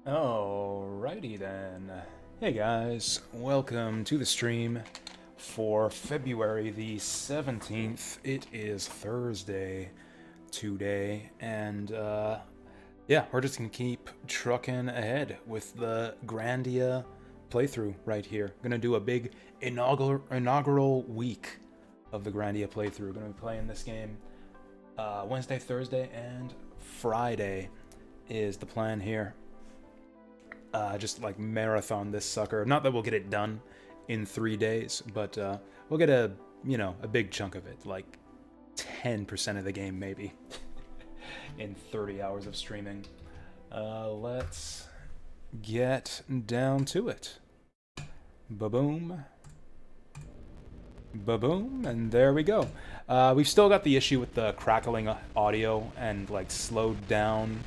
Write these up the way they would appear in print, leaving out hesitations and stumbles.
Alrighty then. Hey guys, welcome to the stream for February the 17th. It is Thursday today, and yeah, we're just gonna keep trucking ahead with the Grandia playthrough right here. Gonna do a big inaugural week of the Grandia playthrough. Gonna be playing this game Wednesday, Thursday, and Friday is the plan here. Just like marathon this sucker. Not that we'll get it done in 3 days, but we'll get a, you know, a big chunk of it, like 10% of the game maybe, in 30 hours of streaming. Let's get down to it. Ba-boom. Ba-boom, and there we go. We've still got the issue with the crackling audio and, like, slowed down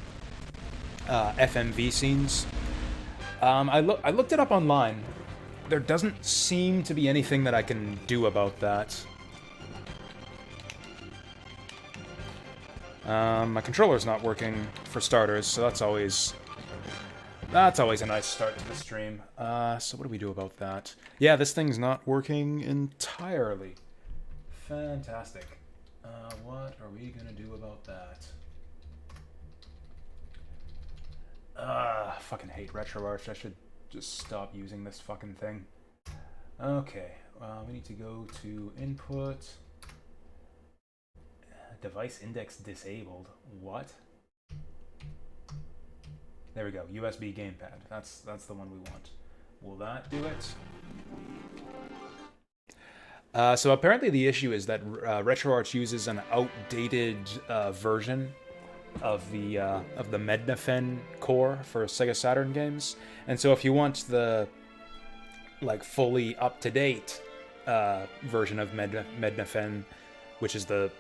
FMV scenes. I looked it up online. There doesn't seem to be anything that I can do about that. My controller's not working, for starters, so that's always a nice start to the stream. So what do we do about that? Yeah, this thing's not working entirely. Fantastic. What are we gonna do about that? Fucking hate RetroArch. I should just stop using this fucking thing. Okay, we need to go to input. Device index disabled. What? There we go. USB gamepad. That's the one we want. Will that do it? So apparently the issue is that RetroArch uses an outdated version of the Mednafen core for Sega Saturn games, and so if you want the like fully up-to-date version of Mednafen, which is the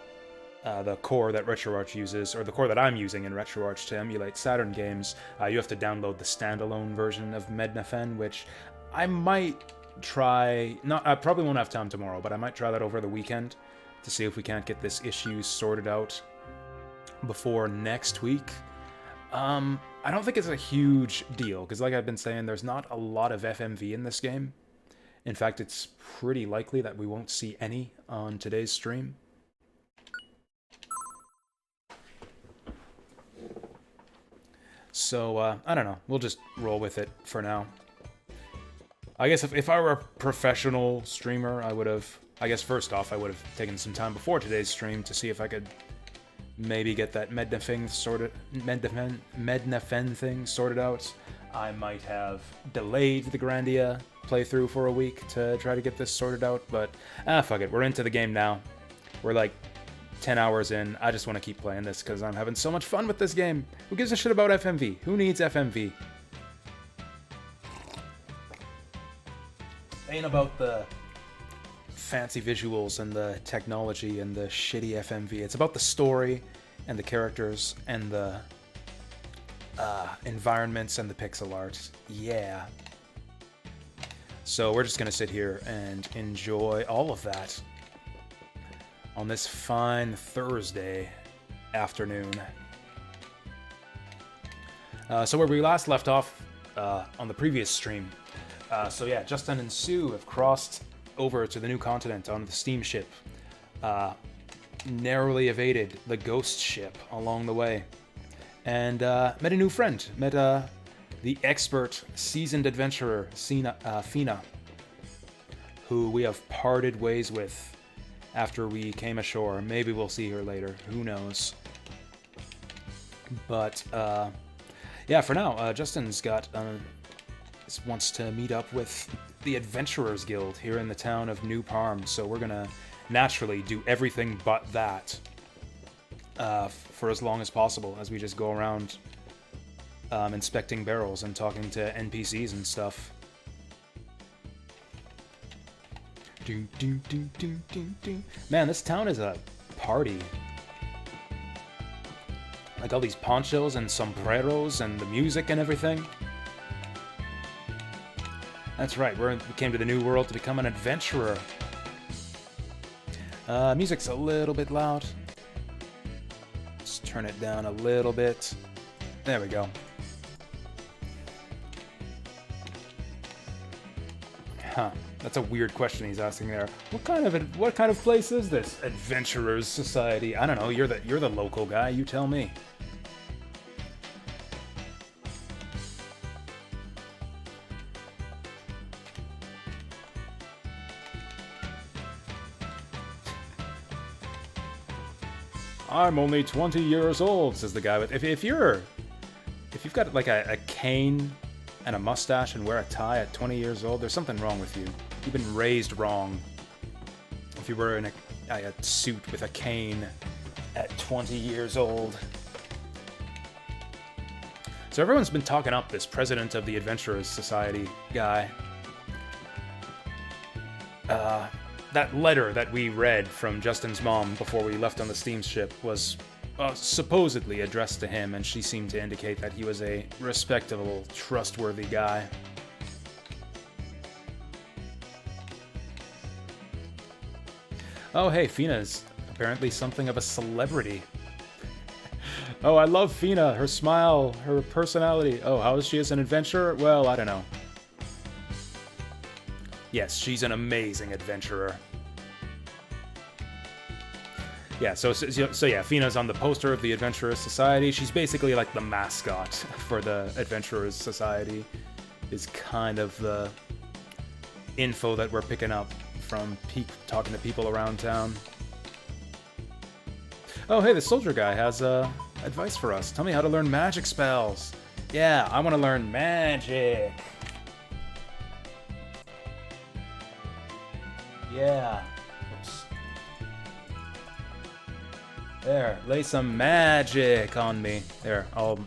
core that RetroArch uses, or the core that I'm using in RetroArch to emulate Saturn games, you have to download the standalone version of Mednafen, which I might try. I probably won't have time tomorrow, but I might try that over the weekend to see if we can't get this issue sorted out before next week. I don't think it's a huge deal, because like I've been saying, there's not a lot of FMV in this game. In fact, it's pretty likely that we won't see any on today's stream. So, I don't know. We'll just roll with it for now. I guess if I were a professional streamer, I would have... I guess first off, I would have taken some time before today's stream to see if I could maybe get that Mednafen thing sorted out. I might have delayed the Grandia playthrough for a week to try to get this sorted out, but fuck it. We're into the game now. We're like 10 hours in. I just want to keep playing this because I'm having so much fun with this game. Who gives a shit about FMV? Who needs FMV? Ain't about the fancy visuals and the technology and the shitty FMV. It's about the story and the characters and the environments and the pixel art. Yeah. So we're just gonna sit here and enjoy all of that on this fine Thursday afternoon. So where we last left off on the previous stream. So yeah, Justin and Sue have crossed over to the new continent on the steamship. Narrowly evaded the ghost ship along the way. And met a new friend. Met the expert, seasoned adventurer, Fina, who we have parted ways with after we came ashore. Maybe we'll see her later. Who knows? But, yeah, for now, Justin's got... wants to meet up with the Adventurers Guild here in the town of New Parm, so we're gonna naturally do everything but that for as long as possible, as we just go around inspecting barrels and talking to NPCs and stuff. Man, this town is a party. Like all these ponchos and sombreros and the music and everything. That's right, we came to the new world to become an adventurer. Music's a little bit loud. Let's turn it down a little bit. There we go. Huh, that's a weird question he's asking there. What kind of place is this? Adventurers Society. I don't know, you're the local guy, you tell me. I'm only 20 years old, says the guy. But if you've got like a cane and a mustache and wear a tie at 20 years old, there's something wrong with you. You've been raised wrong. you were in a suit with a cane at 20 years old. So everyone's been talking up this president of the Adventurers Society guy. That letter that we read from Justin's mom before we left on the steamship was supposedly addressed to him, and she seemed to indicate that he was a respectable, trustworthy guy. Oh, hey, Fina's apparently something of a celebrity. Oh, I love Fina, her smile, her personality. Oh, how is she as an adventurer? Well, I don't know. Yes, she's an amazing adventurer. Yeah, so yeah, Fina's on the poster of the Adventurers Society. She's basically like the mascot for the Adventurers Society, is kind of the info that we're picking up from talking to people around town. Oh, hey, the soldier guy has advice for us. Tell me how to learn magic spells. Yeah, I want to learn magic. Yeah. Oops. There, lay some magic on me. There, I'll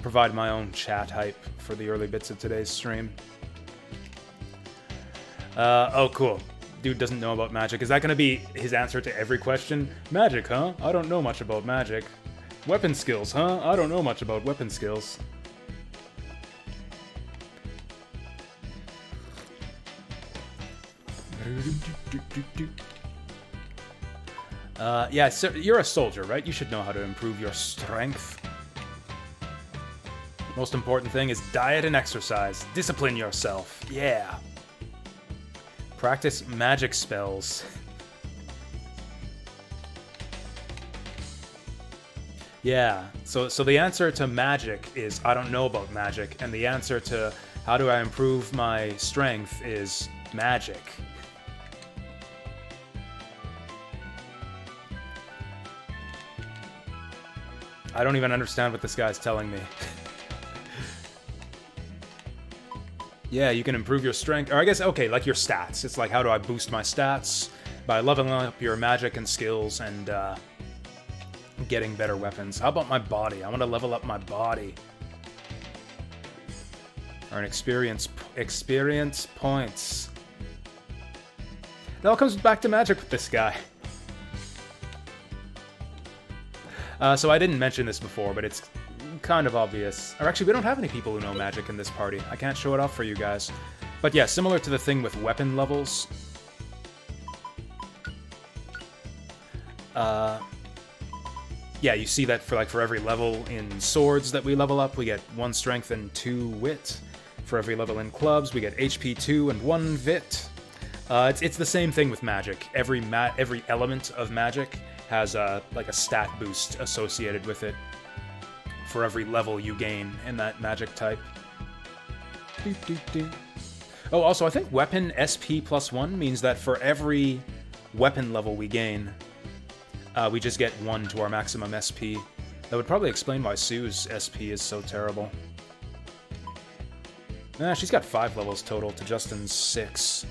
provide my own chat hype for the early bits of today's stream. Oh, cool. Dude doesn't know about magic. Is that going to be his answer to every question? Magic, huh? I don't know much about magic. Weapon skills, huh? I don't know much about weapon skills. Yeah, so you're a soldier, right? You should know how to improve your strength. Most important thing is diet and exercise. Discipline yourself. Yeah. Practice magic spells. Yeah, so the answer to magic is I don't know about magic, and the answer to how do I improve my strength is magic. I don't even understand what this guy's telling me. Yeah, you can improve your strength, or I guess, okay, like your stats. It's like, how do I boost my stats? By leveling up your magic and skills and getting better weapons. How about my body? I want to level up my body. Earn experience points. It all comes back to magic with this guy. So I didn't mention this before, but it's kind of obvious. Or actually, we don't have any people who know magic in this party. I can't show it off for you guys. But yeah, similar to the thing with weapon levels. Yeah, you see that for every level in swords that we level up, we get 1 strength and 2 wit. For every level in clubs, we get HP 2 and 1 vit. It's the same thing with magic. Every element of magic has like a stat boost associated with it for every level you gain in that magic type. Oh, also, I think weapon SP +1 means that for every weapon level we gain, we just get 1 to our maximum SP. That would probably explain why Sue's SP is so terrible. Nah, she's got 5 levels total to Justin's 6.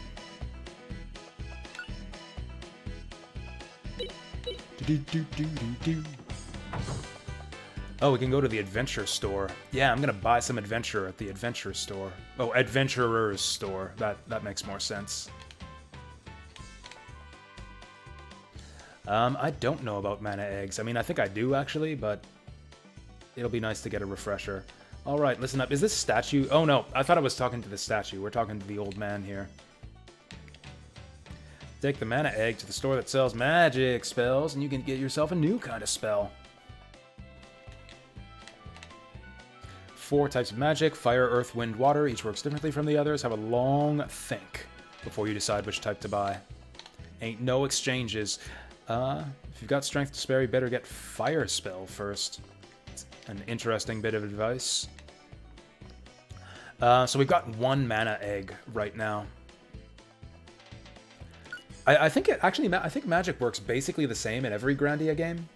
Oh, we can go to the adventure store. Yeah, I'm gonna buy some adventure at the adventure store. Oh, adventurer's store. That makes more sense. I don't know about mana eggs. I mean, I think I do, actually, but it'll be nice to get a refresher. Alright, listen up. Is this statue? Oh, no. I thought I was talking to the statue. We're talking to the old man here. Take the mana egg to the store that sells magic spells, and you can get yourself a new kind of spell. 4 types of magic. Fire, earth, wind, water. Each works differently from the others. Have a long think before you decide which type to buy. Ain't no exchanges. If you've got strength to spare, you better get fire spell first. It's an interesting bit of advice. So we've got 1 mana egg right now. I think magic works basically the same in every Grandia game,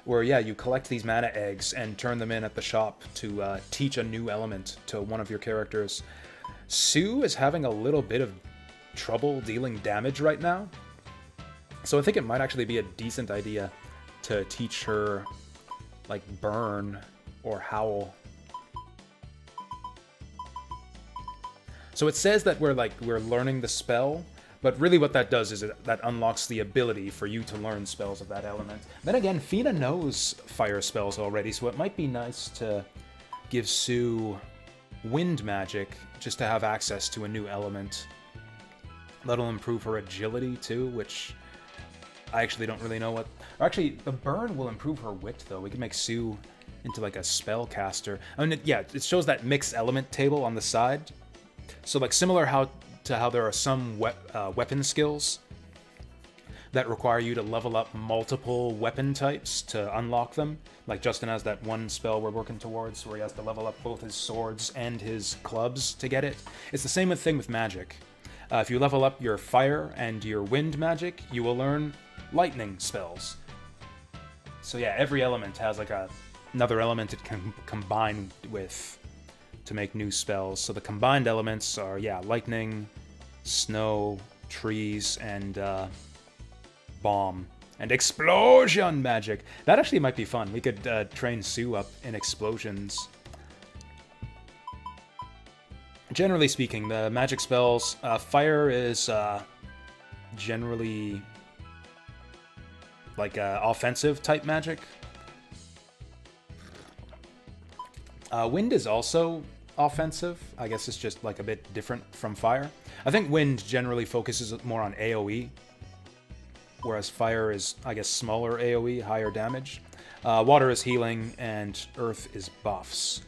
where yeah, you collect these mana eggs and turn them in at the shop to teach a new element to one of your characters. Sue is having a little bit of trouble dealing damage right now. So I think it might actually be a decent idea to teach her, like, Burn or Howl. So it says that we're learning the spell, but really what that does is that unlocks the ability for you to learn spells of that element. Then again, Fina knows fire spells already, so it might be nice to give Sue wind magic just to have access to a new element. That'll improve her agility too, which I actually don't really know what... Actually, the burn will improve her wit, though. We can make Sue into, like, a spellcaster. I mean, yeah, it shows that mixed element table on the side. So, like, similar to how there are some weapon skills that require you to level up multiple weapon types to unlock them. Like, Justin has that one spell we're working towards where he has to level up both his swords and his clubs to get it. It's the same thing with magic. If you level up your fire and your wind magic, you will learn lightning spells. So yeah, every element has like another element it can combine with to make new spells. So the combined elements are, yeah, lightning, snow, trees, and bomb. And explosion magic! That actually might be fun. We could train Sue up in explosions. Generally speaking, the magic spells, fire is generally like offensive type magic. Wind is also offensive. I guess it's just like a bit different from fire. I think wind generally focuses more on AoE, whereas fire is, I guess, smaller AoE, higher damage. Water is healing, and earth is buffs.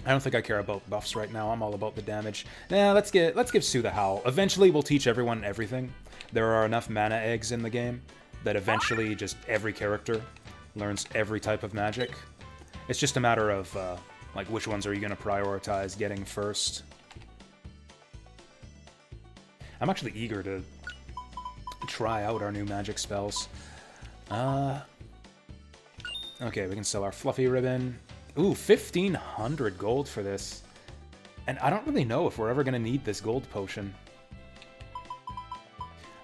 I don't think I care about buffs right now. I'm all about the damage. Nah, let's give Sue the Howl. Eventually, we'll teach everyone everything. There are enough mana eggs in the game that eventually just every character learns every type of magic. It's just a matter of, like, which ones are you going to prioritize getting first. I'm actually eager to try out our new magic spells. Okay, we can sell our fluffy ribbon. Ooh, 1,500 gold for this. And I don't really know if we're ever going to need this gold potion.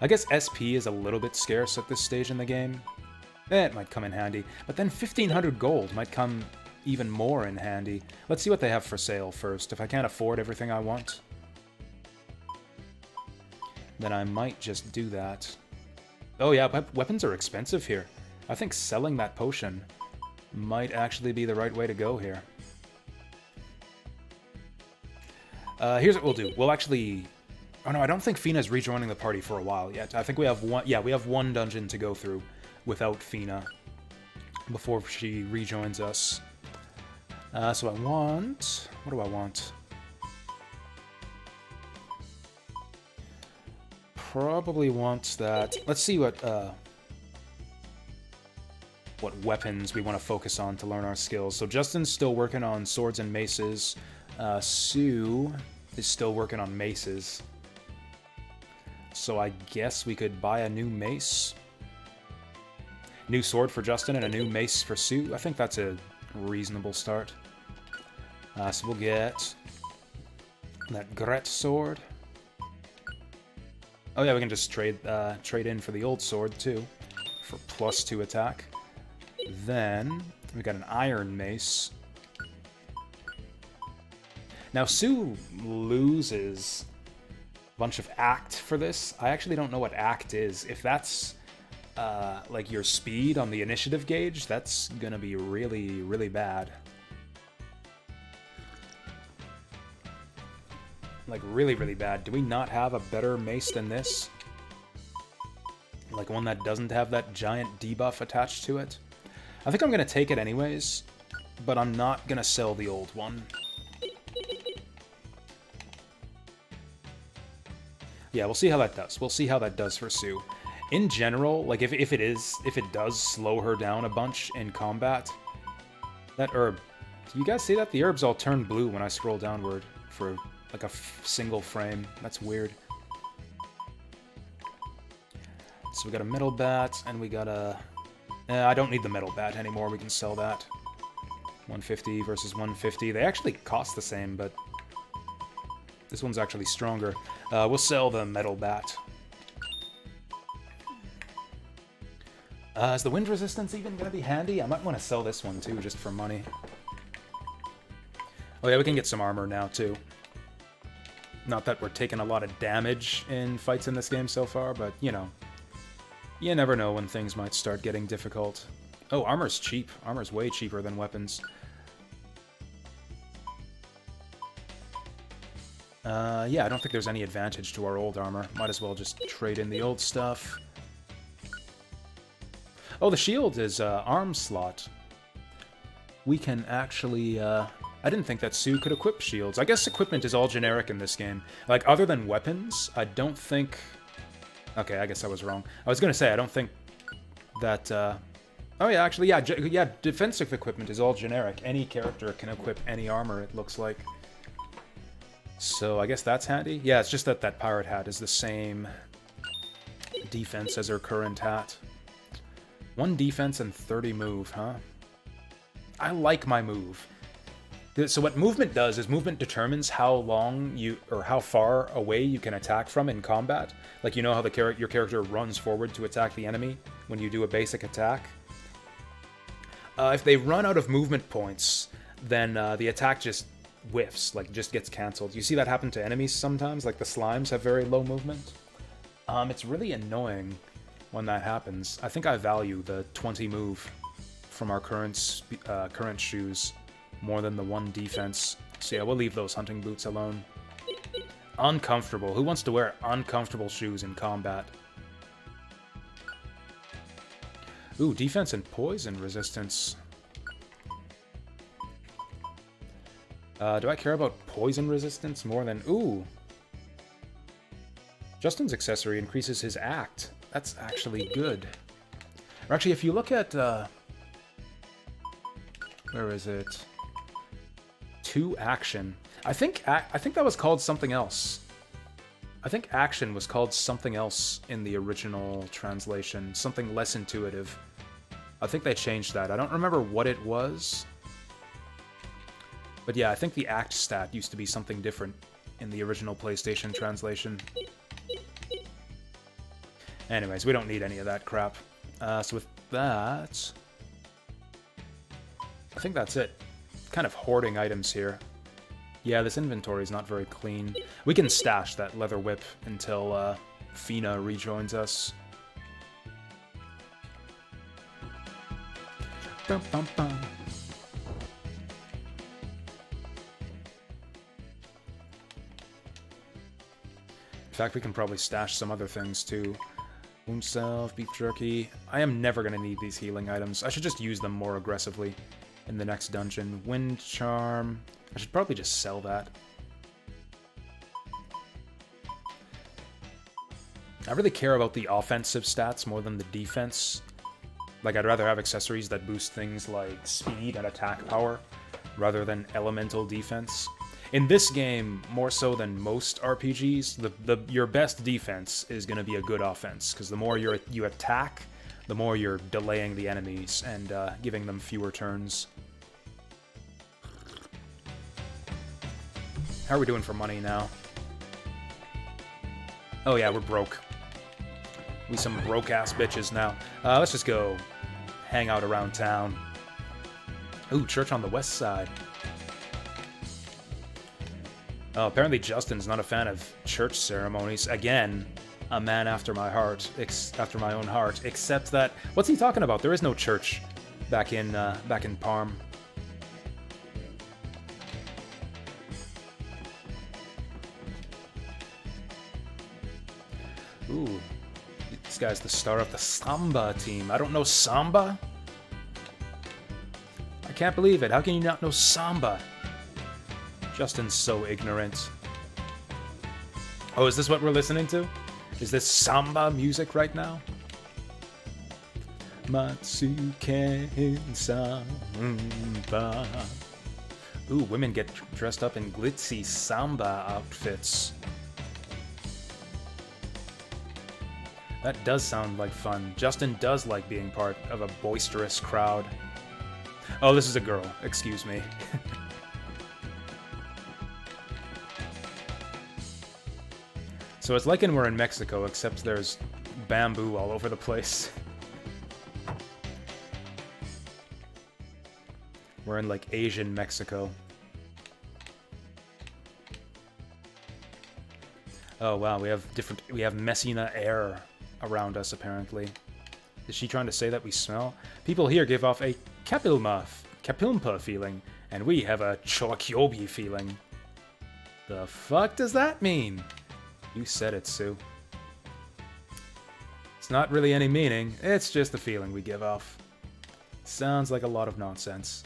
I guess SP is a little bit scarce at this stage in the game. It might come in handy. But then 1,500 gold might come even more in handy. Let's see what they have for sale first. If I can't afford everything I want, then I might just do that. Oh yeah, weapons are expensive here. I think selling that potion might actually be the right way to go here. Here's what we'll do. We'll actually... Oh no, I don't think Fina's rejoining the party for a while yet. I think we have one... Yeah, we have one dungeon to go through without Fina before she rejoins us. So I want... What do I want? Probably want that... Let's see what weapons we want to focus on to learn our skills. So Justin's still working on swords and maces. Sue is still working on maces. So I guess we could buy a new mace. New sword for Justin and a new mace for Sue. I think that's a reasonable start. So we'll get that Gret sword. Oh yeah, we can just trade in for the old sword too, for +2 attack. Then we got an iron mace. Now Sue loses a bunch of act for this. I actually don't know what act is. If that's like your speed on the initiative gauge, that's gonna be really, really bad. Like really, really bad. Do we not have a better mace than this? Like one that doesn't have that giant debuff attached to it? I think I'm gonna take it anyways, but I'm not gonna sell the old one. Yeah, we'll see how that does. We'll see how that does for Sue. In general, like if it does slow her down a bunch in combat, that herb. Do you guys see that? The herbs all turn blue when I scroll downward for like a single frame. That's weird. So we got a metal bat, and we got a... I don't need the metal bat anymore. We can sell that. 150 versus 150. They actually cost the same, but this one's actually stronger. We'll sell the metal bat. Is the wind resistance even going to be handy? I might want to sell this one too, just for money. Oh yeah, we can get some armor now too. Not that we're taking a lot of damage in fights in this game so far, but, you know. You never know when things might start getting difficult. Oh, armor's cheap. Armor's way cheaper than weapons. Yeah, I don't think there's any advantage to our old armor. Might as well just trade in the old stuff. Oh, the shield is arm slot. We can actually... I didn't think that Sue could equip shields. I guess equipment is all generic in this game. Like, other than weapons, I don't think... Okay, I guess I was wrong. I was gonna say, I don't think that... Oh yeah, actually, yeah, defensive equipment is all generic. Any character can equip any armor, it looks like. So I guess that's handy. Yeah, it's just that that pirate hat is the same defense as her current hat. 1 defense and 30 move, huh? I like my move. So what movement does is movement determines how long you, or how far away you can attack from in combat. Like, you know how your character runs forward to attack the enemy when you do a basic attack? If they run out of movement points, then the attack just whiffs, like just gets cancelled. You see that happen to enemies sometimes, like the slimes have very low movement. It's really annoying when that happens. I think I value the 20 move from our current shoes more than the 1 defense. So yeah, we'll leave those hunting boots alone. Uncomfortable. Who wants to wear uncomfortable shoes in combat? Ooh, defense and poison resistance. Do I care about poison resistance more than... Ooh! Justin's accessory increases his act. That's actually good. Or actually, if you look at... where is it? 2 action. I think that was called something else. I think action was called something else in the original translation. Something less intuitive. I think they changed that. I don't remember what it was. But yeah, I think the act stat used to be something different in the original PlayStation translation. Anyways, we don't need any of that crap. So with that... I think that's it. Kind of hoarding items here. Yeah, this inventory is not very clean. We can stash that leather whip until Fina rejoins us. Bum, bum, bum. In fact, we can probably stash some other things too. Wound salve, beef jerky. I am never going to need these healing items. I should just use them more aggressively in the next dungeon. Wind charm. I should probably just sell that. I really care about the offensive stats more than the defense. Like, I'd rather have accessories that boost things like speed and attack power, rather than elemental defense. In this game, more so than most RPGs, your best defense is going to be a good offense, because the more you attack, the more you're delaying the enemies and giving them fewer turns. How are we doing for money now? Oh yeah, we're broke. We some broke-ass bitches now. Let's just go hang out around town. Ooh, church on the west side. Oh, apparently Justin's not a fan of church ceremonies. Again, a man after my heart, after my own heart. Except that, what's he talking about? There is no church back in Parm. Ooh, this guy's the star of the Samba team. I don't know Samba? I can't believe it. How can you not know Samba? Justin's so ignorant. Oh, is this what we're listening to? Is this Samba music right now? Matsuken Samba. Ooh, women get dressed up in glitzy Samba outfits. That does sound like fun. Justin does like being part of a boisterous crowd. Oh, this is a girl. Excuse me. So it's like we're in Mexico, except there's bamboo all over the place. We're in, like, Asian Mexico. Oh, wow, we have Messina air around us, apparently. Is she trying to say that we smell? People here give off a Kapilmpa feeling, and we have a Cholakyobi feeling. The fuck does that mean? You said it, Sue. It's not really any meaning, it's just a feeling we give off. Sounds like a lot of nonsense.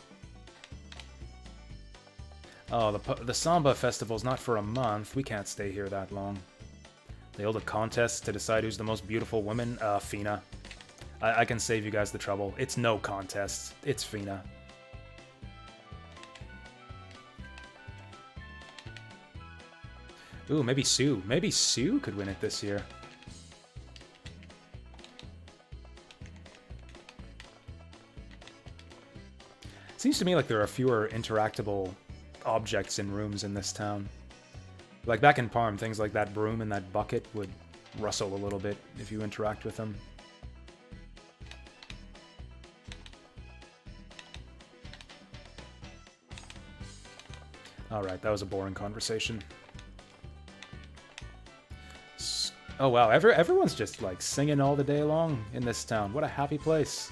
Oh, the Samba Festival's not for a month. We can't stay here that long. They hold a contest to decide who's the most beautiful woman. Fina. I can save you guys the trouble. It's no contest. It's Fina. Ooh, maybe Sue. Maybe Sue could win it this year. Seems to me like there are fewer interactable objects in rooms in this town. Like back in Parm, things like that broom and that bucket would rustle a little bit if you interact with them. Alright, that was a boring conversation. Oh wow, everyone's just like singing all the day long in this town. What a happy place.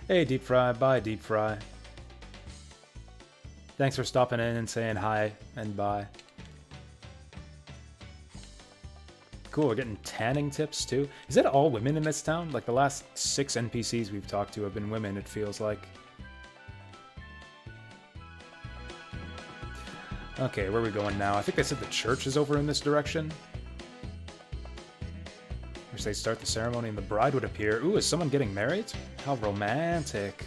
Hey, Deep Fry. Bye, Deep Fry. Thanks for stopping in and saying hi and bye. Cool, we're getting tanning tips too. Is that all women in this town? Like the last 6 NPCs we've talked to have been women, it feels like. Okay, where are we going now? I think they said the church is over in this direction. They start the ceremony and the bride would appear. Ooh, is someone getting married? How romantic.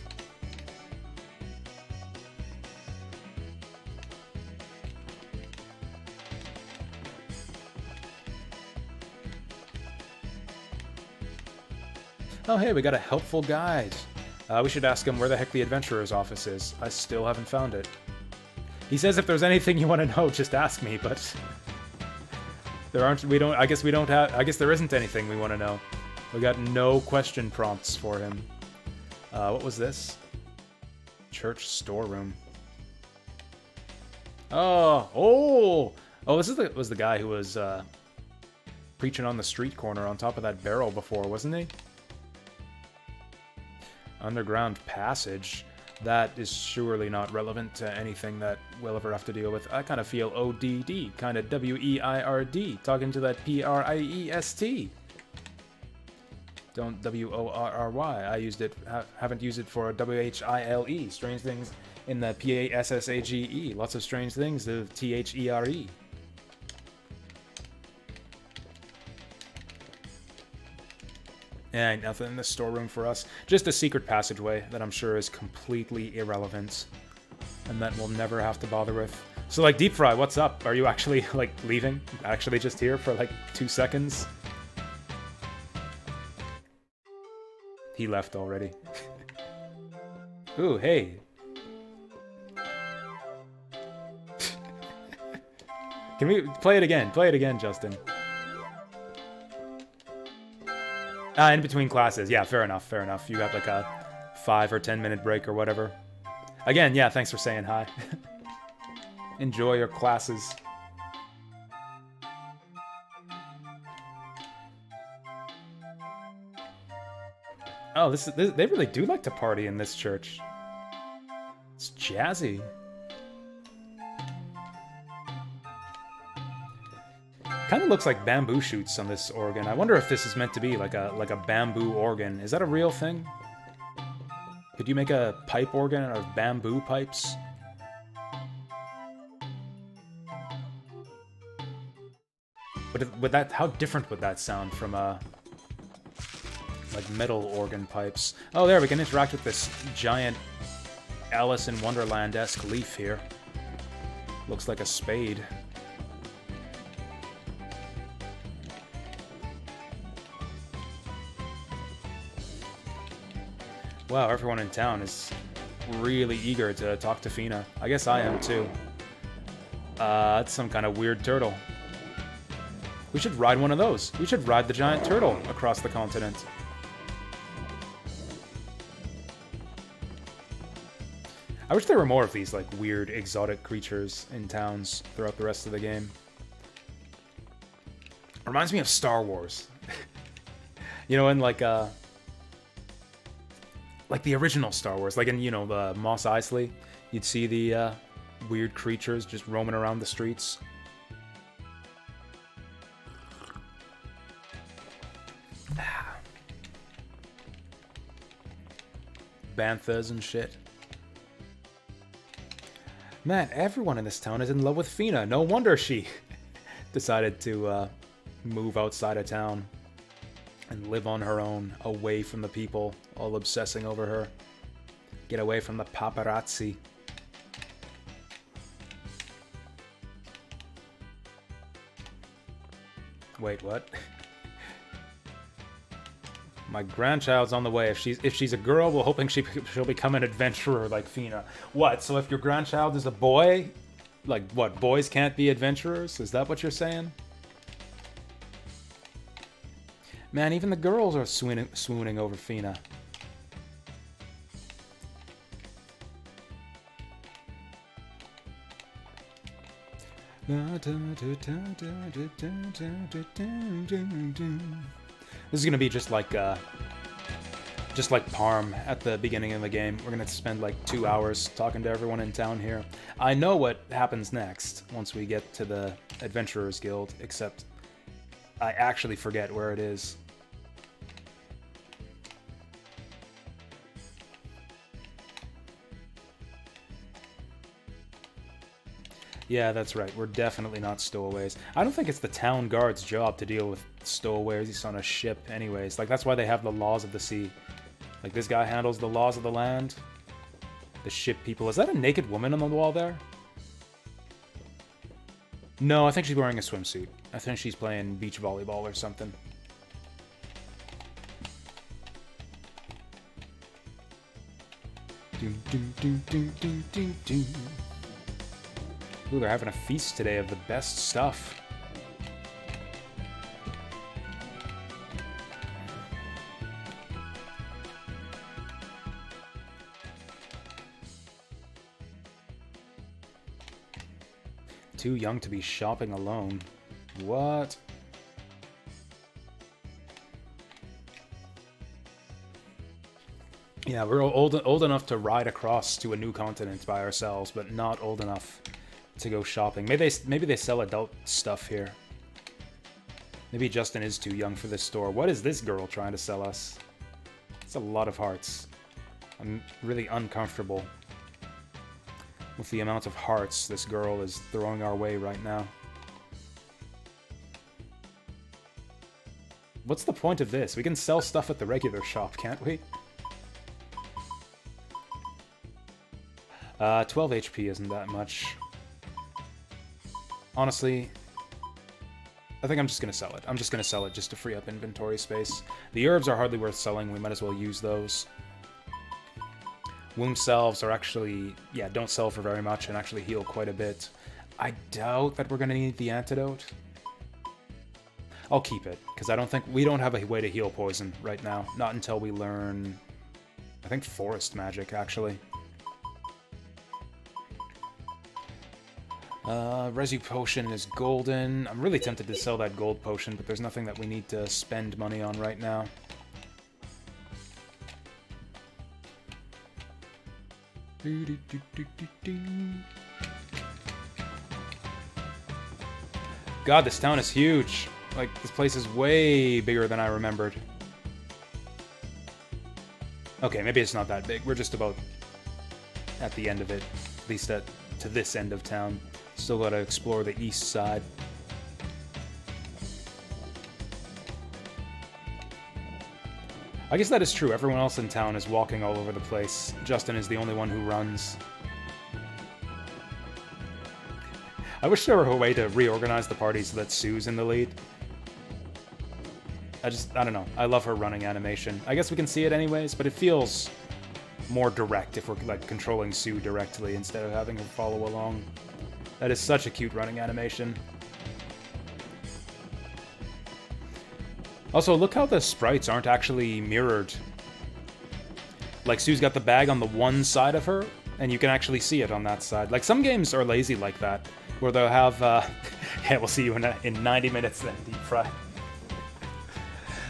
Oh hey, we got a helpful guide. We should ask him where the heck the adventurer's office is. I still haven't found it. He says if there's anything you want to know, just ask me, but... I guess there isn't anything we want to know. We got no question prompts for him. What was this? Church storeroom. Oh, this was the guy who was preaching on the street corner on top of that barrel before, wasn't he? Underground passage. That is surely not relevant to anything that we'll ever have to deal with. I kind of feel ODD, kind of WEIRD, talking to that PRIEST. Don't WORRY. Haven't used it for WHILE. Strange things in the PASSAGE. Lots of strange things, the THERE. Ain't nothing in the storeroom for us. Just a secret passageway that I'm sure is completely irrelevant. And that we'll never have to bother with. So, like, Deep Fry, what's up? Are you actually, like, leaving? Actually just here for, like, 2 seconds? He left already. Ooh, hey. Can we play it again? Play it again, Justin. In between classes. Yeah, fair enough, fair enough. You got like a 5 or 10 minute break or whatever. Again, yeah, thanks for saying hi. Enjoy your classes. Oh, they really do like to party in this church. It's jazzy. Kind of looks like bamboo shoots on this organ. I wonder if this is meant to be like a bamboo organ. Is that a real thing? Could you make a pipe organ out of bamboo pipes? But how different would that sound from like metal organ pipes? Oh, there we can interact with this giant Alice in Wonderland-esque leaf here. Looks like a spade. Wow, everyone in town is really eager to talk to Fina. I guess I am too. It's some kind of weird turtle. We should ride one of those. We should ride the giant turtle across the continent. I wish there were more of these, like, weird, exotic creatures in towns throughout the rest of the game. Reminds me of Star Wars. You know, in, like the original Star Wars. Like in, you know, the Mos Eisley. You'd see the, weird creatures just roaming around the streets. Banthas and shit. Man, everyone in this town is in love with Fina. No wonder she decided to move outside of town and live on her own, away from the people all obsessing over her. Get away from the paparazzi. Wait, what? My grandchild's on the way. If she's a girl, we're hoping she'll become an adventurer like Fina. What? So if your grandchild is a boy, like what? Boys can't be adventurers? Is that what you're saying? Man, even the girls are swooning over Fina. This is gonna be just like Parm at the beginning of the game. We're gonna spend like 2 hours talking to everyone in town here. I know what happens next once we get to the Adventurers Guild, except I actually forget where it is. Yeah, that's right. We're definitely not stowaways. I don't think it's the town guard's job to deal with stowaways on a ship anyways. Like, that's why they have the laws of the sea. Like, this guy handles the laws of the land. The ship people. Is that a naked woman on the wall there? No, I think she's wearing a swimsuit. I think she's playing beach volleyball or something. Ooh, they're having a feast today of the best stuff. Too young to be shopping alone. What? Yeah, we're old enough to ride across to a new continent by ourselves, but not old enough to go shopping. Maybe they sell adult stuff here. Maybe Justin is too young for this store. What is this girl trying to sell us? It's a lot of hearts. I'm really uncomfortable with the amount of hearts this girl is throwing our way right now. What's the point of this? We can sell stuff at the regular shop, can't we? 12 HP isn't that much. Honestly, I think I'm just gonna sell it. I'm just gonna sell it just to free up inventory space. The herbs are hardly worth selling. We might as well use those. Wound salves are actually, yeah, don't sell for very much and actually heal quite a bit. I doubt that we're gonna need the antidote. I'll keep it, because we don't have a way to heal poison right now. Not until we learn, I think, forest magic, actually. Resu potion is golden. I'm really tempted to sell that gold potion, but there's nothing that we need to spend money on right now. God, this town is huge. Like, this place is way bigger than I remembered. Okay, maybe it's not that big. We're just about at the end of it. At least to this end of town. Still gotta explore the east side. I guess that is true. Everyone else in town is walking all over the place. Justin is the only one who runs. I wish there were a way to reorganize the party so that Sue's in the lead. I don't know. I love her running animation. I guess we can see it anyways, but it feels more direct if we're like controlling Sue directly instead of having her follow along. That is such a cute running animation. Also, look how the sprites aren't actually mirrored. Like, Sue's got the bag on the one side of her, and you can actually see it on that side. Like, some games are lazy like that, where they'll have, yeah, we'll see you in 90 minutes then, deep fry.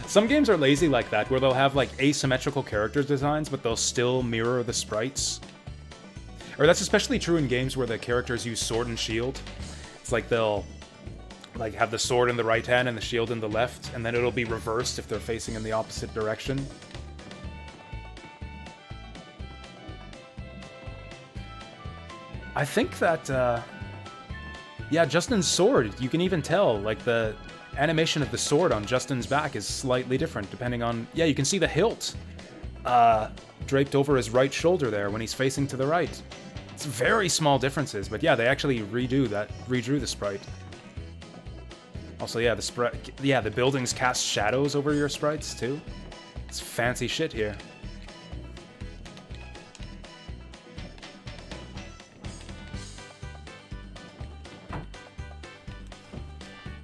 Some games are lazy like that, where they'll have, like, asymmetrical character designs, but they'll still mirror the sprites. Or that's especially true in games where the characters use sword and shield. It's like they'll, like, have the sword in the right hand and the shield in the left, and then it'll be reversed if they're facing in the opposite direction. I think that, yeah, Justin's sword, you can even tell, like, the animation of the sword on Justin's back is slightly different, depending on... Yeah, you can see the hilt draped over his right shoulder there when he's facing to the right. It's very small differences, but yeah, they actually redrew the sprite. Also, yeah, the buildings cast shadows over your sprites, too. It's fancy shit here.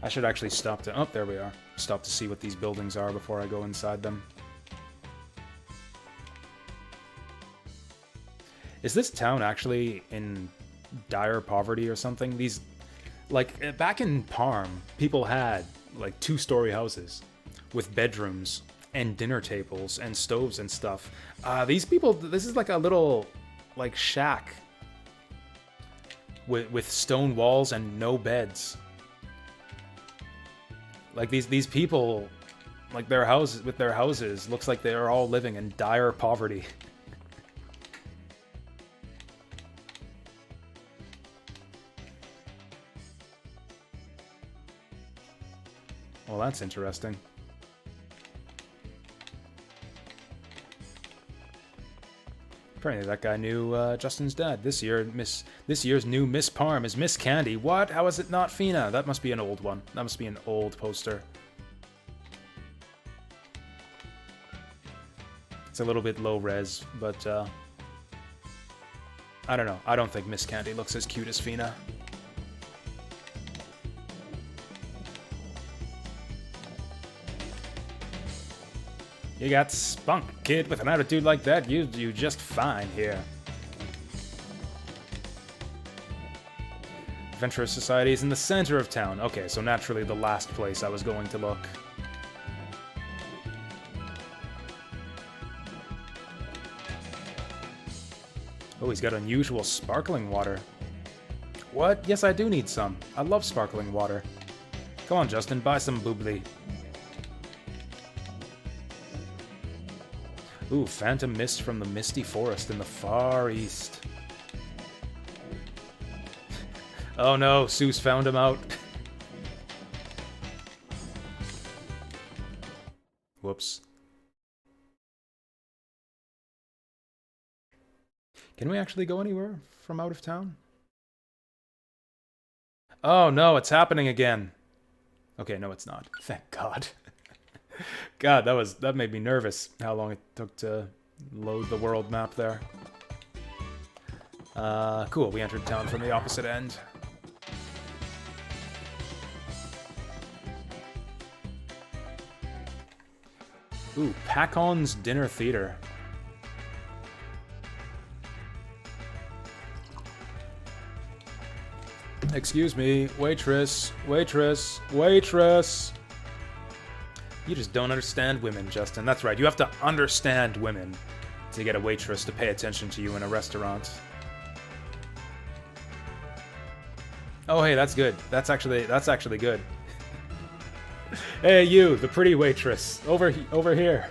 I should actually stop to... Oh, there we are. Stop to see what these buildings are before I go inside them. Is this town actually in dire poverty or something? These... Like, back in Parm, people had, like, 2-story houses with bedrooms and dinner tables and stoves and stuff. These people... This is like a little, like, shack with stone walls and no beds. Like, these people, like, their houses, looks like they're all living in dire poverty. Well, that's interesting. Apparently that guy knew Justin's dad. This year's new Miss Parm is Miss Candy. What? How is it not Fina? That must be an old one. That must be an old poster. It's a little bit low res, but I don't know. I don't think Miss Candy looks as cute as Fina. You got spunk, kid. With an attitude like that, you do just fine here. Adventurous Society is in the center of town. Okay, so naturally the last place I was going to look. Oh, he's got unusual sparkling water. What? Yes, I do need some. I love sparkling water. Come on, Justin, buy some boobly. Ooh, phantom mist from the Misty Forest in the far east. Oh no, Seuss found him out. Whoops. Can we actually go anywhere from out of town? Oh no, it's happening again. Okay, no it's not. Thank God. God, that made me nervous, how long it took to load the world map there. Cool, we entered town from the opposite end. Ooh, Pacon's Dinner Theater. Excuse me, waitress, waitress, waitress. You just don't understand women, Justin. That's right, you have to understand women to get a waitress to pay attention to you in a restaurant. Oh, hey, that's good. That's actually good. Hey, you, the pretty waitress, over here.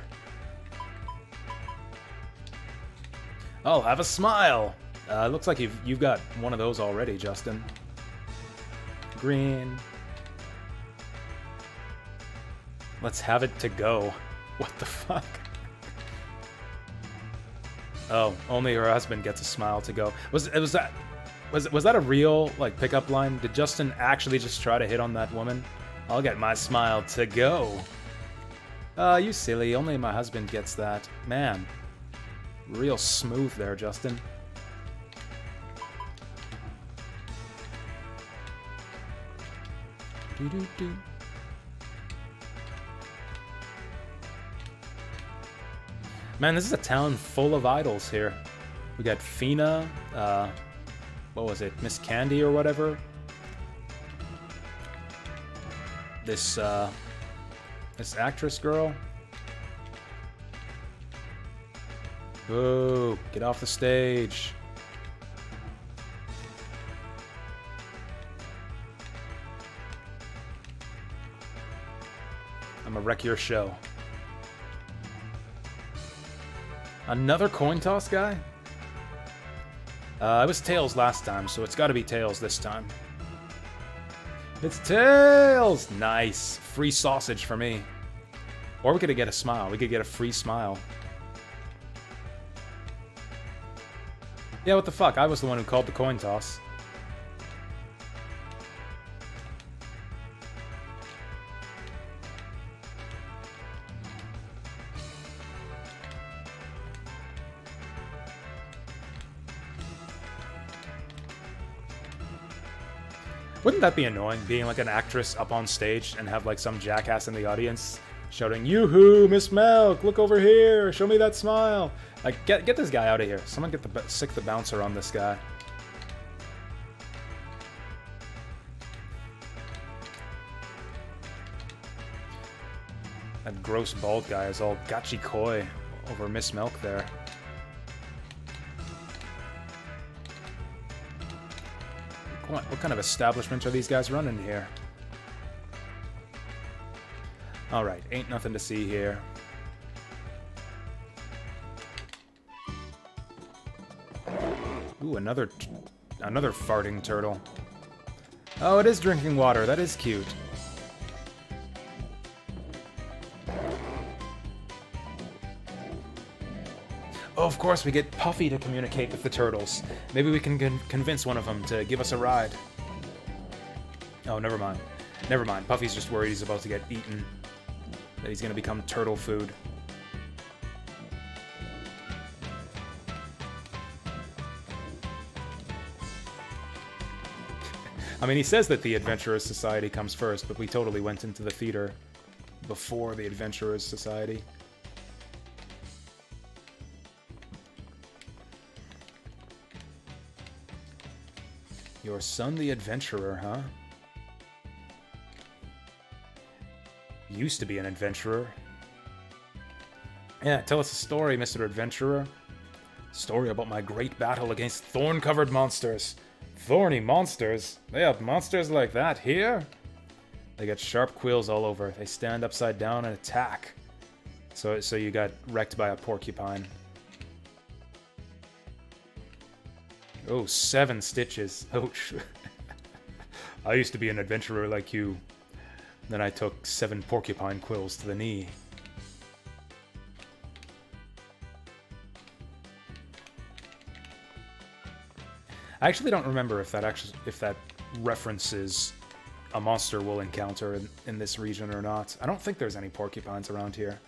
Oh, have a smile. Looks like you've got one of those already, Justin. Green. Let's have it to go. What the fuck? Oh, only her husband gets a smile to go. Was that a real, like, pickup line? Did Justin actually just try to hit on that woman? I'll get my smile to go. You silly. Only my husband gets that. Man. Real smooth there, Justin. Man, this is a town full of idols here. We got Fina, what was it, Miss Candy or whatever? This actress girl. Boo, get off the stage. I'm gonna wreck your show. Another coin toss guy? It was Tails last time, so it's gotta be Tails this time. It's Tails! Nice. Free sausage for me. Or we could get a smile. We could get a free smile. Yeah, what the fuck? I was the one who called the coin toss. Wouldn't that be annoying, being like an actress up on stage and have like some jackass in the audience shouting, "Yoo-hoo, Miss Milk, look over here, show me that smile." Like, get this guy out of here. Someone get sick the bouncer on this guy. That gross bald guy is all gachi-koi over Miss Milk there. What kind of establishments are these guys running here? Alright, ain't nothing to see here. Ooh, another farting turtle. Oh, it is drinking water. That is cute. Oh, of course, we get Puffy to communicate with the turtles. Maybe we can convince one of them to give us a ride. Oh, never mind. Never mind. Puffy's just worried he's about to get eaten. That he's gonna become turtle food. I mean, he says that the Adventurers Society comes first, but we totally went into the theater before the Adventurers Society. Your son the adventurer, huh? Used to be an adventurer. Yeah, tell us a story, Mr. Adventurer. Story about my great battle against thorn-covered monsters. Thorny monsters? They have monsters like that here? They got sharp quills all over. They stand upside down and attack. So you got wrecked by a porcupine. Oh, 7 stitches. Ouch. I used to be an adventurer like you. Then I took 7 porcupine quills to the knee. I actually don't remember if that references a monster we'll encounter in this region or not. I don't think there's any porcupines around here.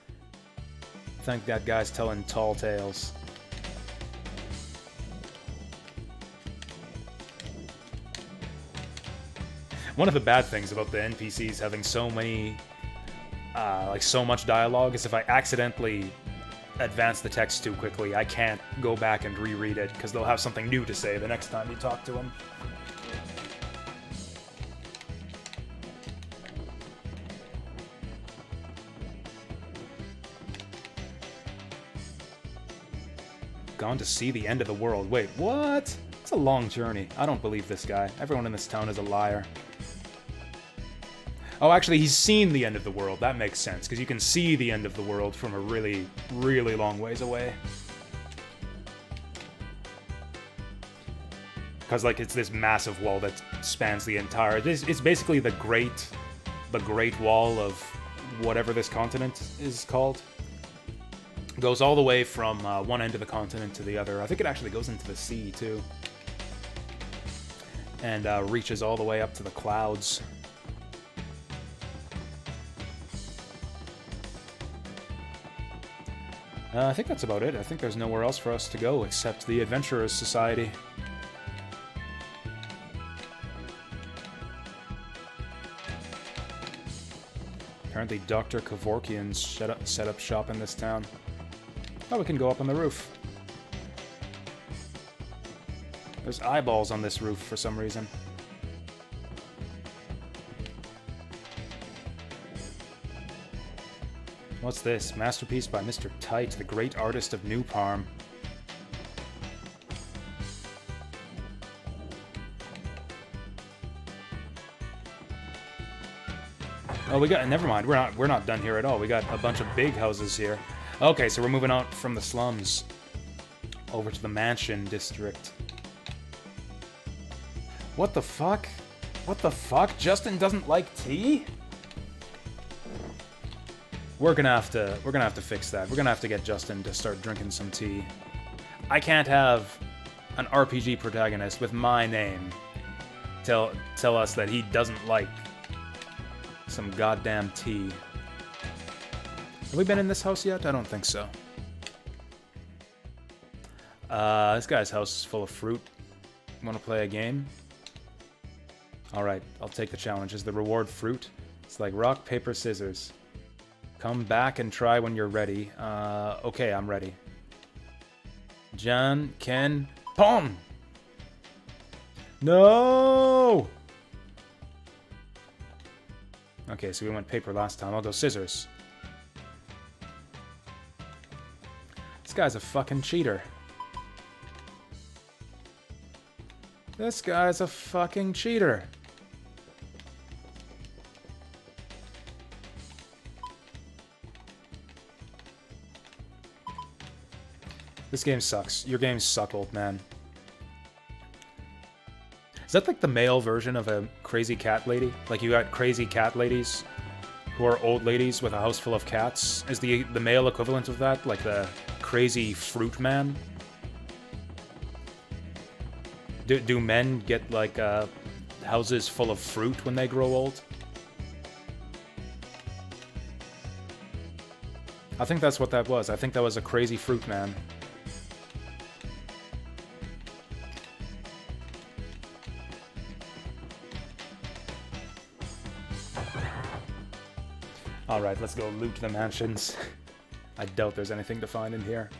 I think that guy's telling tall tales. One of the bad things about the NPCs having so many, so much dialogue is if I accidentally advance the text too quickly, I can't go back and reread it, because they'll have something new to say the next time you talk to them. Gone to see the end of the world. Wait, what? It's a long journey. I don't believe this guy. Everyone in this town is a liar. Oh, actually, he's seen the end of the world. That makes sense, because you can see the end of the world from a really, really long ways away. Because, like, it's this massive wall that spans the entire... It's basically the Great Wall of whatever this continent is called. It goes all the way from one end of the continent to the other. I think it actually goes into the sea, too. And reaches all the way up to the clouds. I think that's about it. I think there's nowhere else for us to go except the Adventurers Society. Apparently Dr. Kevorkian's set up shop in this town. Oh, we can go up on the roof. There's eyeballs on this roof for some reason. What's this? Masterpiece by Mr. Tite, the great artist of New Parm. Oh, we got. Never mind. We're not done here at all. We got a bunch of big houses here. Okay, so we're moving out from the slums over to the mansion district. What the fuck? What the fuck? Justin doesn't like tea? We're gonna have to fix that. We're gonna have to get Justin to start drinking some tea. I can't have an RPG protagonist with my name tell us that he doesn't like some goddamn tea. Have we been in this house yet? I don't think so. This guy's house is full of fruit. Want to play a game? Alright, I'll take the challenge. Is the reward fruit? It's like rock, paper, scissors. Come back and try when you're ready. Okay, I'm ready. John, Ken, Pom! No! Okay, so we went paper last time. I'll go scissors. This guy's a fucking cheater. This guy's a fucking cheater. This game sucks. Your games suck, old man. Is that like the male version of a crazy cat lady? Like you got crazy cat ladies who are old ladies with a house full of cats? Is the male equivalent of that like the crazy fruit man? Do men get like houses full of fruit when they grow old? I think that's what that was. I think that was a crazy fruit man. Alright, let's go loot the mansions. I doubt there's anything to find in here.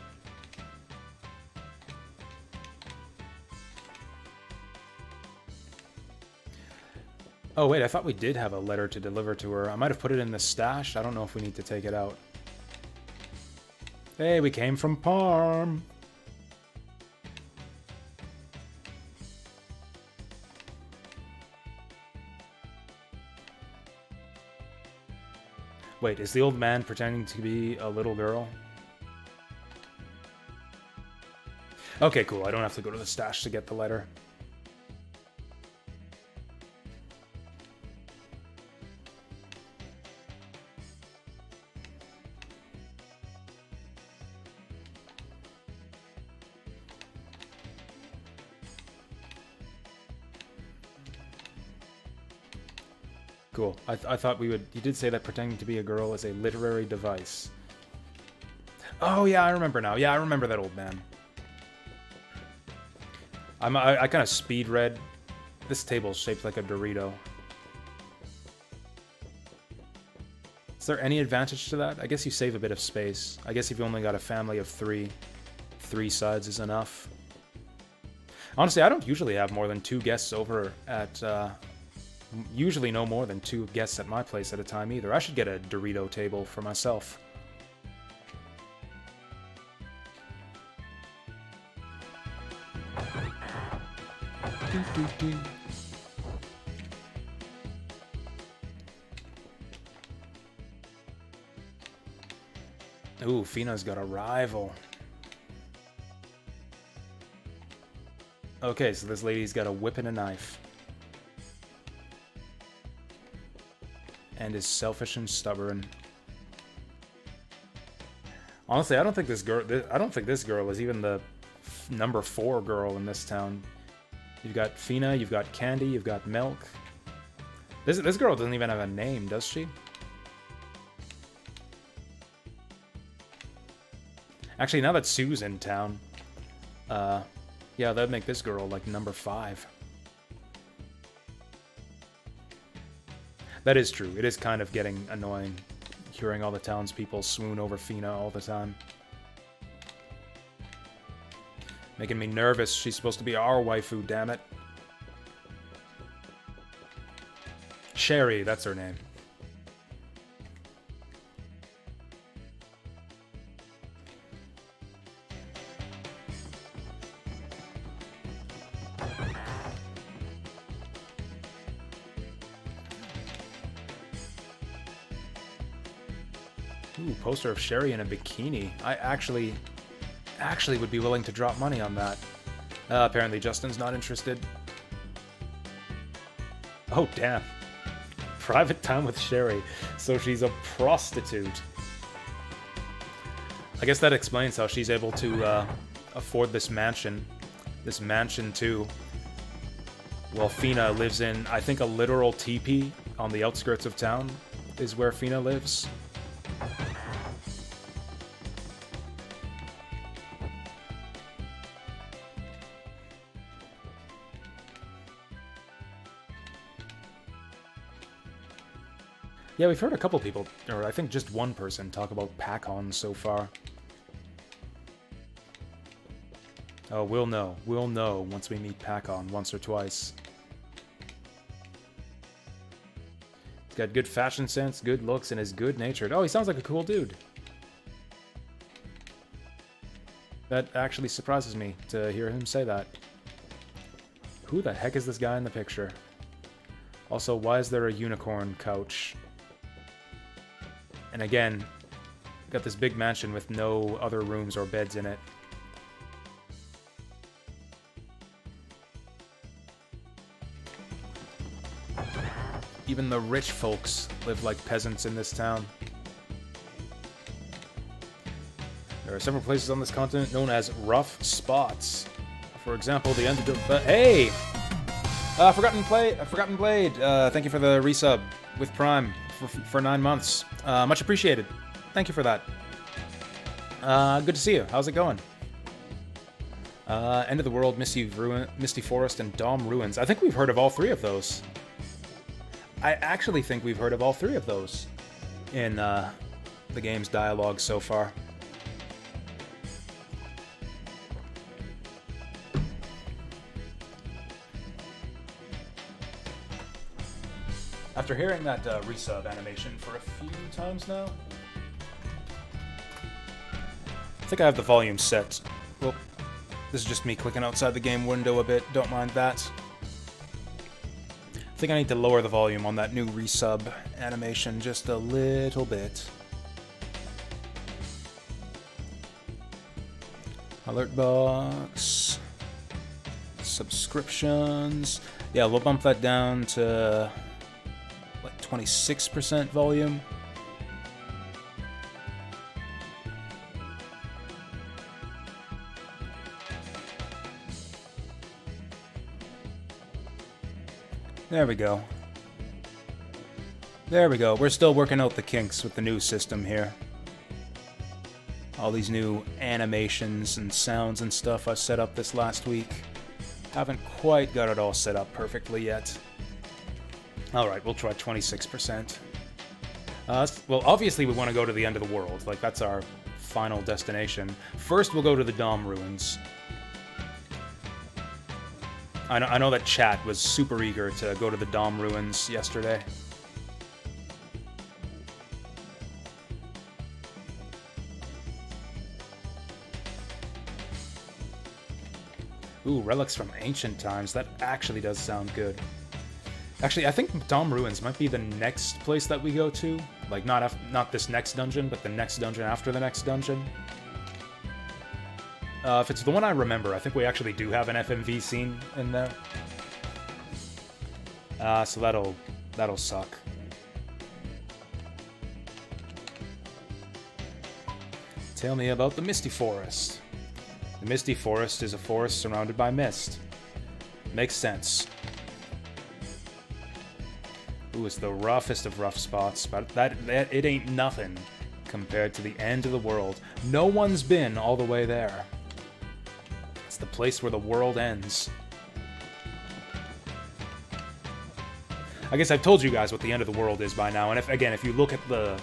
Oh wait, I thought we did have a letter to deliver to her. I might have put it in the stash. I don't know if we need to take it out. Hey, we came from Parm. Wait, is the old man pretending to be a little girl? Okay, cool. I don't have to go to the stash to get the letter. Cool. I thought we would... You did say that pretending to be a girl is a literary device. Oh, yeah, I remember now. Yeah, I remember that old man. I kind of speed read. This table's shaped like a Dorito. Is there any advantage to that? I guess you save a bit of space. I guess if you only got a family of three sides is enough. Honestly, I don't usually have more than 2 guests over at... usually no more than 2 guests at my place at a time either. I should get a Dorito table for myself. Ooh, Fina's got a rival. Okay, so this lady's got a whip and a knife. And is selfish and stubborn. Honestly, I don't think this girl is even the number 4 girl in this town. You've got Fina, you've got Candy, you've got Milk. This girl doesn't even have a name, does she? Actually, now that Sue's in town, yeah, that'd make this girl like number 5. That is true. It is kind of getting annoying hearing all the townspeople swoon over Fina all the time. Making me nervous. She's supposed to be our waifu, damn it. Sherry, that's her name. Ooh, poster of Sherry in a bikini. I actually would be willing to drop money on that. Apparently Justin's not interested. Oh, damn. Private time with Sherry. So she's a prostitute. I guess that explains how she's able to afford this mansion. This mansion, too. While Fina lives in, I think, a literal teepee on the outskirts of town is where Fina lives. Yeah, we've heard a couple people, or I think just one person, talk about Pac-On so far. Oh, we'll know. We'll know once we meet Pac-On once or twice. He's got good fashion sense, good looks, and is good-natured. Oh, he sounds like a cool dude. That actually surprises me to hear him say that. Who the heck is this guy in the picture? Also, why is there a unicorn couch? And again, got this big mansion with no other rooms or beds in it. Even the rich folks live like peasants in this town. There are several places on this continent known as rough spots. For example, the end of the... Hey! Forgotten Blade, thank you for the resub with Prime for 9 months. Much appreciated. Thank you for that. Good to see you. How's it going? End of the World, Misty Forest, and Dom Ruins. I think we've heard of all three of those. I actually think we've heard of all three of those in the game's dialogue so far. After hearing that resub animation for a few times now, I think I have the volume set. Well, this is just me clicking outside the game window a bit, don't mind that. I think I need to lower the volume on that new resub animation just a little bit. Alert box. Subscriptions. Yeah, we'll bump that down to... 26% volume. There we go. There we go. We're still working out the kinks with the new system here. All these new animations and sounds and stuff I set up this last week. Haven't quite got it all set up perfectly yet. Alright, we'll try 26%. Well, obviously we want to go to the end of the world. Like, that's our final destination. First, we'll go to the Dom Ruins. I know that chat was super eager to go to the Dom Ruins yesterday. Ooh, relics from ancient times. That actually does sound good. Actually, I think Dom Ruins might be the next place that we go to. Like, not this next dungeon, but the next dungeon after the next dungeon. If it's the one I remember, I think we actually do have an FMV scene in there. So that'll suck. Tell me about the Misty Forest. The Misty Forest is a forest surrounded by mist. Makes sense. Ooh, it's the roughest of rough spots, but that it ain't nothing compared to the end of the world. No one's been all the way there. It's the place where the world ends. I guess I've told you guys what the end of the world is by now, and if you look at the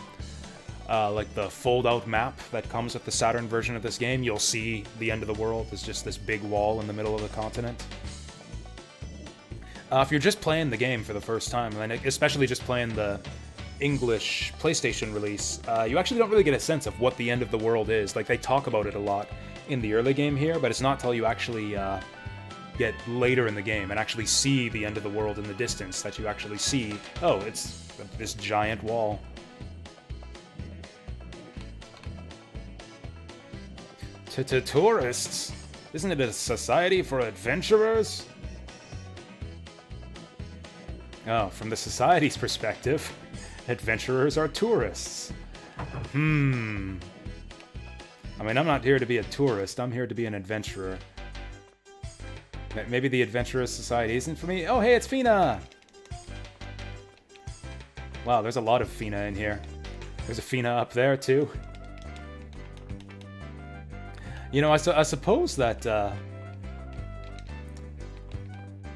like the fold-out map that comes with the Saturn version of this game, you'll see the end of the world as just this big wall in the middle of the continent. If you're just playing the game for the first time, and especially just playing the English PlayStation release, you actually don't really get a sense of what the end of the world is. Like, they talk about it a lot in the early game here, but it's not till you actually get later in the game and actually see the end of the world in the distance that you actually see, oh, it's this giant wall. Tourists? Isn't it a society for adventurers? Oh, from the society's perspective, adventurers are tourists. I mean, I'm not here to be a tourist, I'm here to be an adventurer. Maybe the adventurous society isn't for me? Oh, hey, it's Fina! Wow, there's a lot of Fina in here. There's a Fina up there, too. You know, I suppose that,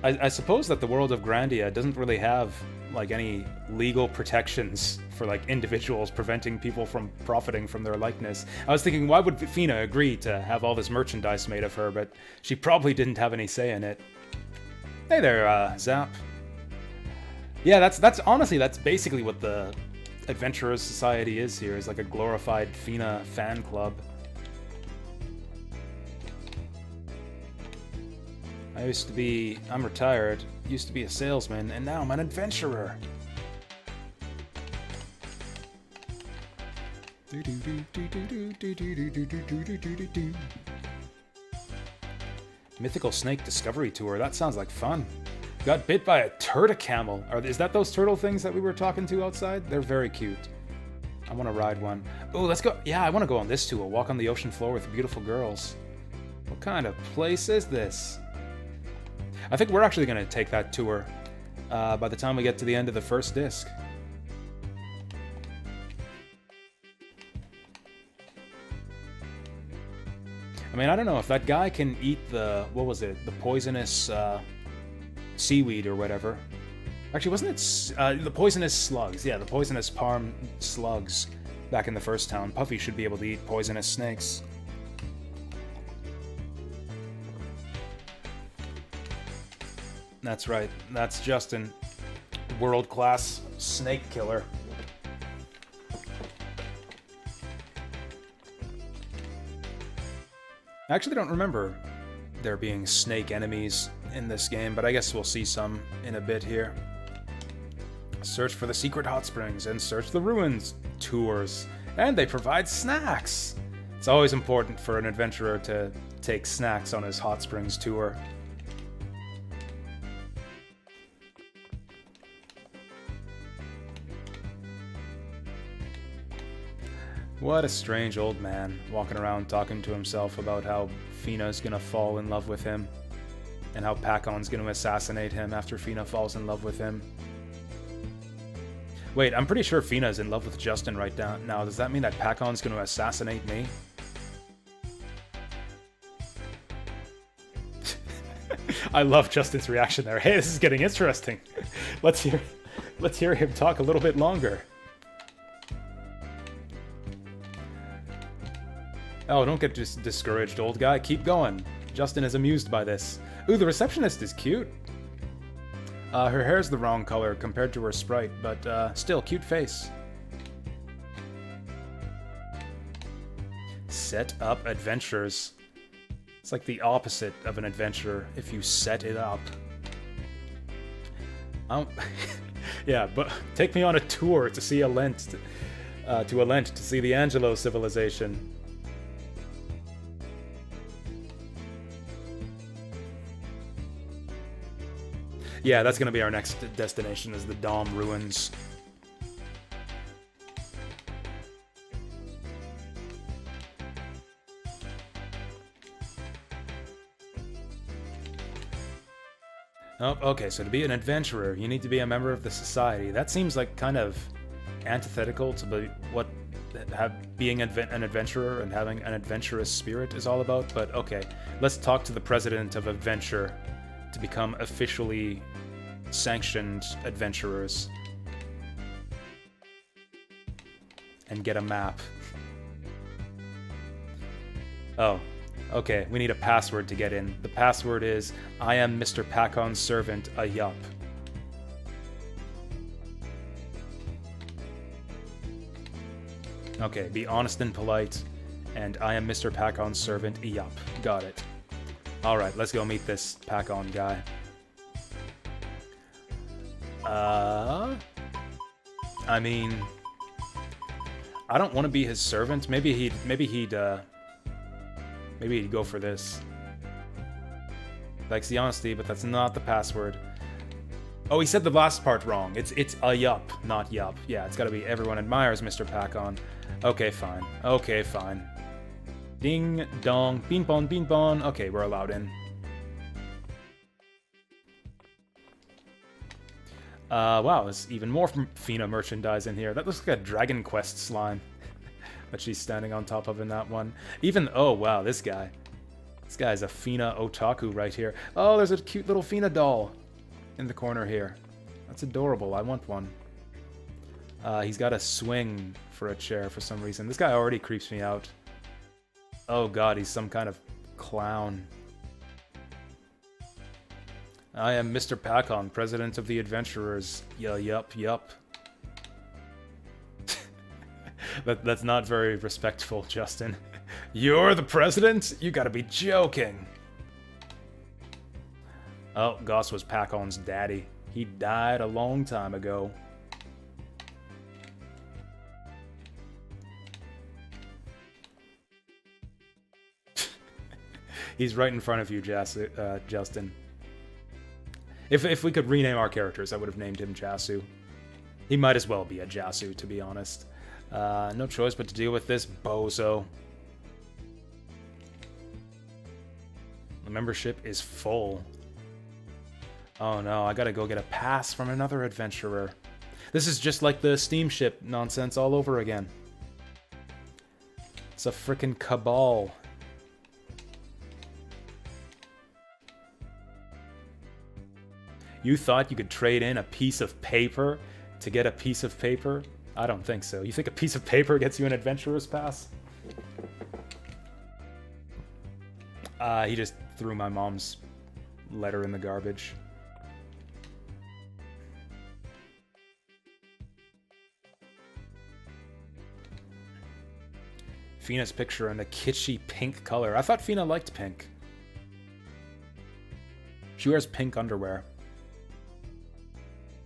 I suppose that the world of Grandia doesn't really have, like, any legal protections for, like, individuals preventing people from profiting from their likeness. I was thinking, why would Fina agree to have all this merchandise made of her, but she probably didn't have any say in it. Hey there, Zap. Yeah, that's honestly, that's basically what the Adventurers Society is here, is like a glorified Fina fan club. I'm retired, used to be a salesman, and now I'm an adventurer. Mythical Snake Discovery Tour, that sounds like fun. Got bit by a turtle-camel. Is that those turtle things that we were talking to outside? They're very cute. I want to ride one. Oh, let's go. Yeah, I want to go on this tour. Walk on the ocean floor with beautiful girls. What kind of place is this? I think we're actually going to take that tour by the time we get to the end of the first disc. I mean, I don't know if that guy can eat the, what was it, the poisonous seaweed or whatever. Actually, wasn't it the poisonous slugs? Yeah, the poisonous palm slugs back in the first town. Puffy should be able to eat poisonous snakes. That's right. That's Justin. World-class snake killer. I actually don't remember there being snake enemies in this game, but I guess we'll see some in a bit here. Search for the secret hot springs and search the ruins tours. And they provide snacks! It's always important for an adventurer to take snacks on his hot springs tour. What a strange old man, walking around talking to himself about how Fina's gonna fall in love with him, and how Pacon's gonna assassinate him after Fina falls in love with him. Wait, I'm pretty sure Fina's in love with Justin right now. Does that mean that Pacon's gonna assassinate me? I love Justin's reaction there. Hey, this is getting interesting. Let's hear him talk a little bit longer. Oh, don't get discouraged, old guy. Keep going. Justin is amused by this. Ooh, the receptionist is cute. Her hair's the wrong color compared to her sprite, but still, cute face. Set up adventures. It's like the opposite of an adventure if you set it up. Yeah, but take me on a tour to see Alent, to see the Angelo civilization. Yeah, that's going to be our next destination, is the Dom Ruins. Oh, okay, so to be an adventurer, you need to be a member of the society. That seems like kind of antithetical to what being an adventurer and having an adventurous spirit is all about, but okay. Let's talk to the president of Adventure to become officially sanctioned adventurers. and get a map. Oh, okay, we need a password to get in. The password is, I am Mr. Pacon's servant, a yup. Okay, be honest and polite, and I am Mr. Pacon's servant, a yup. Got it. Alright, let's go meet this Pacon guy. I mean, I don't want to be his servant. Maybe he'd go for this. Likes the honesty, but that's not the password. Oh, he said the last part wrong. It's a yup, not yup. Yeah, it's gotta be everyone admires Mr. Pacon. Okay, fine. Okay, fine. Ding, dong, bean bon, bean bon. Okay, we're allowed in. Wow, there's even more Fina merchandise in here. That looks like a Dragon Quest slime that she's standing on top of in that one. Even, oh wow, this guy. This guy's a Fina otaku right here. Oh, there's a cute little Fina doll in the corner here. That's adorable. I want one. He's got a swing for a chair for some reason. This guy already creeps me out. Oh god, he's some kind of clown. I am Mr. Pacon, president of the adventurers. Yup. That's not very respectful, Justin. You're the president? You gotta be joking. Oh, Goss was Pacon's daddy. He died a long time ago. He's right in front of you, Justin. If we could rename our characters, I would have named him Jasu. He might as well be a Jasu, to be honest. No choice but to deal with this bozo. The membership is full. Oh no, I gotta go get a pass from another adventurer. This is just like the steamship nonsense all over again. It's a frickin' cabal. You thought you could trade in a piece of paper to get a piece of paper? I don't think so. You think a piece of paper gets you an adventurer's pass? He just threw my mom's letter in the garbage. Fina's picture in a kitschy pink color. I thought Fina liked pink. She wears pink underwear.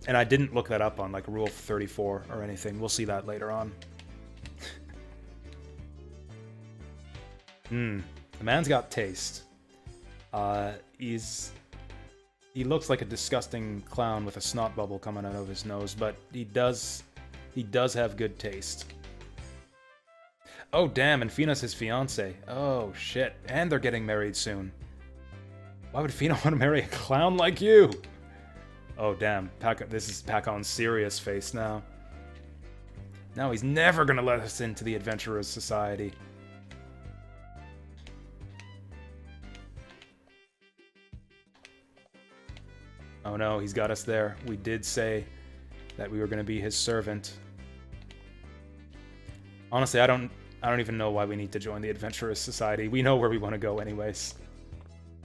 And I didn't look that up on, like, Rule 34 or anything. We'll see that later on. The man's got taste. He looks like a disgusting clown with a snot bubble coming out of his nose, but he does have good taste. Oh, damn, and Fina's his fiancé. Oh, shit. And they're getting married soon. Why would Fina want to marry a clown like you? Oh, damn. This is Pacon's serious face now. Now he's never gonna let us into the Adventurers Society. Oh no, he's got us there. We did say that we were gonna be his servant. Honestly, I don't even know why we need to join the Adventurers Society. We know where we want to go anyways.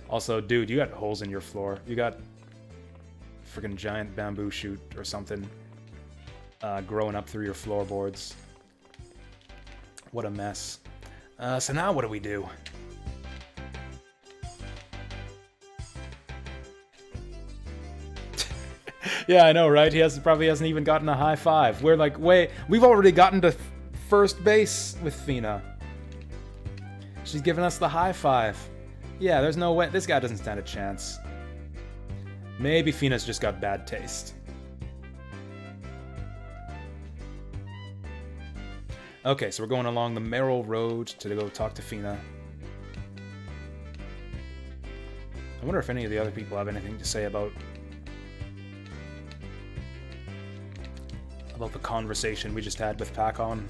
Also, dude, you got holes in your floor. You got freaking giant bamboo shoot or something growing up through your floorboards. What a mess. So now what do we do? Yeah, I know, right? Probably hasn't even gotten a high five. We're like, wait, we've already gotten to first base with Fina. She's giving us the high five. Yeah, there's no way. This guy doesn't stand a chance. Maybe Fina's just got bad taste. Okay, so we're going along the Merrill Road to go talk to Fina. I wonder if any of the other people have anything to say about the conversation we just had with Pacon.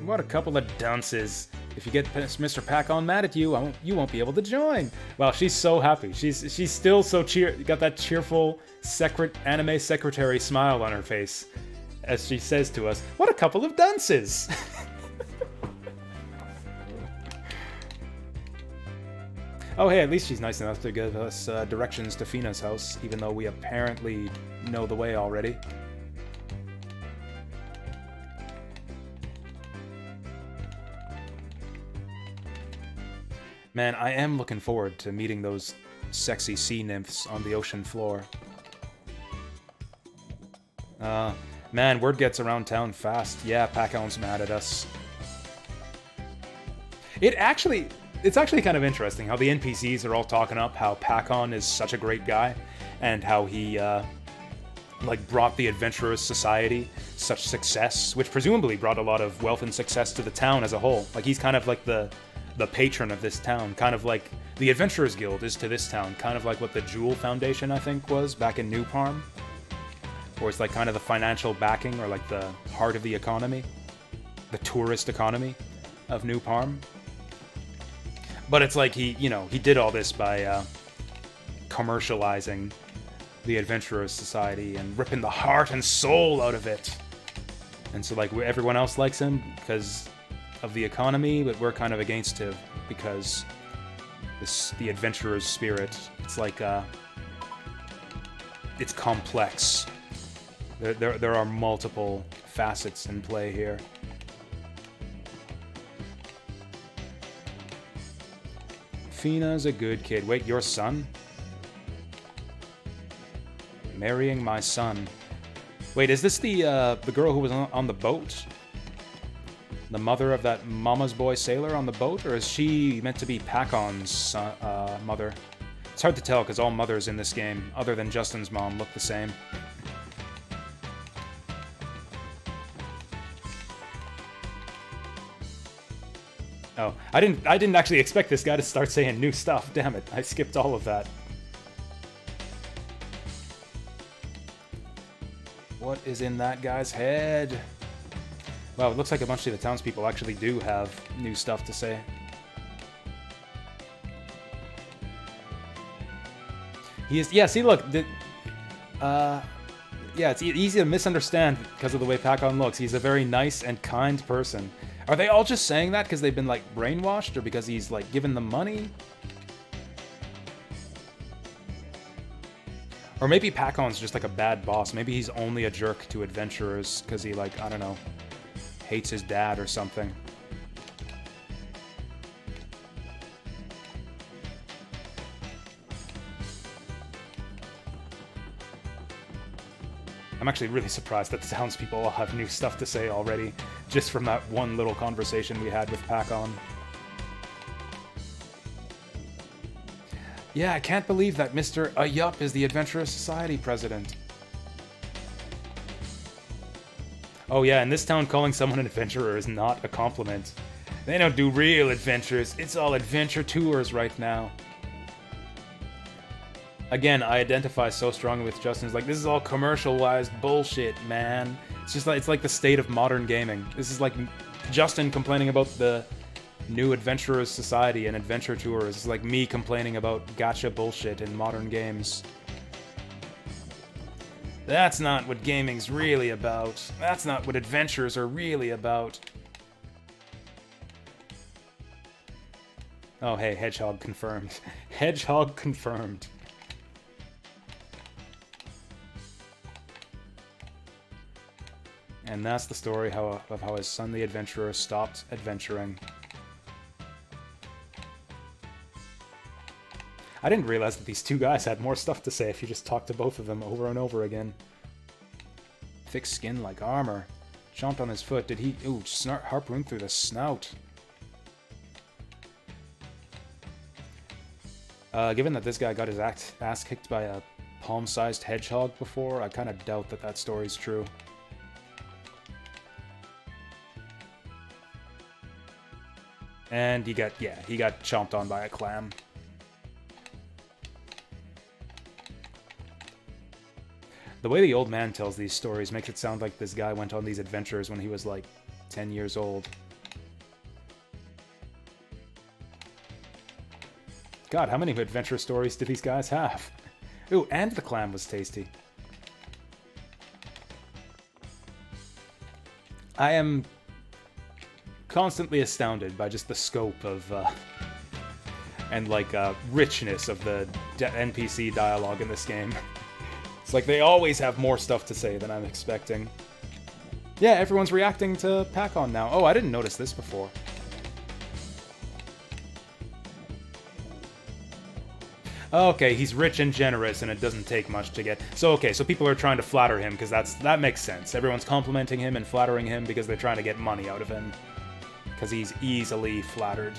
What a couple of dunces. If you get Mr. Pac-On mad at you, you won't be able to join. Wow, she's so happy. She's still so got that cheerful anime secretary smile on her face as she says to us, "What a couple of dunces!" Oh, hey, at least she's nice enough to give us directions to Fina's house, even though we apparently know the way already. Man, I am looking forward to meeting those sexy sea nymphs on the ocean floor. Man, word gets around town fast. Yeah, Pac-On's mad at us. It's actually kind of interesting how the NPCs are all talking up how Pac-On is such a great guy, and how he, like, brought the Adventurers Society such success, which presumably brought a lot of wealth and success to the town as a whole. Like, he's kind of like the patron of this town, kind of like the Adventurers Guild is to this town, kind of like what the Jewel Foundation, I think, was back in New Parm. Or it's like kind of the financial backing, or like the heart of the economy, the tourist economy of New Parm. But it's like he did all this by commercializing the Adventurers Society and ripping the heart and soul out of it. And so, like, everyone else likes him because of the economy, but we're kind of against him because the adventurer's spirit. It's like it's complex. There are multiple facets in play here. Fina's a good kid. Wait, your son? Marrying my son. Wait, is this the girl who was on the boat? The mother of that mama's boy sailor on the boat? Or is she meant to be Pac-On's mother? It's hard to tell because all mothers in this game, other than Justin's mom, look the same. Oh, I didn't actually expect this guy to start saying new stuff. Damn it, I skipped all of that. What is in that guy's head? Wow, it looks like a bunch of the townspeople actually do have new stuff to say. He is, yeah, see, look, yeah, it's easy to misunderstand because of the way Pac-On looks. He's a very nice and kind person. Are they all just saying that because they've been, like, brainwashed, or because he's, like, giving them money? Or maybe Pac-On's just, like, a bad boss. Maybe he's only a jerk to adventurers because he, like, I don't know, hates his dad or something. I'm actually really surprised that the townspeople all have new stuff to say already, just from that one little conversation we had with Pac-On. Yeah, I can't believe that Mr. Yup is the Adventurers Society president. Oh yeah, in this town, calling someone an adventurer is not a compliment. They don't do real adventures, it's all adventure tours right now. Again, I identify so strongly with Justin. It's like, this is all commercialized bullshit, man. It's just like, it's like the state of modern gaming. This is like Justin complaining about the new Adventurers Society and adventure tours. It's like me complaining about gacha bullshit in modern games. That's not what gaming's really about. That's not what adventures are really about. Oh, hey, Hedgehog confirmed. Hedgehog confirmed. And that's the story of how his son, the adventurer, stopped adventuring. I didn't realize that these two guys had more stuff to say if you just talked to both of them over and over again. Thick skin like armor. Chomped on his foot. Did he... Ooh, harpoon through the snout. Given that this guy got his ass kicked by a palm-sized hedgehog before, I kind of doubt that that story's true. And he got chomped on by a clam. The way the old man tells these stories makes it sound like this guy went on these adventures when he was like 10 years old. God, how many adventure stories do these guys have? Ooh, and the clam was tasty. I am constantly astounded by just the scope of, and like, richness of the NPC dialogue in this game. It's like they always have more stuff to say than I'm expecting. Yeah, everyone's reacting to Pac-On now. Oh, I didn't notice this before. Okay, he's rich and generous, and it doesn't take much to get... So, okay, so people are trying to flatter him, because that makes sense. Everyone's complimenting him and flattering him because they're trying to get money out of him. Because he's easily flattered.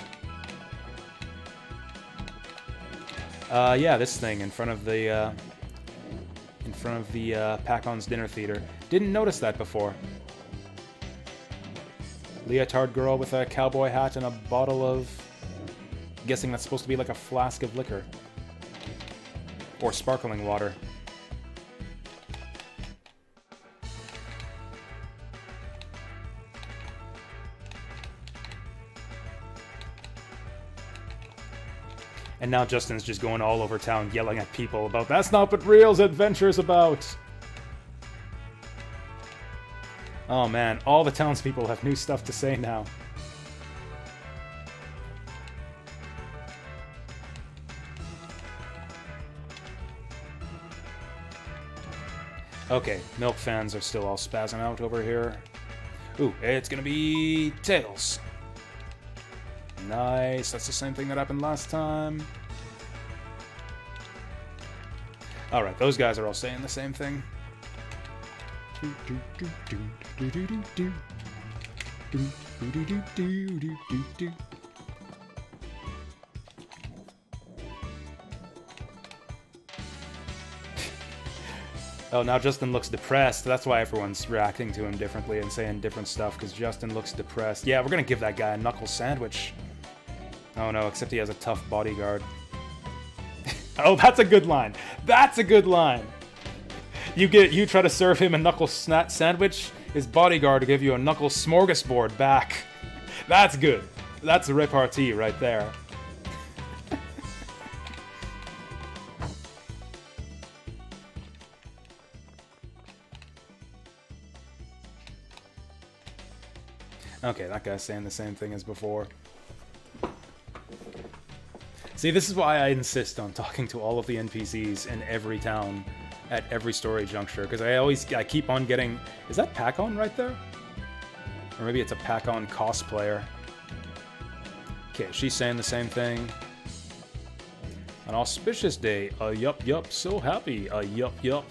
Yeah, this thing in front of the Pac-On's dinner theater. Didn't notice that before. Leotard girl with a cowboy hat and a bottle of... I'm guessing that's supposed to be like a flask of liquor. Or sparkling water. And now Justin's just going all over town yelling at people about, "That's not what Real's adventure's about!" Oh man, all the townspeople have new stuff to say now. Okay, Milk fans are still all spazzing out over here. Ooh, it's gonna be Tails. Nice, that's the same thing that happened last time. Alright, those guys are all saying the same thing. Oh, now Justin looks depressed. That's why everyone's reacting to him differently and saying different stuff, because Justin looks depressed. Yeah, we're gonna give that guy a knuckle sandwich. Oh no, except he has a tough bodyguard. Oh, that's a good line. That's a good line. You try to serve him a knuckle sandwich, his bodyguard will give you a knuckle smorgasbord back. That's good. That's a repartee right there. Okay, that guy's saying the same thing as before. See, this is why I insist on talking to all of the NPCs in every town at every story juncture, because I keep on getting... Is that Pac-On right there? Or maybe it's a Pac-On cosplayer. Okay, she's saying the same thing. An auspicious day. Yup, so happy. Yup.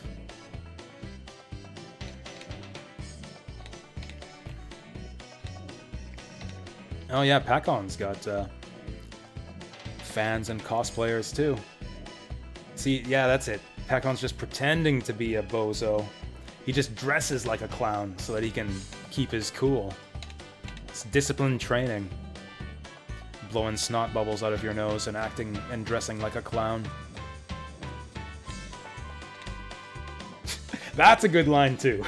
Oh yeah, Pac-On's got fans and cosplayers too. See, yeah, that's it. Pac-On's just pretending to be a bozo. He just dresses like a clown so that he can keep his cool. It's disciplined training. Blowing snot bubbles out of your nose and acting and dressing like a clown. That's a good line too.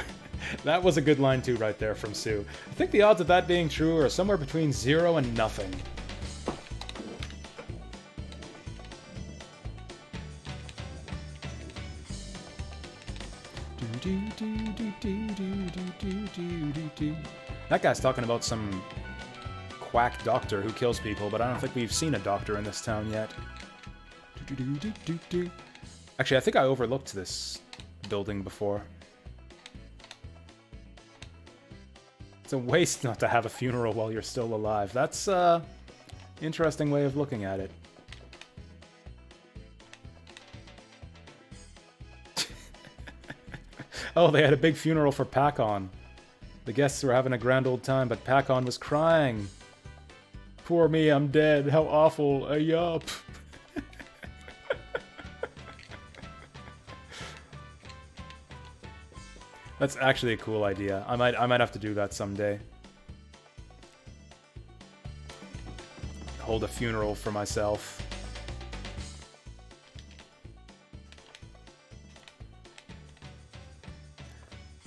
That was a good line too right there from Sue. I think the odds of that being true are somewhere between 0 and nothing. That guy's talking about some quack doctor who kills people, but I don't think we've seen a doctor in this town yet. Actually, I think I overlooked this building before. It's a waste not to have a funeral while you're still alive. That's an interesting way of looking at it. Oh, they had a big funeral for Pac-On. The guests were having a grand old time, but Pac-On was crying. Poor me, I'm dead. How awful. Yup. That's actually a cool idea. I might have to do that someday. Hold a funeral for myself.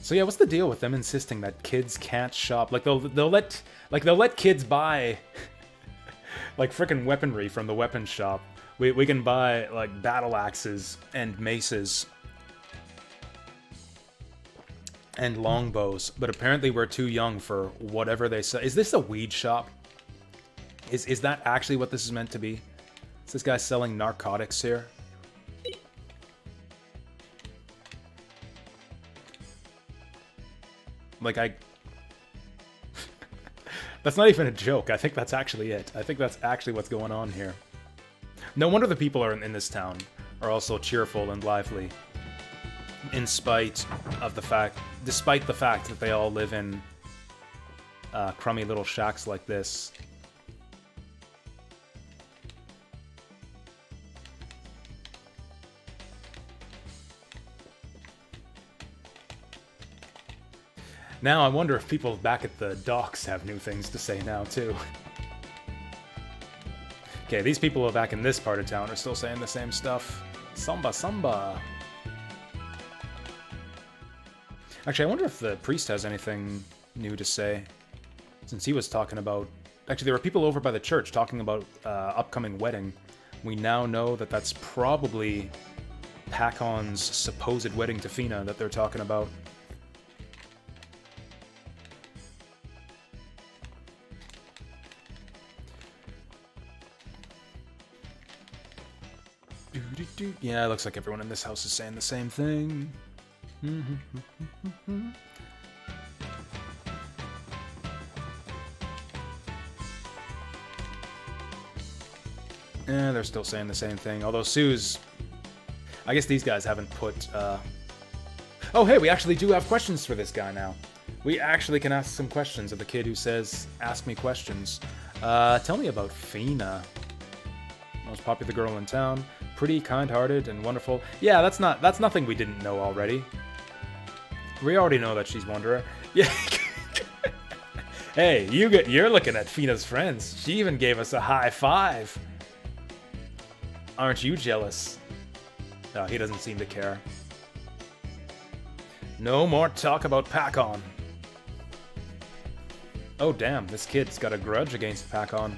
So yeah, what's the deal with them insisting that kids can't shop? Like they'll let kids buy like frickin' weaponry from the weapons shop We can buy, like, battle axes and maces and longbows, but apparently we're too young for whatever they sell. Is this a weed shop? Is that actually what this is meant to be? Is this guy selling narcotics here? Like, that's not even a joke. I think that's actually it. I think that's actually what's going on here. No wonder the people in this town are also cheerful and lively. Despite the fact that they all live in crummy little shacks like this. Now I wonder if people back at the docks have new things to say now too. Okay, these people back in this part of town are still saying the same stuff. Samba samba. Actually, I wonder if the priest has anything new to say. Since he was talking about... Actually, there were people over by the church talking about upcoming wedding. We now know that that's probably Pacon's supposed wedding to Fina that they're talking about. Yeah, it looks like everyone in this house is saying the same thing. Yeah, they're still saying the same thing. Although Sue's... I guess these guys haven't put... Oh, hey, we actually do have questions for this guy now. We actually can ask some questions of the kid who says, ask me questions. Tell me about Fina. Most popular girl in town. Pretty, kind-hearted, and wonderful. Yeah, that's nothing we didn't know already. We already know that she's Wanderer. Yeah. Hey, you're looking at Fina's friends. She even gave us a high five. Aren't you jealous? No, he doesn't seem to care. No more talk about Pacon. Oh damn, this kid's got a grudge against Pacon.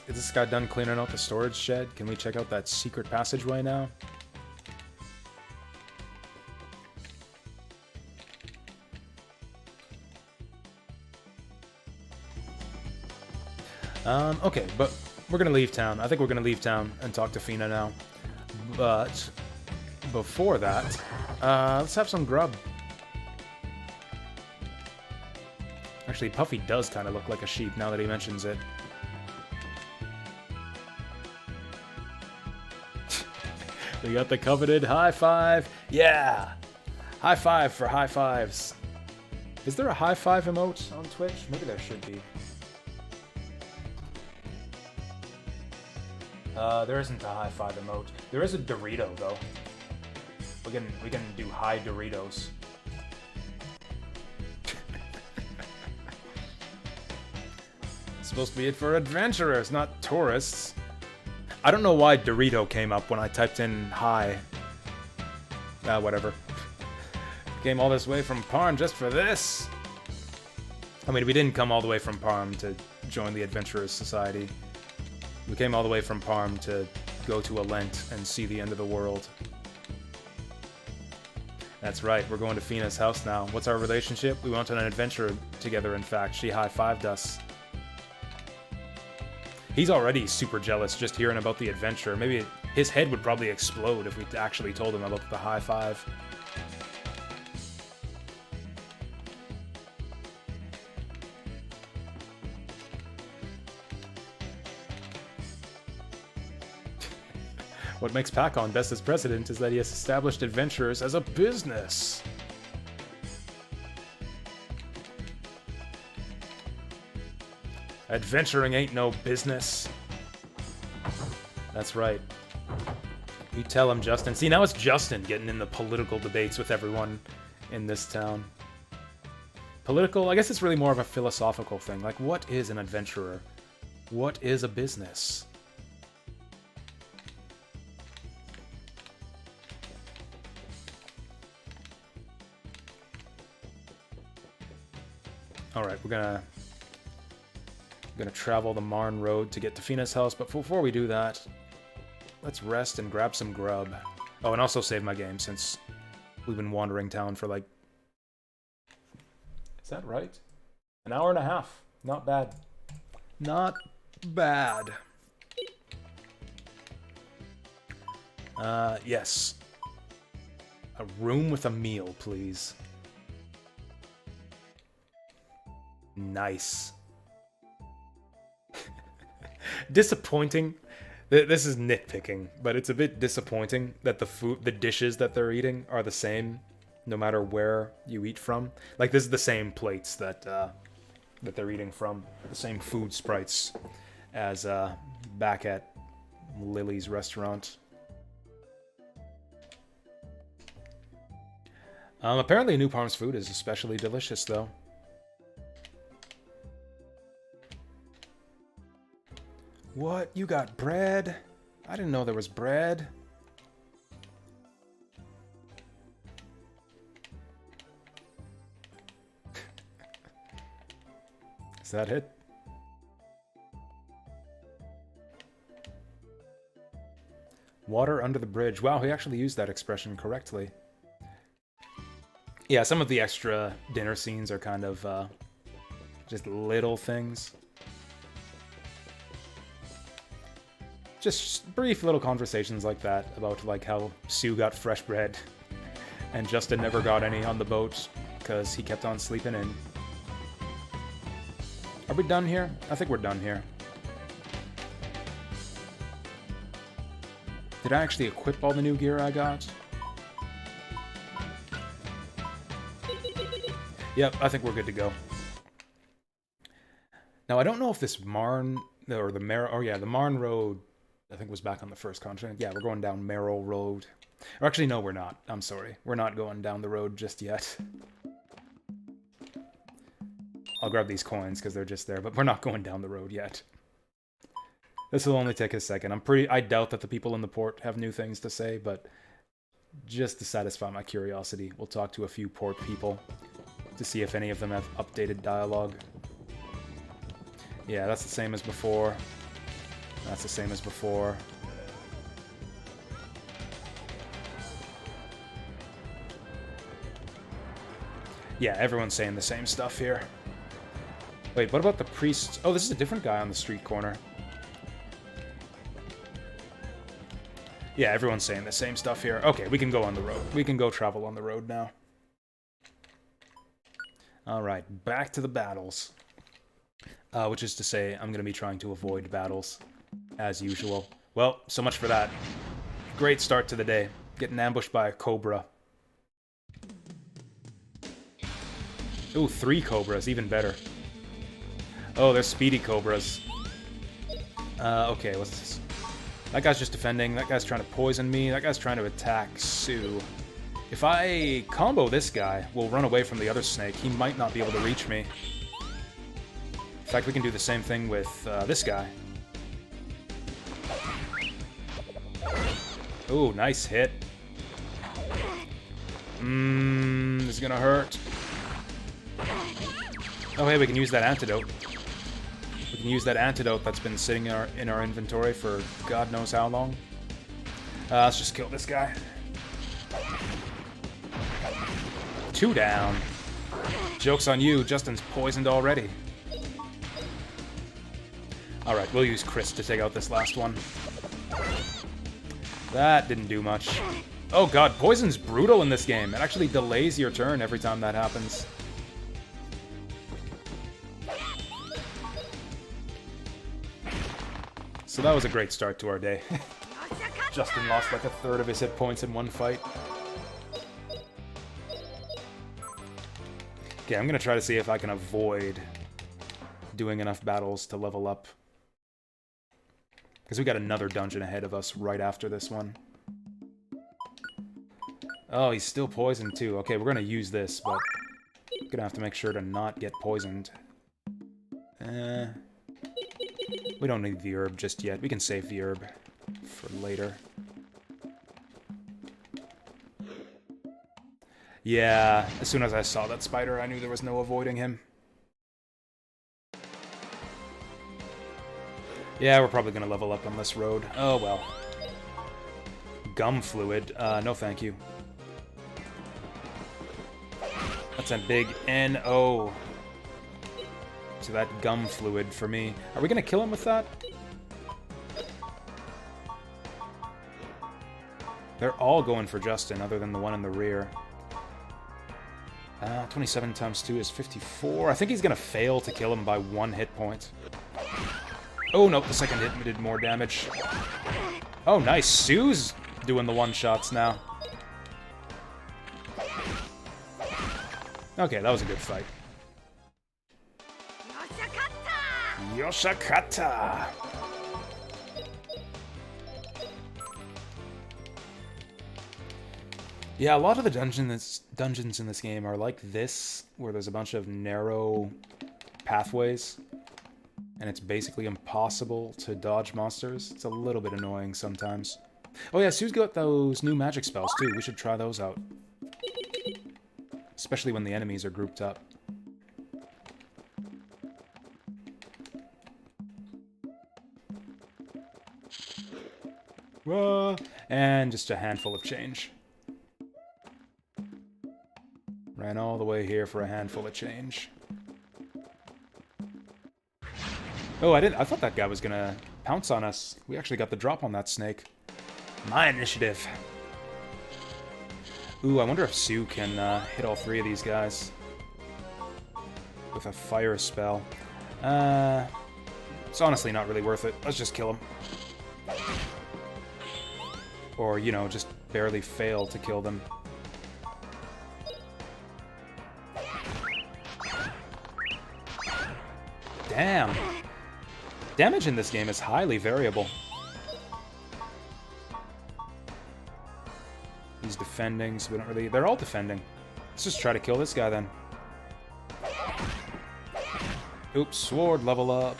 Is this guy done cleaning out the storage shed? Can we check out that secret passageway now? Okay, but we're gonna leave town. I think we're gonna leave town and talk to Fina now. But before that, let's have some grub. Actually, Puffy does kind of look like a sheep now that he mentions it. We got the coveted high five. Yeah! High five for high fives. Is there a high five emote on Twitch? Maybe there should be. There isn't a high five emote. There is a Dorito though. We can do high Doritos. It's supposed to be it for adventurers, not tourists. I don't know why Dorito came up when I typed in hi. Whatever. Came all this way from Parm just for this. I mean, we didn't come all the way from Parm to join the Adventurers Society. We came all the way from Parm to go to a Lent and see the end of the world. That's right, we're going to Fina's house now. What's our relationship? We went on an adventure together, in fact. She high-fived us. He's already super jealous just hearing about the adventure. Maybe his head would probably explode if we actually told him about the high five. What makes Pacon best as president is that he has established adventurers as a business. Adventuring ain't no business. That's right. You tell him, Justin. See, now it's Justin getting in the political debates with everyone in this town. Political? I guess it's really more of a philosophical thing. Like, what is an adventurer? What is a business? Alright, we're gonna travel the Marn Road to get to Fina's house, but before we do that, let's rest and grab some grub. Oh, and also save my game, since we've been wandering town for like... Is that right? An hour and a half. Not bad. Not bad. Yes. A room with a meal, please. Nice. Disappointing. This is nitpicking, but it's a bit disappointing that the dishes that they're eating are the same, no matter where you eat from. Like, this is the same plates that they're eating from, the same food sprites as back at Lily's restaurant. Apparently New Palm's food is especially delicious, though. What? You got bread? I didn't know there was bread. Is that it? Water under the bridge. Wow, he actually used that expression correctly. Yeah, some of the extra dinner scenes are kind of just little things. Just brief little conversations like that about like how Sue got fresh bread and Justin never got any on the boat because he kept on sleeping in. Are we done here? I think we're done here. Did I actually equip all the new gear I got? Yep, I think we're good to go. Now, I don't know if this Marn, or the the Marn Road, I think was back on the first continent. Yeah, we're going down Merrill Road. Or actually, no, we're not. I'm sorry. We're not going down the road just yet. I'll grab these coins because they're just there, but we're not going down the road yet. This will only take a second. I doubt that the people in the port have new things to say, but just to satisfy my curiosity, we'll talk to a few port people to see if any of them have updated dialogue. Yeah, that's the same as before. That's the same as before. Yeah, everyone's saying the same stuff here. Wait, what about the priests? Oh, this is a different guy on the street corner. Yeah, everyone's saying the same stuff here. Okay, we can go on the road. We can go travel on the road now. Alright, back to the battles. Which is to say, I'm going to be trying to avoid battles, as usual. Well, so much for that. Great start to the day. Getting ambushed by a cobra. Ooh, 3 cobras, even better. Oh, they're speedy cobras. Okay, what's this? That guy's just defending. That guy's trying to poison me. That guy's trying to attack Sue. If I combo this guy, we'll run away from the other snake. He might not be able to reach me. In fact, we can do the same thing with this guy. Ooh, nice hit. This is gonna hurt. Oh, hey, we can use that antidote. We can use that antidote that's been sitting in our inventory for God knows how long. Let's just kill this guy. 2 down. Joke's on you, Justin's poisoned already. Alright, we'll use Chris to take out this last one. That didn't do much. Oh god, poison's brutal in this game. It actually delays your turn every time that happens. So that was a great start to our day. Justin lost like 1/3 of his hit points in one fight. Okay, I'm gonna try to see if I can avoid doing enough battles to level up. Because we got another dungeon ahead of us right after this one. Oh, he's still poisoned too. Okay, we're gonna use this, but I'm gonna have to make sure to not get poisoned. We don't need the herb just yet. We can save the herb for later. Yeah, as soon as I saw that spider, I knew there was no avoiding him. Yeah, we're probably gonna level up on this road. Oh, well. Gum fluid. No thank you. That's a big N-O. So that gum fluid for me. Are we gonna kill him with that? They're all going for Justin, other than the one in the rear. 27 times 2 is 54. I think he's gonna fail to kill him by 1 hit point. Oh, nope, the second hit did more damage. Oh, nice. Sue's doing the one-shots now. Okay, that was a good fight. Yoshakata! Yeah, a lot of the dungeons in this game are like this, where there's a bunch of narrow pathways, and it's basically impossible to dodge monsters. It's a little bit annoying sometimes. Oh yeah, Sue's got those new magic spells too. We should try those out. Especially when the enemies are grouped up. Whoa. And just a handful of change. Ran all the way here for a handful of change. Oh, I thought that guy was gonna pounce on us. We actually got the drop on that snake. My initiative. Ooh, I wonder if Sue can hit all 3 of these guys with a fire spell. It's honestly not really worth it. Let's just kill him. Or, you know, just barely fail to kill them. Damn. Damage in this game is highly variable. He's defending, so we don't really... They're all defending. Let's just try to kill this guy, then. Oops, sword level up.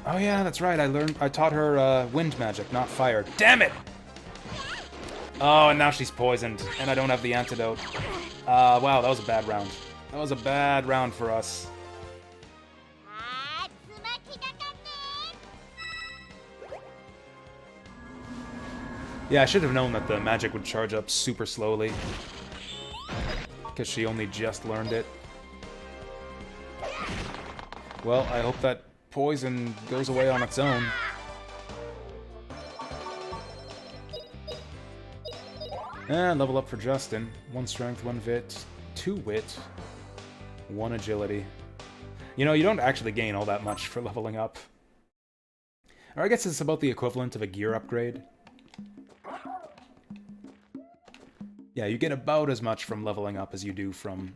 Oh yeah, that's right, I taught her wind magic, not fire. Damn it! Oh, and now she's poisoned, and I don't have the antidote. Wow, that was a bad round. That was a bad round for us. Yeah, I should have known that the magic would charge up super slowly. Because she only just learned it. Well, I hope that poison goes away on its own. And level up for Justin. 1 strength, 1 wit, 2 wit, 1 agility. You know, you don't actually gain all that much for leveling up. Or I guess it's about the equivalent of a gear upgrade. Yeah, you get about as much from leveling up as you do from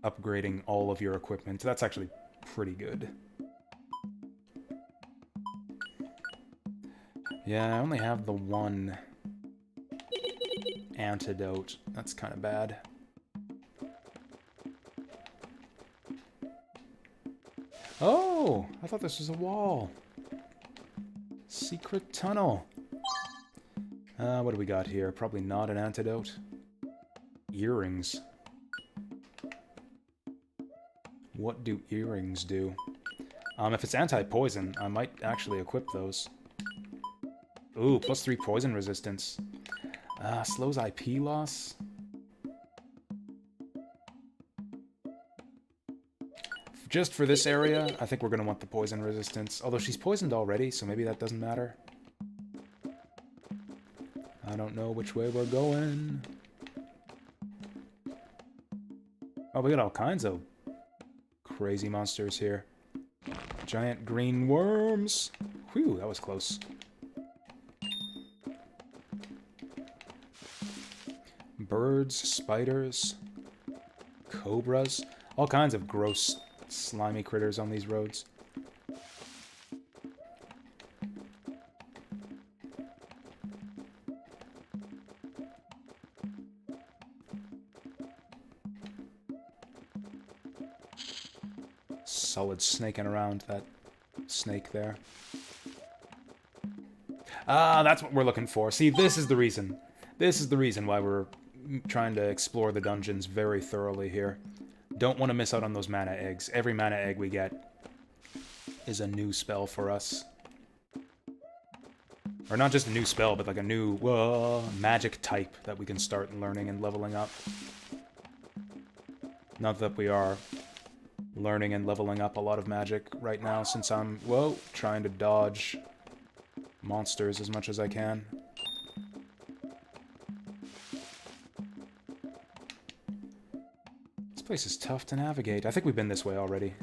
upgrading all of your equipment. That's actually pretty good. Yeah, I only have the 1 antidote. That's kind of bad. Oh! I thought this was a wall. Secret tunnel. What do we got here? Probably not an antidote. Earrings. What do earrings do? If it's anti-poison, I might actually equip those. Ooh, +3 poison resistance. Slows IP loss. Just for this area, I think we're going to want the poison resistance. Although she's poisoned already, so maybe that doesn't matter. I don't know which way we're going. Oh, we got all kinds of crazy monsters here. Giant green worms. Whew, that was close. Birds, spiders, cobras. All kinds of gross, slimy critters on these roads. Solid snaking around that snake there. That's what we're looking for. See, this is the reason. This is the reason why we're trying to explore the dungeons very thoroughly here. Don't want to miss out on those mana eggs. Every mana egg we get is a new spell for us. Or not just a new spell, but like a new magic type that we can start learning and leveling up. Not that we are learning and leveling up a lot of magic right now, since I'm, trying to dodge monsters as much as I can. This place is tough to navigate. I think we've been this way already.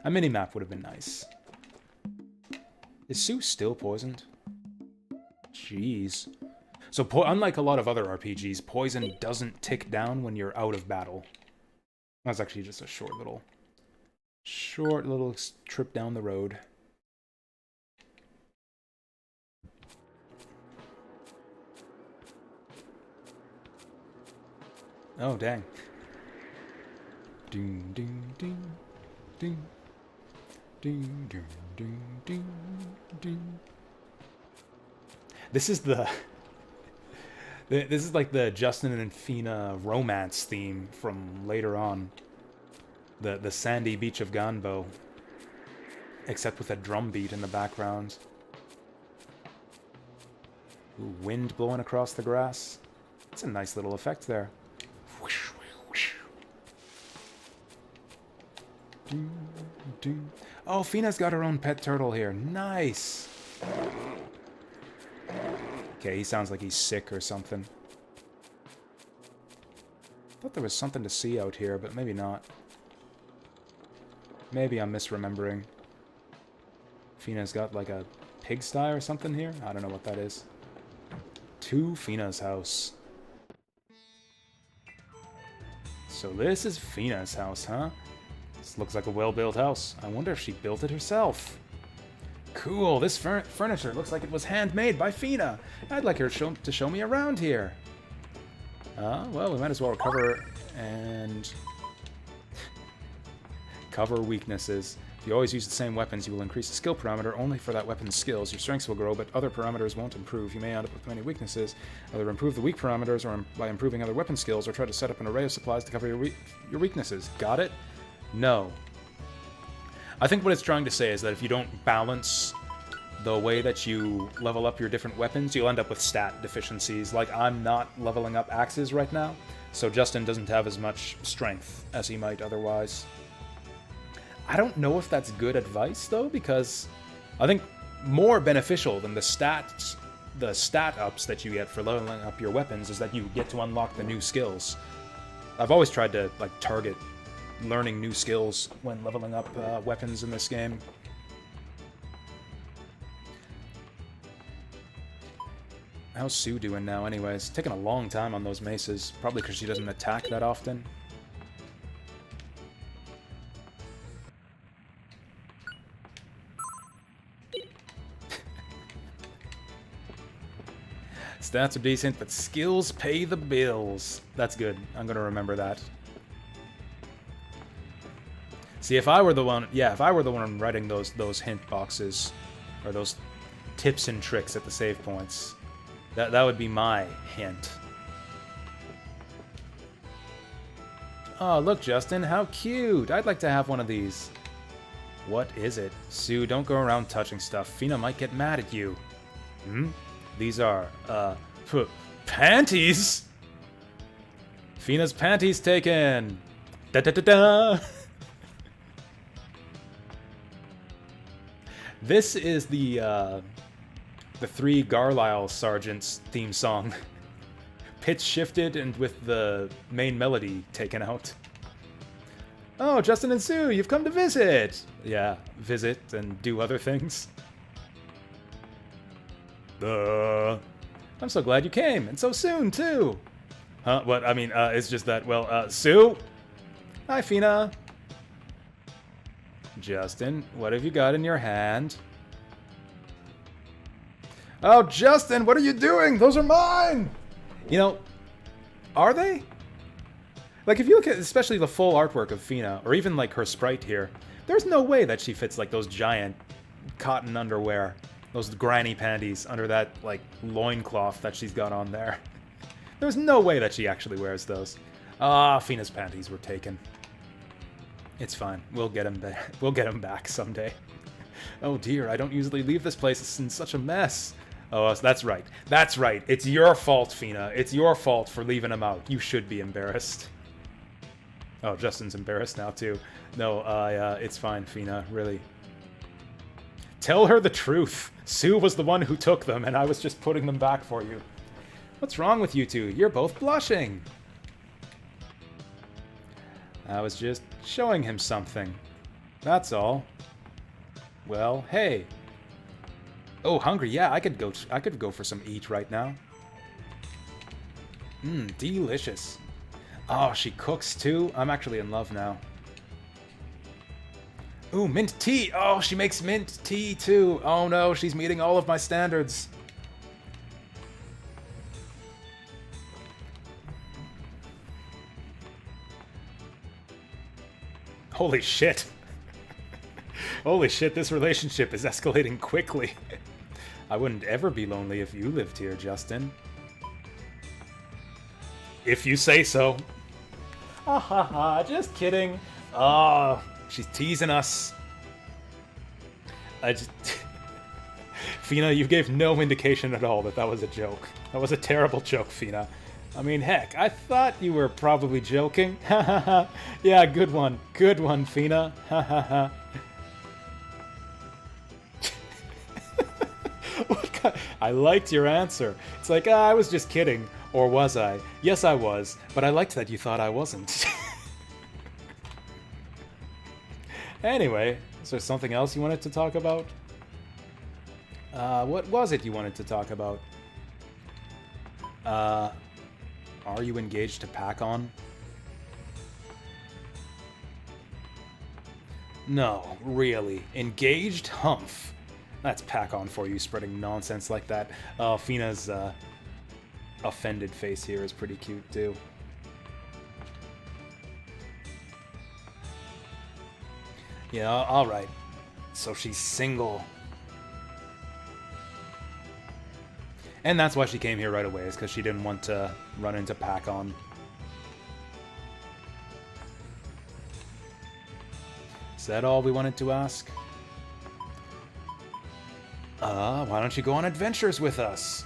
A mini-map would have been nice. Is Sue still poisoned? Jeez. So, unlike a lot of other RPGs, poison doesn't tick down when you're out of battle. That's actually just a short little trip down the road. Oh, dang. Ding, ding, ding, ding. Ding, ding, ding, ding, ding. This is like the Justin and Fina romance theme from later on. The sandy beach of Ganbo. Except with a drum beat in the background. Ooh, wind blowing across the grass. It's a nice little effect there. Whoosh, whoosh. Ding, ding. Oh, Fina's got her own pet turtle here. Nice! Okay, he sounds like he's sick or something. Thought there was something to see out here, but maybe not. Maybe I'm misremembering. Fina's got like a pigsty or something here? I don't know what that is. To Fina's house. So this is Fina's house, huh? This looks like a well-built house. I wonder if she built it herself. Cool, this furniture looks like it was handmade by Fina. I'd like her to show me around here. Well, we might as well recover and cover weaknesses. If you always use the same weapons, you will increase the skill parameter only for that weapon's skills. Your strengths will grow, but other parameters won't improve. You may end up with many weaknesses. Either improve the weak parameters or by improving other weapon skills, or try to set up an array of supplies to cover your weaknesses. Got it? No. I think what it's trying to say is that if you don't balance the way that you level up your different weapons, you'll end up with stat deficiencies. Like, I'm not leveling up axes right now, so Justin doesn't have as much strength as he might otherwise. I don't know if that's good advice, though, because I think more beneficial than the stat ups that you get for leveling up your weapons is that you get to unlock the new skills. I've always tried to, like, target learning new skills when leveling up weapons in this game. How's Sue doing now, anyways? Taking a long time on those maces, probably because she doesn't attack that often. Stats are decent, but skills pay the bills. That's good. I'm gonna remember that. See, if I were the one, if I were the one writing those hint boxes, or those tips and tricks at the save points, that would be my hint. Oh, look, Justin, how cute! I'd like to have one of these. What is it? Sue, don't go around touching stuff. Fina might get mad at you. These are, panties? Fina's panties taken! Da-da-da-da! This is the Three Garlisle Sergeants theme song. Pitch shifted and with the main melody taken out. Oh, Justin and Sue, you've come to visit! Yeah, visit and do other things. I'm so glad you came, and so soon, too! Huh? What? I mean, it's just that, well, Sue? Hi, Fina. Justin, what have you got in your hand? Oh, Justin, what are you doing? Those are mine! You know, are they? Like, if you look at especially the full artwork of Fina, or even, like, her sprite here, there's no way that she fits, like, those giant cotton underwear. Those granny panties under that, like, loincloth that she's got on there. There's no way that she actually wears those. Ah, Fina's panties were taken. It's fine. We'll get him back. We'll get him back someday. Oh dear, I don't usually leave this place. It's in such a mess. Oh, that's right. That's right. It's your fault, Fina. It's your fault for leaving him out. You should be embarrassed. Oh, Justin's embarrassed now, too. No, it's fine, Fina, really. Tell her the truth. Sue was the one who took them, and I was just putting them back for you. What's wrong with you two? You're both blushing. I was just showing him something. That's all. Well, hey. Oh, hungry. Yeah, I could go for some eat right now. Mmm, delicious. Oh, she cooks too? I'm actually in love now. Ooh, mint tea! Oh, she makes mint tea too! Oh no, she's meeting all of my standards. Holy shit. Holy shit, this relationship is escalating quickly. I wouldn't ever be lonely if you lived here, Justin. If you say so. Ha ha ha, just kidding. Oh, she's teasing us. Fina, you gave no indication at all that that was a joke. That was a terrible joke, Fina. I mean, heck, I thought you were probably joking. Ha ha ha. Yeah, good one. Good one, Fina. Ha ha ha. I liked your answer. It's like, I was just kidding. Or was I? Yes, I was. But I liked that you thought I wasn't. Anyway, is there something else you wanted to talk about? What was it you wanted to talk about? Are you engaged to Pac-On? No, really. Engaged? Humph. That's Pac-On for you, spreading nonsense like that. Oh, Fina's, offended face here is pretty cute, too. Yeah, alright. So she's single. And that's why she came here right away, is because she didn't want to run into Pac-On. Is that all we wanted to ask? Why don't you go on adventures with us?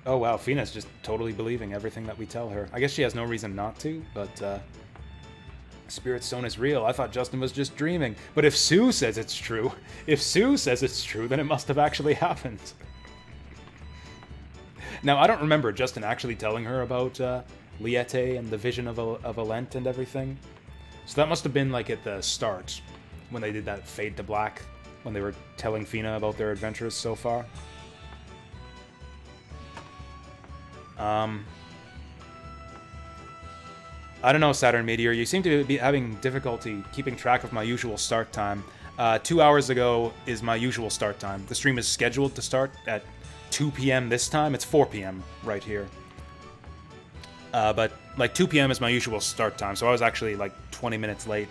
Oh wow, Fina's just totally believing everything that we tell her. I guess she has no reason not to, but, Spirit Stone is real. I thought Justin was just dreaming. But if Sue says it's true, then it must have actually happened. Now, I don't remember Justin actually telling her about, Liete and the vision of Alent and everything. So that must have been, like, at the start, when they did that Fade to Black, when they were telling Fina about their adventures so far. I don't know, Saturn Meteor. You seem to be having difficulty keeping track of my usual start time. 2 hours ago is my usual start time. The stream is scheduled to start at 2 p.m. this time. It's 4 p.m. right here. But, like, 2 p.m. is my usual start time, so I was actually, like, 20 minutes late.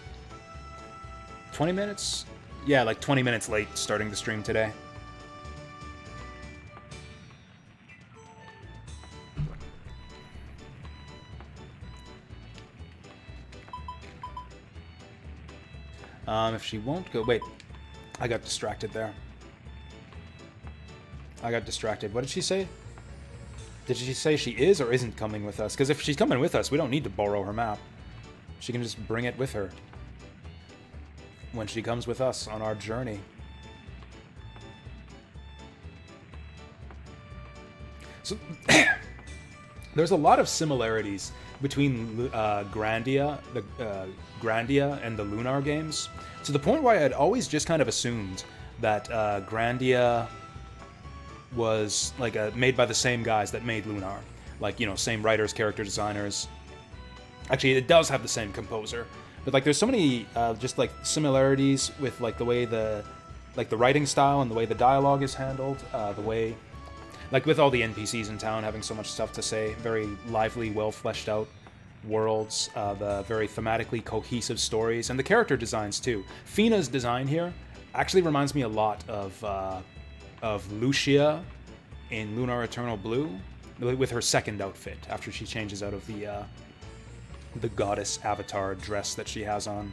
20 minutes? Yeah, like, 20 minutes late starting the stream today. If she won't go... Wait. I got distracted there. I got distracted. What did she say? Did she say she is or isn't coming with us? Because if she's coming with us, we don't need to borrow her map. She can just bring it with her when she comes with us on our journey. So, there's a lot of similarities between Grandia and the Lunar games, to the point where I had always just kind of assumed that Grandia was like made by the same guys that made Lunar, like, you know, same writers, character designers. Actually, it does have the same composer, but like there's so many just like similarities with like the way the writing style and the way the dialogue is handled, the way, like, with all the NPCs in town having so much stuff to say, very lively, well fleshed out worlds, the very thematically cohesive stories, and the character designs too. Fina's design here actually reminds me a lot of Lucia in Lunar Eternal Blue, with her second outfit after she changes out of the goddess avatar dress that she has on.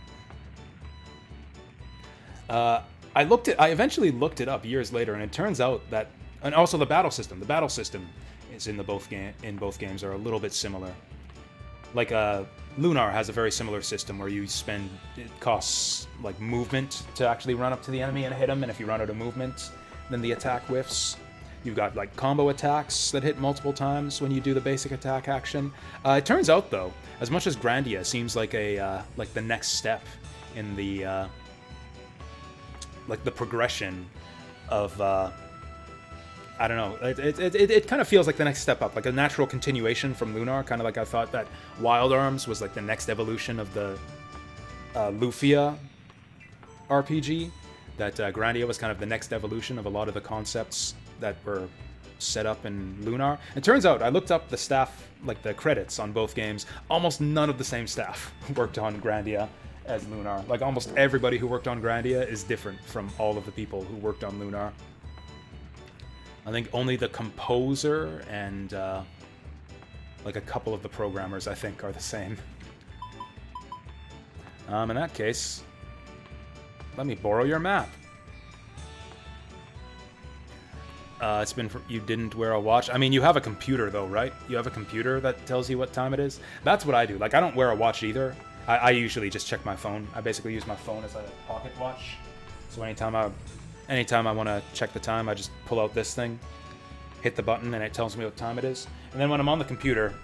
I eventually looked it up years later, and it turns out that, and also the battle system. The battle system is in both games are a little bit similar. Like Lunar has a very similar system where it costs like movement to actually run up to the enemy and hit him, and if you run out of movement, then the attack whiffs. You've got like combo attacks that hit multiple times when you do the basic attack action. It turns out though, as much as Grandia seems like like the next step in the like the progression of I don't know, it kind of feels like the next step up, like a natural continuation from Lunar, kind of like I thought that Wild Arms was like the next evolution of the Lufia RPG, that Grandia was kind of the next evolution of a lot of the concepts that were set up in Lunar. It turns out, I looked up the staff, like the credits on both games, almost none of the same staff worked on Grandia as Lunar. Like almost everybody who worked on Grandia is different from all of the people who worked on Lunar. I think only the composer and like a couple of the programmers, I think, are the same. In that case, let me borrow your map. You didn't wear a watch. I mean, you have a computer though, right? You have a computer that tells you what time it is. That's what I do. Like, I don't wear a watch either. I usually just check my phone. I basically use my phone as a pocket watch. So anytime I want to check the time, I just pull out this thing, hit the button, and it tells me what time it is. And then when I'm on the computer,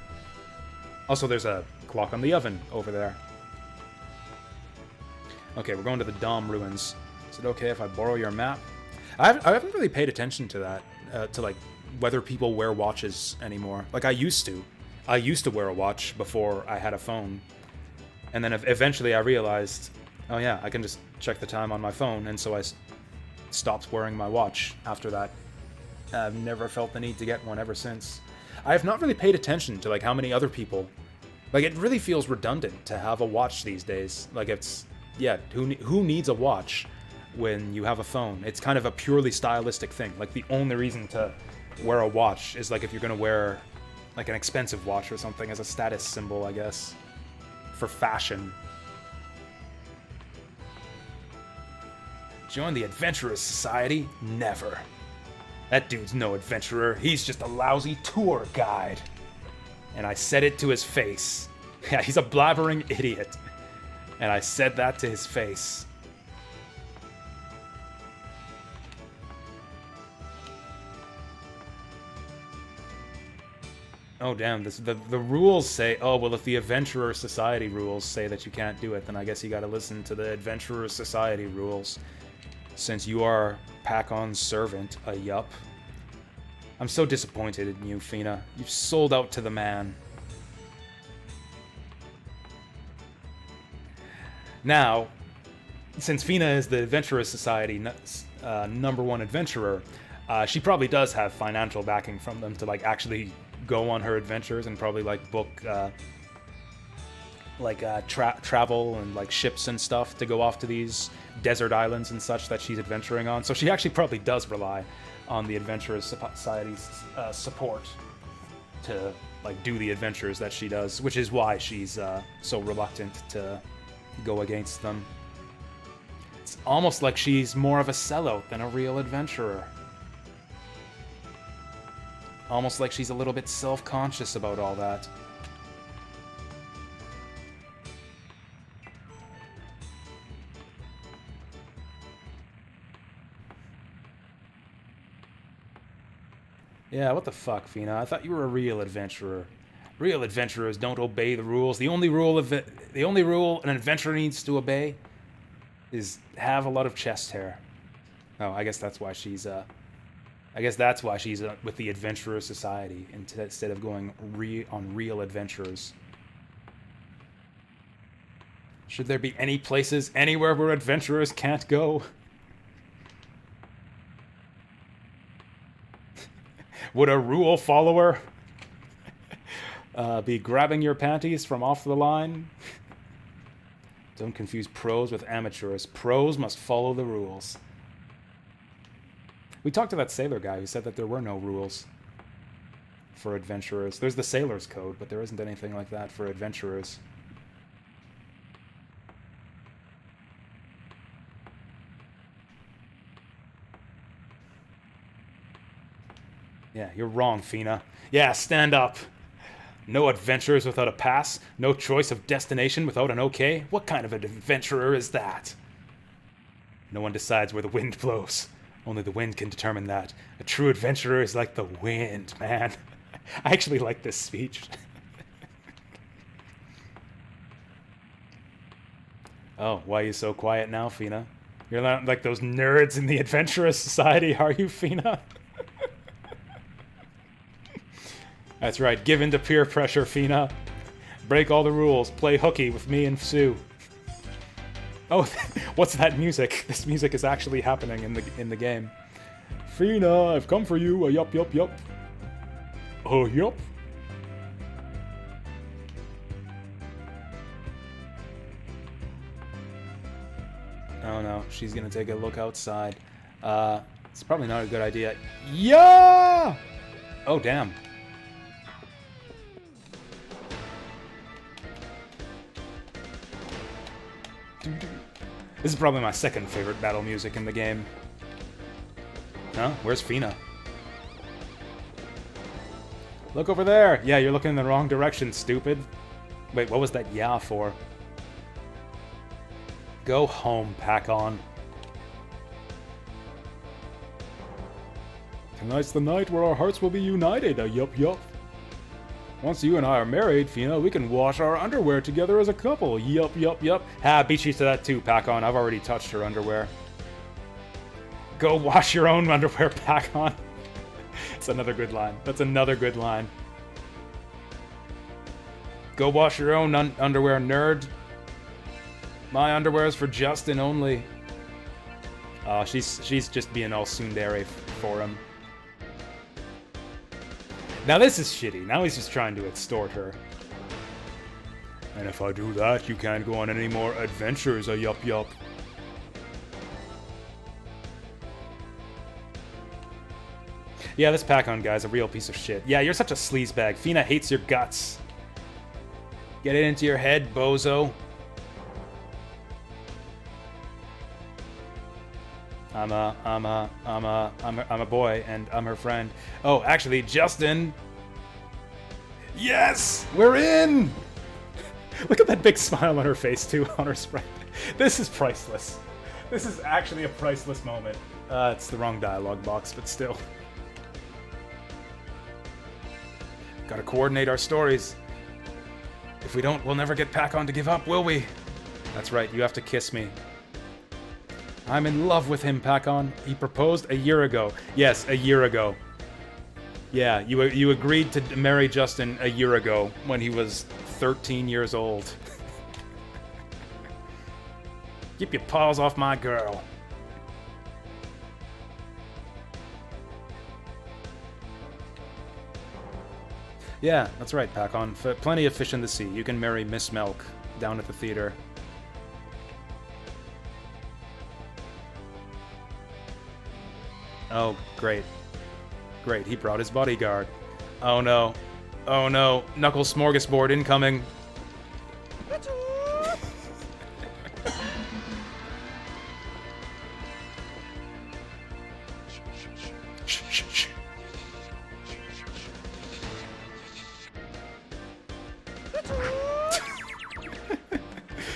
also there's a clock on the oven over there. Okay, we're going to the Dom ruins. Is it okay if I borrow your map? I haven't really paid attention to that, to like whether people wear watches anymore. Like I used to. I used to wear a watch before I had a phone. And then eventually I realized, oh yeah, I can just check the time on my phone, and so I stopped wearing my watch after that. I've never felt the need to get one ever since. I have not really paid attention to like how many other people, like it really feels redundant to have a watch these days. Like it's, yeah, who needs a watch when you have a phone? It's kind of a purely stylistic thing. Like the only reason to wear a watch is like if you're gonna wear like an expensive watch or something as a status symbol, I guess, for fashion. Join the Adventurers Society? Never. That dude's no adventurer. He's just a lousy tour guide. And I said it to his face. Yeah, he's a blabbering idiot. And I said that to his face. Oh damn, the rules say, oh well, if the Adventurer Society rules say that you can't do it, then I guess you gotta listen to the Adventurer Society rules. Since you are Pacon's servant, a yup. I'm so disappointed in you, Fina. You've sold out to the man. Now, since Fina is the Adventurer Society #1 adventurer, she probably does have financial backing from them to like actually go on her adventures and probably like book travel and like ships and stuff to go off to these desert islands and such that she's adventuring on. So she actually probably does rely on the Adventurers Society's support to like do the adventures that she does, which is why she's so reluctant to go against them. It's almost like she's more of a sellout than a real adventurer. Almost like she's a little bit self-conscious about all that. Yeah, what the fuck, Fina? I thought you were a real adventurer. Real adventurers don't obey the rules. The only rule an adventurer needs to obey is have a lot of chest hair. Oh, I guess that's why she's with the Adventurer Society instead of going on real adventures. Should there be any places anywhere where adventurers can't go? Would a rule follower Be grabbing your panties from off the line. Don't confuse pros with amateurs. Pros must follow the rules. We talked to that sailor guy who said that there were no rules for adventurers. There's the sailor's code, but there isn't anything like that for adventurers. Yeah, you're wrong, Fina. Yeah, stand up. No adventurers without a pass. No choice of destination without an okay. What kind of an adventurer is that? No one decides where the wind blows. Only the wind can determine that. A true adventurer is like the wind, man. I actually like this speech. Oh, why are you so quiet now, Fina? You're not like those nerds in the Adventurous Society, are you, Fina? That's right, give in to peer pressure, Fina. Break all the rules, play hooky with me and Sue. Oh, what's that music? This music is actually happening in the game. Fina, I've come for you, yup, yup, yup. Oh, yup. Oh no, she's gonna take a look outside. It's probably not a good idea. Yeah! Oh, damn. This is probably my second favorite battle music in the game. Huh? Where's Fina? Look over there! Yeah, you're looking in the wrong direction, stupid. Wait, what was that yeah for? Go home, Pack-On. Tonight's the night where our hearts will be united, yup yup. Once you and I are married, Fina, we can wash our underwear together as a couple. Yup, yup, yup. Ha, beat you to that too, Pack-On. I've already touched her underwear. Go wash your own underwear, Pack-On. It's another good line. That's another good line. Go wash your own underwear, nerd. My underwear is for Justin only. She's just being all tsundere for him. Now this is shitty. Now he's just trying to extort her. And if I do that, you can't go on any more adventures, yup yup. Yeah, this Pack-On guy's a real piece of shit. Yeah, you're such a sleazebag. Fina hates your guts. Get it into your head, bozo. I'm a boy, and I'm her friend. Oh, actually, Justin. Yes, we're in. Look at that big smile on her face too, on her sprite. This is priceless. This is actually a priceless moment. It's the wrong dialogue box, but still. Gotta coordinate our stories. If we don't, we'll never get Pack-On to give up, will we? That's right, you have to kiss me. I'm in love with him, Pack-On. He proposed a year ago. Yes, a year ago. Yeah, you agreed to marry Justin a year ago when he was 13 years old. Keep your paws off my girl. Yeah, that's right, Pack-On. Plenty of fish in the sea. You can marry Miss Milk down at the theater. Oh, great. Great, he brought his bodyguard. Oh no. Oh no. Knuckles smorgasbord incoming.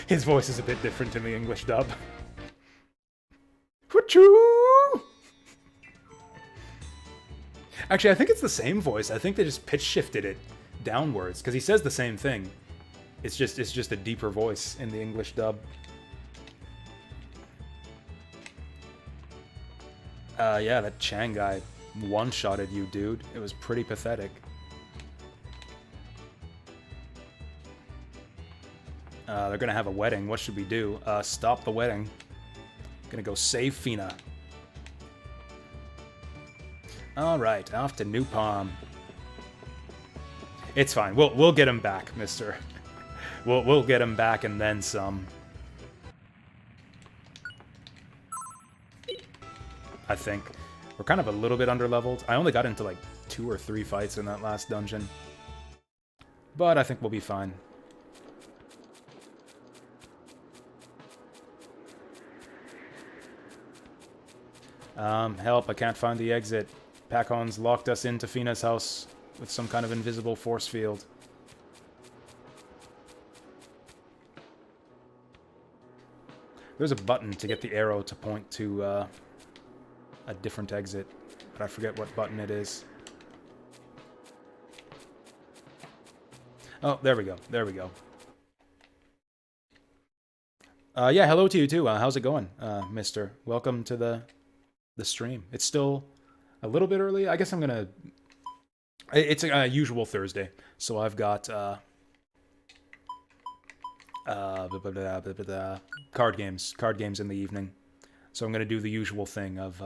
His voice is a bit different in the English dub. Actually, I think it's the same voice. I think they just pitch shifted it downwards because he says the same thing. It's just a deeper voice in the English dub. Yeah, that Chang guy one-shotted you, dude. It was pretty pathetic. They're gonna have a wedding. What should we do? Stop the wedding. Gonna go save Fina. Alright, off to New Palm. It's fine. We'll get him back, mister. We'll get him back and then some. I think. We're kind of a little bit underleveled. I only got into like 2 or 3 fights in that last dungeon. But I think we'll be fine. Help, I can't find the exit. Pacon's locked us into Fina's house with some kind of invisible force field. There's a button to get the arrow to point to a different exit, but I forget what button it is. Oh, there we go. There we go. Yeah, hello to you too. How's it going, mister? Welcome to the stream. It's still a little bit early. I guess I'm gonna... It's a usual Thursday, so I've got card games in the evening. So I'm gonna do the usual thing of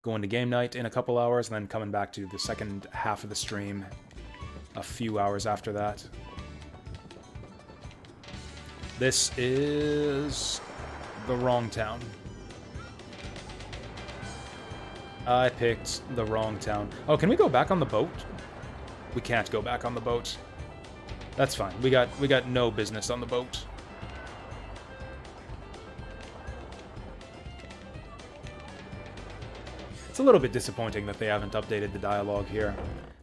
going to game night in a couple hours, and then coming back to the second half of the stream a few hours after that. This is the wrong town. I picked the wrong town. Oh, can we go back on the boat? We can't go back on the boat. That's fine. We got no business on the boat. It's a little bit disappointing that they haven't updated the dialogue here.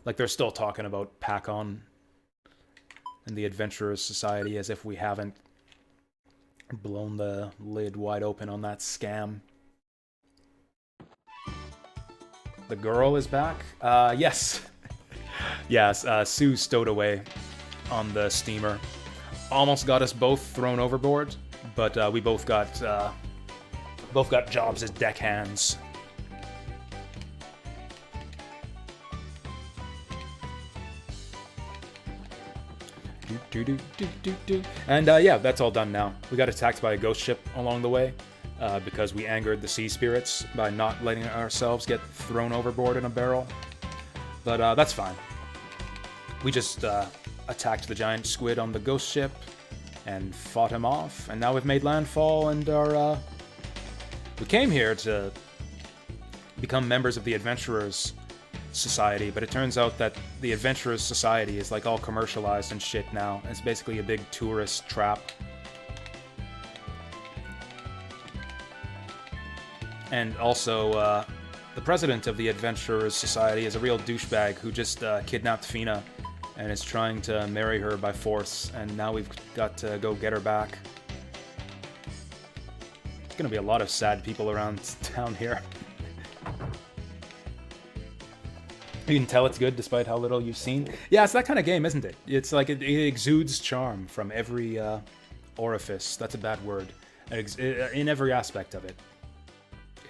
Like, they're still talking about Pacon and the Adventurers Society as if we haven't blown the lid wide open on that scam. The girl is back? Yes. Yes, Sue stowed away on the steamer. Almost got us both thrown overboard, but we both got jobs as deckhands. And yeah, that's all done now. We got attacked by a ghost ship along the way because we angered the sea spirits by not letting ourselves get thrown overboard in a barrel. But that's fine. We just attacked the giant squid on the ghost ship and fought him off, and now we've made landfall and are... We came here to become members of the Adventurers Society, but it turns out that the Adventurers Society is like all commercialized and shit now. It's basically a big tourist trap. And also, the president of the Adventurers Society is a real douchebag who just kidnapped Fina and is trying to marry her by force, and now we've got to go get her back. There's gonna be a lot of sad people around town here. You can tell it's good despite how little you've seen. Yeah, it's that kind of game, isn't it? It's like it exudes charm from every orifice. That's a bad word. In every aspect of it.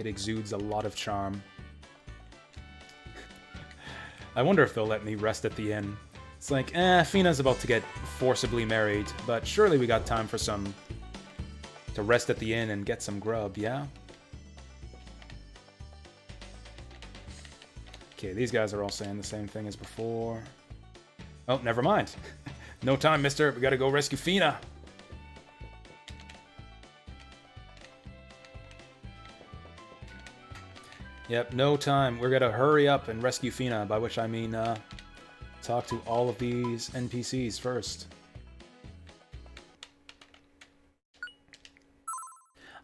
It exudes a lot of charm. I wonder if they'll let me rest at the inn. It's like, Fina's about to get forcibly married, but surely we got time for to rest at the inn and get some grub, yeah? Okay, these guys are all saying the same thing as before. Oh, never mind. No time, mister. We gotta go rescue Fina. Yep, no time. We're gonna hurry up and rescue Fina, by which I mean, talk to all of these NPCs first.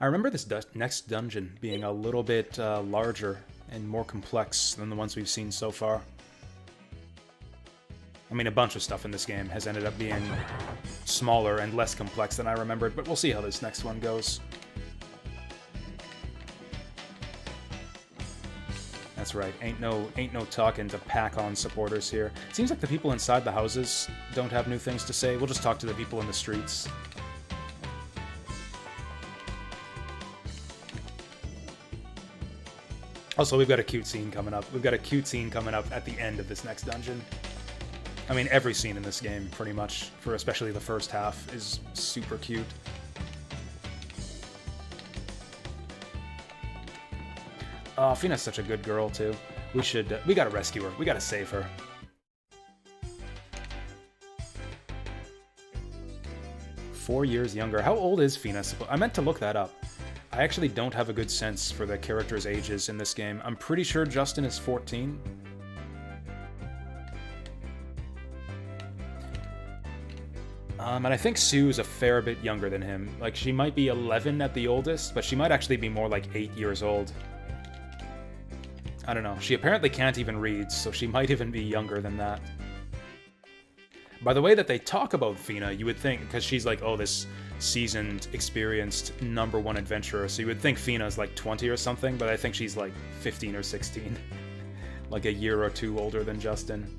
I remember this next dungeon being a little bit larger and more complex than the ones we've seen so far. I mean, a bunch of stuff in this game has ended up being smaller and less complex than I remembered, but we'll see how this next one goes. That's right, ain't no talking to Pac-On supporters here. Seems like the people inside the houses don't have new things to say. We'll just talk to the people in the streets. Also, we've got a cute scene coming up. We've got a cute scene coming up at the end of this next dungeon. I mean, every scene in this game, pretty much, for especially the first half, is super cute. Oh, Fina's such a good girl, too. We gotta rescue her. We gotta save her. 4 years younger. How old is Fina? I meant to look that up. I actually don't have a good sense for the characters' ages in this game. I'm pretty sure Justin is 14. And I think Sue is a fair bit younger than him. Like, she might be 11 at the oldest, but she might actually be more like 8 years old. I don't know. She apparently can't even read, so she might even be younger than that. By the way that they talk about Fina, you would think, because she's like, oh, this seasoned, experienced, #1 adventurer, so you would think Fina's like 20 or something, but I think she's like 15 or 16. Like a year or two older than Justin.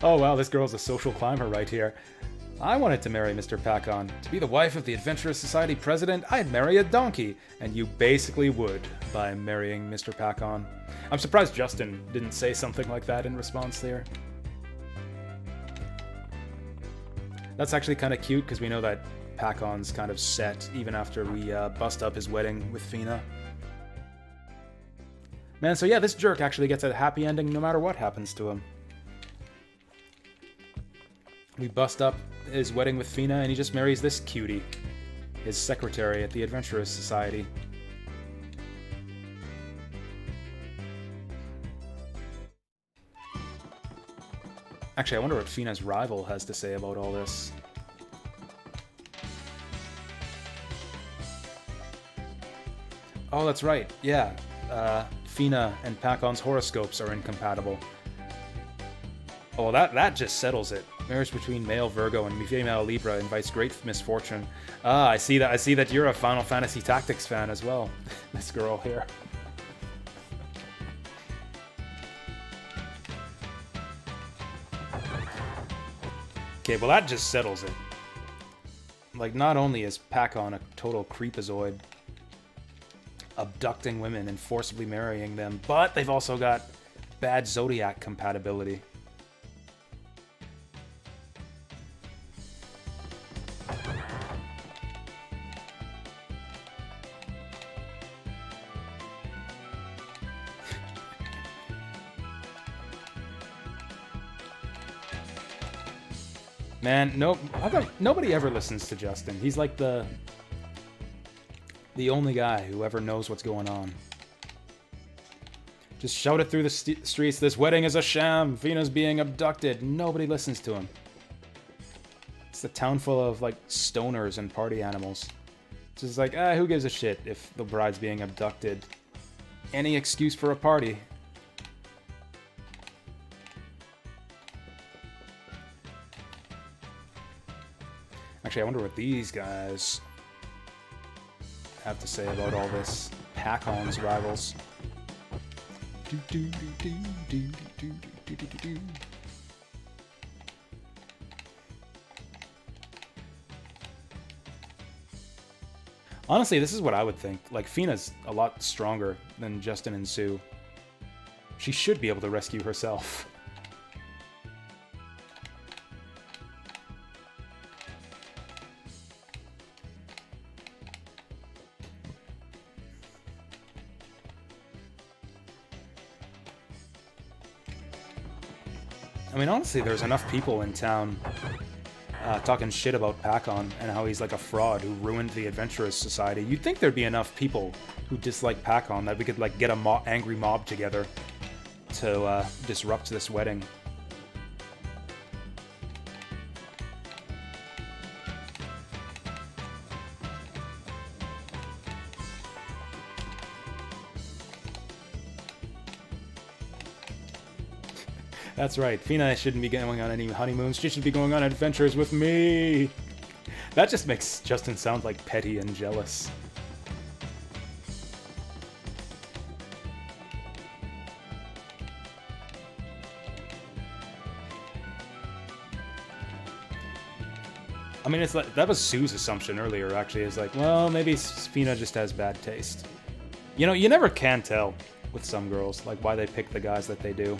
Oh wow, this girl's a social climber right here. I wanted to marry Mr. Pacon. To be the wife of the Adventurous Society president, I'd marry a donkey. And you basically would by marrying Mr. Pacon. I'm surprised Justin didn't say something like that in response there. That's actually kind of cute, because we know that Pacon's kind of set even after we bust up his wedding with Fina. Man, so yeah, this jerk actually gets a happy ending no matter what happens to him. We bust up his wedding with Fina, and he just marries this cutie, his secretary at the Adventurous Society. Actually, I wonder what Fina's rival has to say about all this. Oh, that's right. Yeah, Fina and Pacon's horoscopes are incompatible. Oh, that just settles it. Marriage between male Virgo and female Libra invites great misfortune. Ah, I see that you're a Final Fantasy Tactics fan as well. This girl here. Okay, well that just settles it. Like, not only is Pacon a total creepazoid, abducting women and forcibly marrying them, but they've also got bad zodiac compatibility. Man, no, nobody ever listens to Justin. He's like the only guy who ever knows what's going on. Just shout it through the streets, this wedding is a sham, Fina's being abducted. Nobody listens to him. It's a town full of, like, stoners and party animals. It's just like, who gives a shit if the bride's being abducted? Any excuse for a party. Actually, I wonder what these guys have to say about all this. Pacon's rivals. Honestly, this is what I would think. Like, Fina's a lot stronger than Justin and Sue. She should be able to rescue herself. I mean, honestly, there's enough people in town talking shit about Pacon and how he's like a fraud who ruined the Adventurous Society. You'd think there'd be enough people who dislike Pacon that we could like get a angry mob together to disrupt this wedding. That's right, Fina shouldn't be going on any honeymoons, she should be going on adventures with me! That just makes Justin sound like petty and jealous. I mean, it's like, that was Sue's assumption earlier, actually, is like, well, maybe Fina just has bad taste. You know, you never can tell with some girls, like, why they pick the guys that they do.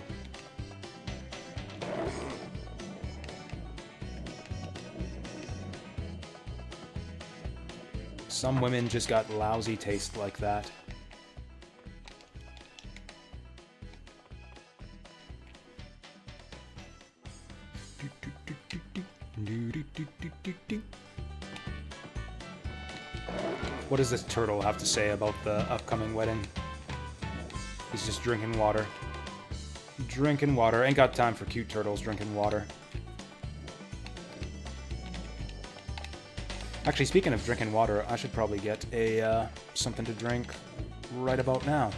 Some women just got lousy taste like that. What does this turtle have to say about the upcoming wedding? He's just drinking water. Drinking water. Ain't got time for cute turtles drinking water. Actually, speaking of drinking water, I should probably get a something to drink right about now.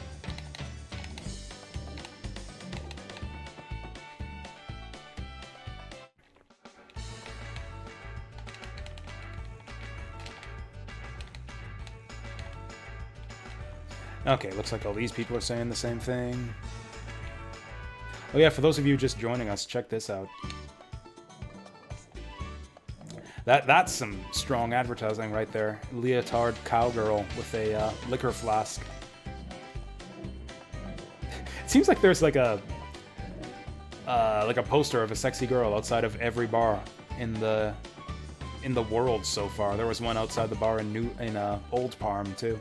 Okay, looks like all these people are saying the same thing. Oh yeah, for those of you just joining us, check this out. That's some strong advertising right there. Leotard cowgirl with a liquor flask. It seems like there's like a poster of a sexy girl outside of every bar in the world so far. There was one outside the bar in Old Parm too.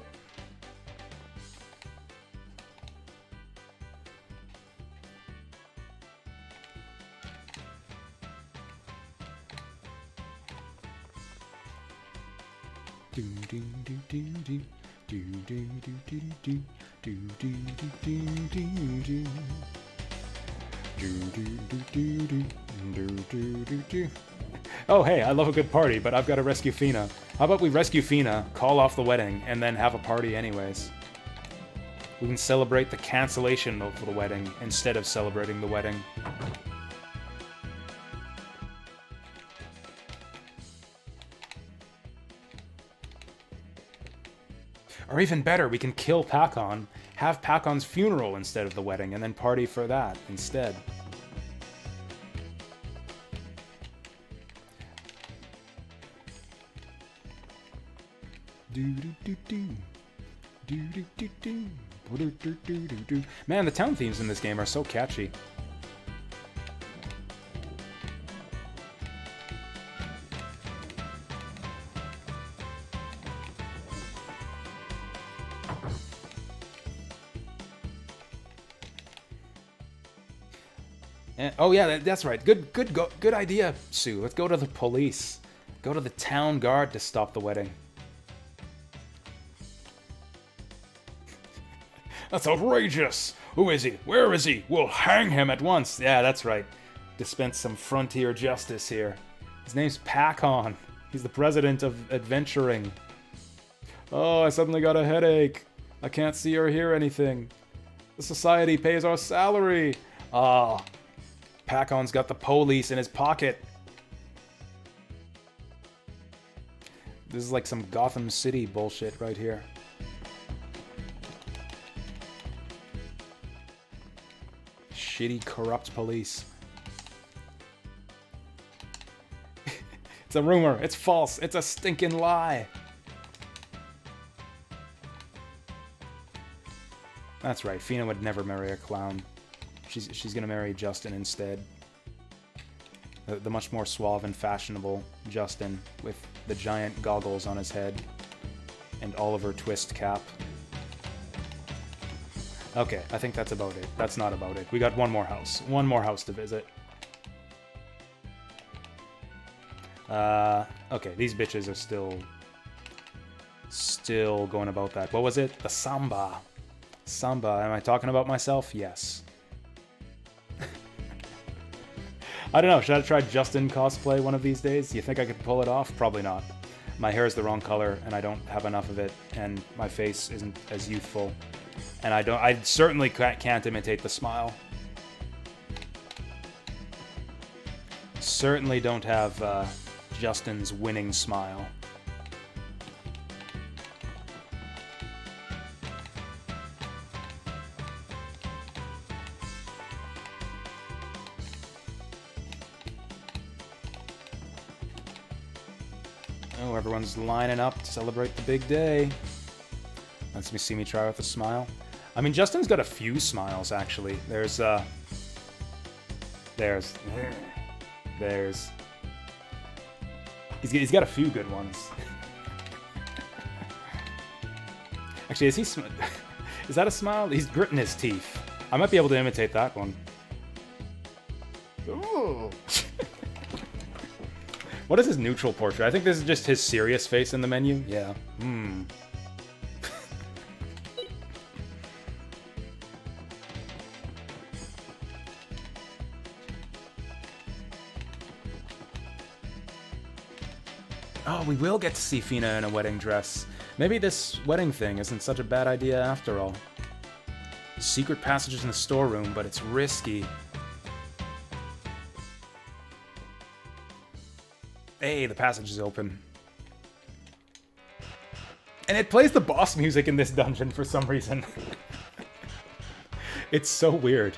Oh hey, I love a good party, but I've got to rescue Fina. How about we rescue Fina, call off the wedding, and then have a party anyways? We can celebrate the cancellation of the wedding instead of celebrating the wedding. Or even better, we can kill Pakon, have Pakon's funeral instead of the wedding, and then party for that instead. Man, the town themes in this game are so catchy. Oh yeah, that's right. Good idea, Sue. Let's go to the police. Go to the town guard to stop the wedding. That's outrageous! Who is he? Where is he? We'll hang him at once! Yeah, that's right. Dispense some frontier justice here. His name's Pakon. He's the president of adventuring. Oh, I suddenly got a headache. I can't see or hear anything. The society pays our salary. Ah, Pakon's got the police in his pocket. This is like some Gotham City bullshit right here. Shitty, corrupt police. It's a rumor. It's false. It's a stinking lie. That's right. Fina would never marry a clown. She's gonna marry Justin instead. The much more suave and fashionable Justin with the giant goggles on his head and Oliver Twist cap. Okay, I think that's about it. That's not about it. We got one more house. One more house to visit. Okay, these bitches are still going about that. What was it? The samba. Samba. Am I talking about myself? Yes. I don't know. Should I try Justin cosplay one of these days? Do you think I could pull it off? Probably not. My hair is the wrong color, and I don't have enough of it, and my face isn't as youthful. And I certainly can't imitate the smile. Certainly don't have Justin's winning smile. Oh, everyone's lining up to celebrate the big day. Let's see me try with a smile. I mean, Justin's got a few smiles, actually. There's He's got a few good ones. Actually, is that a smile? He's gritting his teeth. I might be able to imitate that one. Ooh. What is his neutral portrait? I think this is just his serious face in the menu. Yeah. Oh, we will get to see Fina in a wedding dress. Maybe this wedding thing isn't such a bad idea after all. Secret passages in the storeroom, but it's risky. Hey, the passage is open. And it plays the boss music in this dungeon for some reason. It's so weird.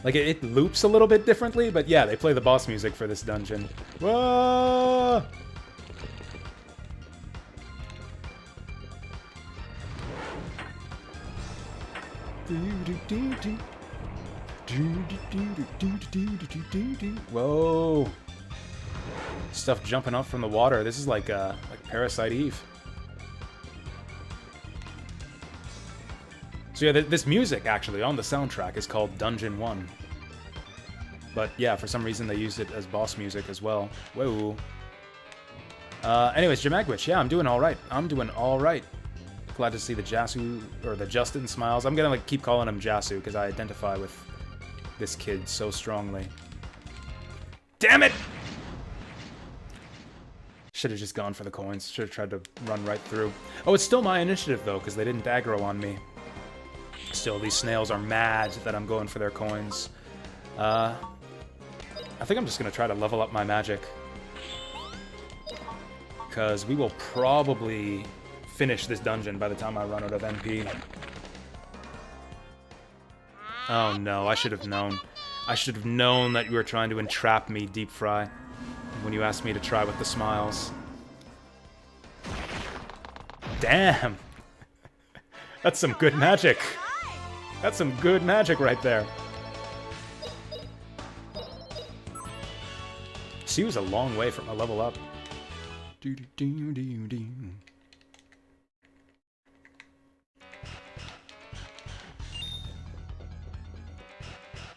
Like, it loops a little bit differently, but yeah, they play the boss music for this dungeon. Whoa! Whoa! Stuff jumping up from the water. This is like Parasite Eve. So yeah, this music, actually, on the soundtrack is called Dungeon 1. But yeah, for some reason they used it as boss music as well. Whoa. Anyways, Jamagwitch, yeah, I'm doing alright. I'm doing alright. Glad to see the Jasu, or the Justin smiles. I'm gonna like keep calling him Jasu, because I identify with this kid so strongly. Damn it! Should have just gone for the coins. Should have tried to run right through. Oh, it's still my initiative, though, because they didn't aggro on me. Still, these snails are mad that I'm going for their coins. I think I'm just going to try to level up my magic. Because we will probably finish this dungeon by the time I run out of MP. Oh no, I should have known. I should have known that you were trying to entrap me, Deep Fry, when you asked me to try with the smiles. Damn! That's some good magic. That's some good magic right there. She was a long way from a level up.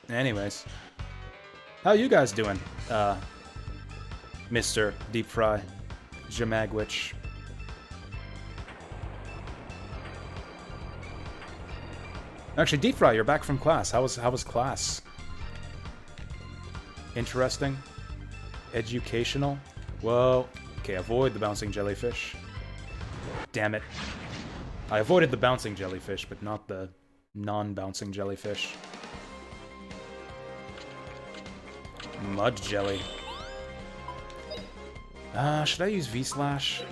Anyways, how you guys doing, Mr. Deep Fry, Jamagwitch? Actually, Deep Fry, you're back from class. How was class? Interesting? Educational? Whoa. Okay, avoid the bouncing jellyfish. Damn it. I avoided the bouncing jellyfish, but not the non-bouncing jellyfish. Mud jelly. Should I use V-Slash?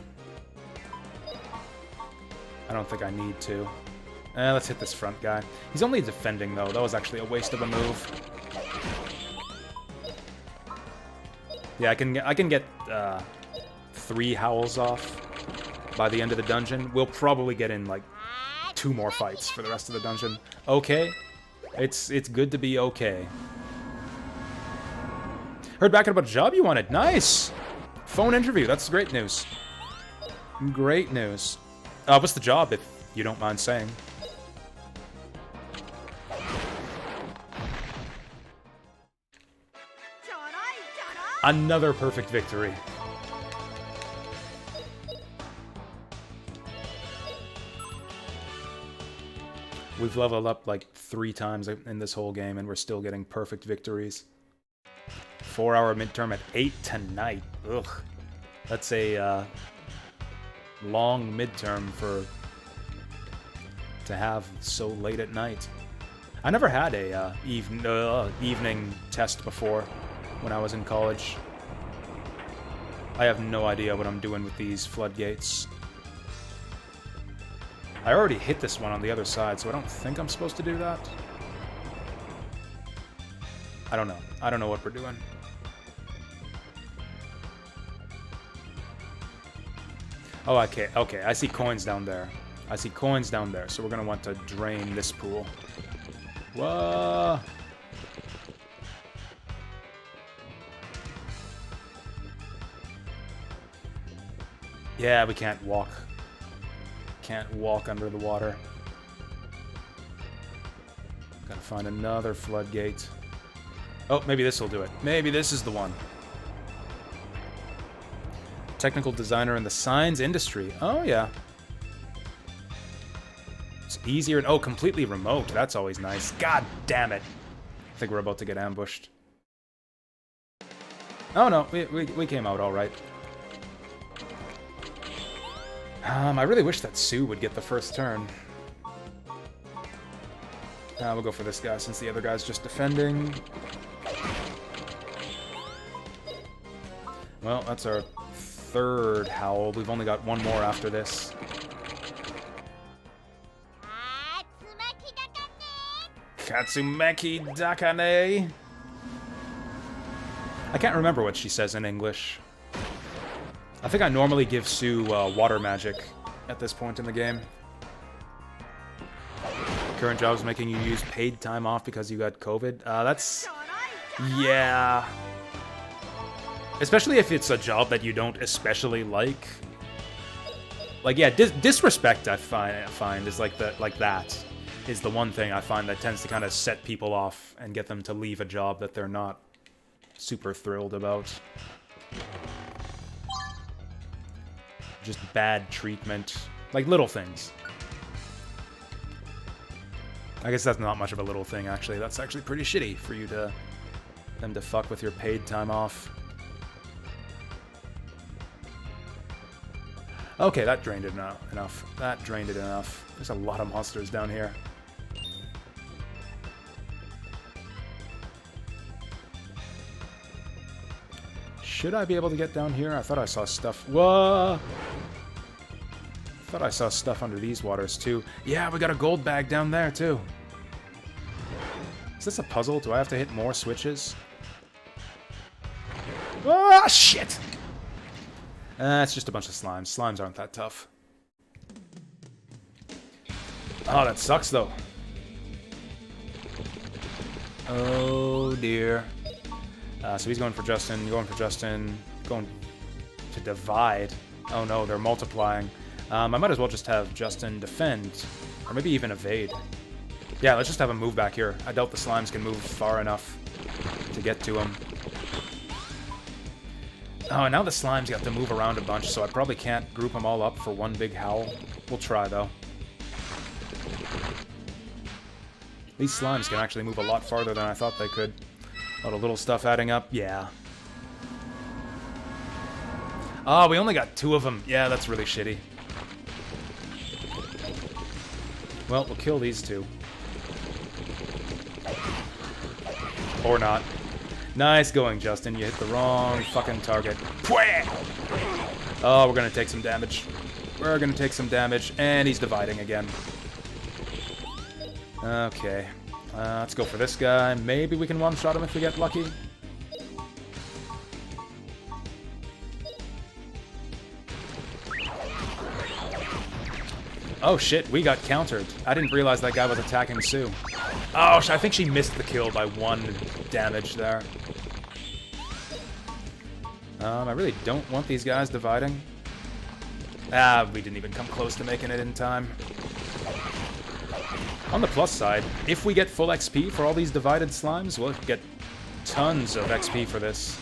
I don't think I need to. Let's hit this front guy. He's only defending, though. That was actually a waste of a move. Yeah, I can get 3 howls off by the end of the dungeon. We'll probably get in, like, 2 more fights for the rest of the dungeon. Okay. It's good to be okay. Heard back about a job you wanted. Nice! Phone interview. That's great news. Great news. What's the job, if you don't mind saying? Another perfect victory. We've leveled up like 3 times in this whole game, and we're still getting perfect victories. 4-hour midterm at 8 tonight. Ugh. That's a long midterm to have so late at night. I never had a evening test before when I was in college. I have no idea what I'm doing with these floodgates. I already hit this one on the other side, so I don't think I'm supposed to do that. I don't know. I don't know what we're doing. Oh, okay, okay. I see coins down there. I see coins down there, so we're gonna want to drain this pool. Whoa! Yeah, we can't walk. Can't walk under the water. Gotta find another floodgate. Oh, maybe this will do it. Maybe this is the one. Technical designer in the signs industry. Oh, yeah. It's easier and... Oh, completely remote. That's always nice. God damn it. I think we're about to get ambushed. Oh no, we came out alright. I really wish that Sue would get the first turn. We'll go for this guy since the other guy's just defending. Well, that's our third howl. We've only got one more after this. Katsumeki Dakane. I can't remember what she says in English. I think I normally give Sue water magic at this point in the game. Current job is making you use paid time off because you got COVID. That's... yeah. Especially if it's a job that you don't especially like. Like, yeah, disrespect I find is like that is the one thing I find that tends to kind of set people off and get them to leave a job that they're not super thrilled about. Just bad treatment. Like, little things. I guess that's not much of a little thing, actually. That's actually pretty shitty for you to... them to fuck with your paid time off. Okay, that drained it enough. That drained it enough. There's a lot of monsters down here. Should I be able to get down here? I thought I saw stuff. Whoa! I thought I saw stuff under these waters, too. Yeah, we got a gold bag down there, too. Is this a puzzle? Do I have to hit more switches? Ah, shit! It's just a bunch of slimes. Slimes aren't that tough. Oh, that sucks, though. Oh, dear. So he's going for Justin, going for Justin, going to divide. Oh no, they're multiplying. I might as well just have Justin defend, or maybe even evade. Yeah, let's just have him move back here. I doubt the slimes can move far enough to get to him. Oh, and now the slimes got to move around a bunch, so I probably can't group them all up for one big howl. We'll try, though. These slimes can actually move a lot farther than I thought they could. A lot of little stuff adding up. Yeah. Oh, we only got 2 of them. Yeah, that's really shitty. Well, we'll kill these 2. Or not. Nice going, Justin. You hit the wrong fucking target. Oh, we're gonna take some damage. We're gonna take some damage, and he's dividing again. Okay. Let's go for this guy. Maybe we can one-shot him if we get lucky. Oh shit, we got countered. I didn't realize that guy was attacking Sue. Oh, I think she missed the kill by 1 damage there. I really don't want these guys dividing. Ah, we didn't even come close to making it in time. On the plus side, if we get full XP for all these divided slimes, we'll get tons of XP for this.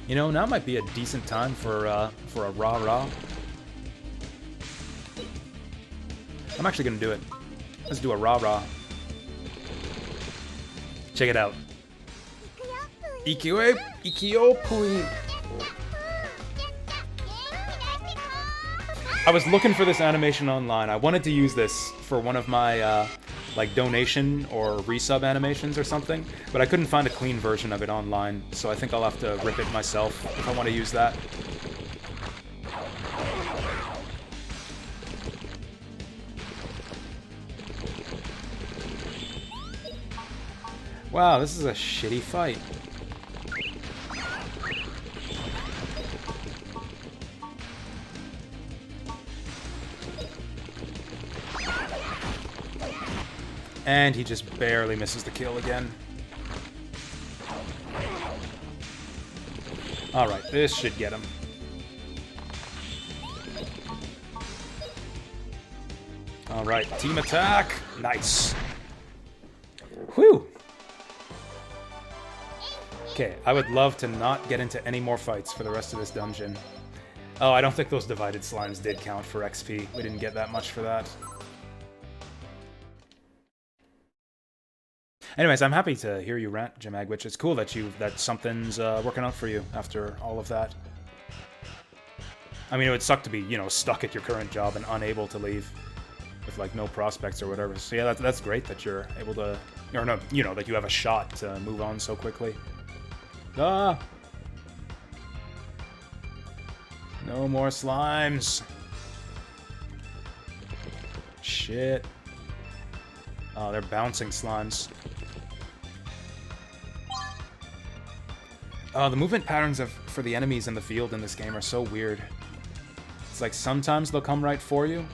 You know, now might be a decent time for a rah-rah. I'm actually gonna do it. Let's do a rah-rah. Check it out. Ikiopui. I was looking for this animation online. I wanted to use this for one of my, like, donation or resub animations or something, but I couldn't find a clean version of it online, so I think I'll have to rip it myself if I want to use that. Wow, this is a shitty fight. And he just barely misses the kill again. Alright, this should get him. Alright, team attack! Nice. Whew! Okay, I would love to not get into any more fights for the rest of this dungeon. Oh, I don't think those divided slimes did count for XP. We didn't get that much for that. Anyways, I'm happy to hear you rant, Jamagwitch. It's cool that something's working out for you after all of that. I mean, it would suck to be, you know, stuck at your current job and unable to leave with, like, no prospects or whatever. So yeah, that's great that you're able to, or no, you know, that you have a shot to move on so quickly. Ah! No more slimes. Shit. Oh, they're bouncing slimes. The movement patterns for the enemies in the field in this game are so weird. It's like sometimes they'll come right for you.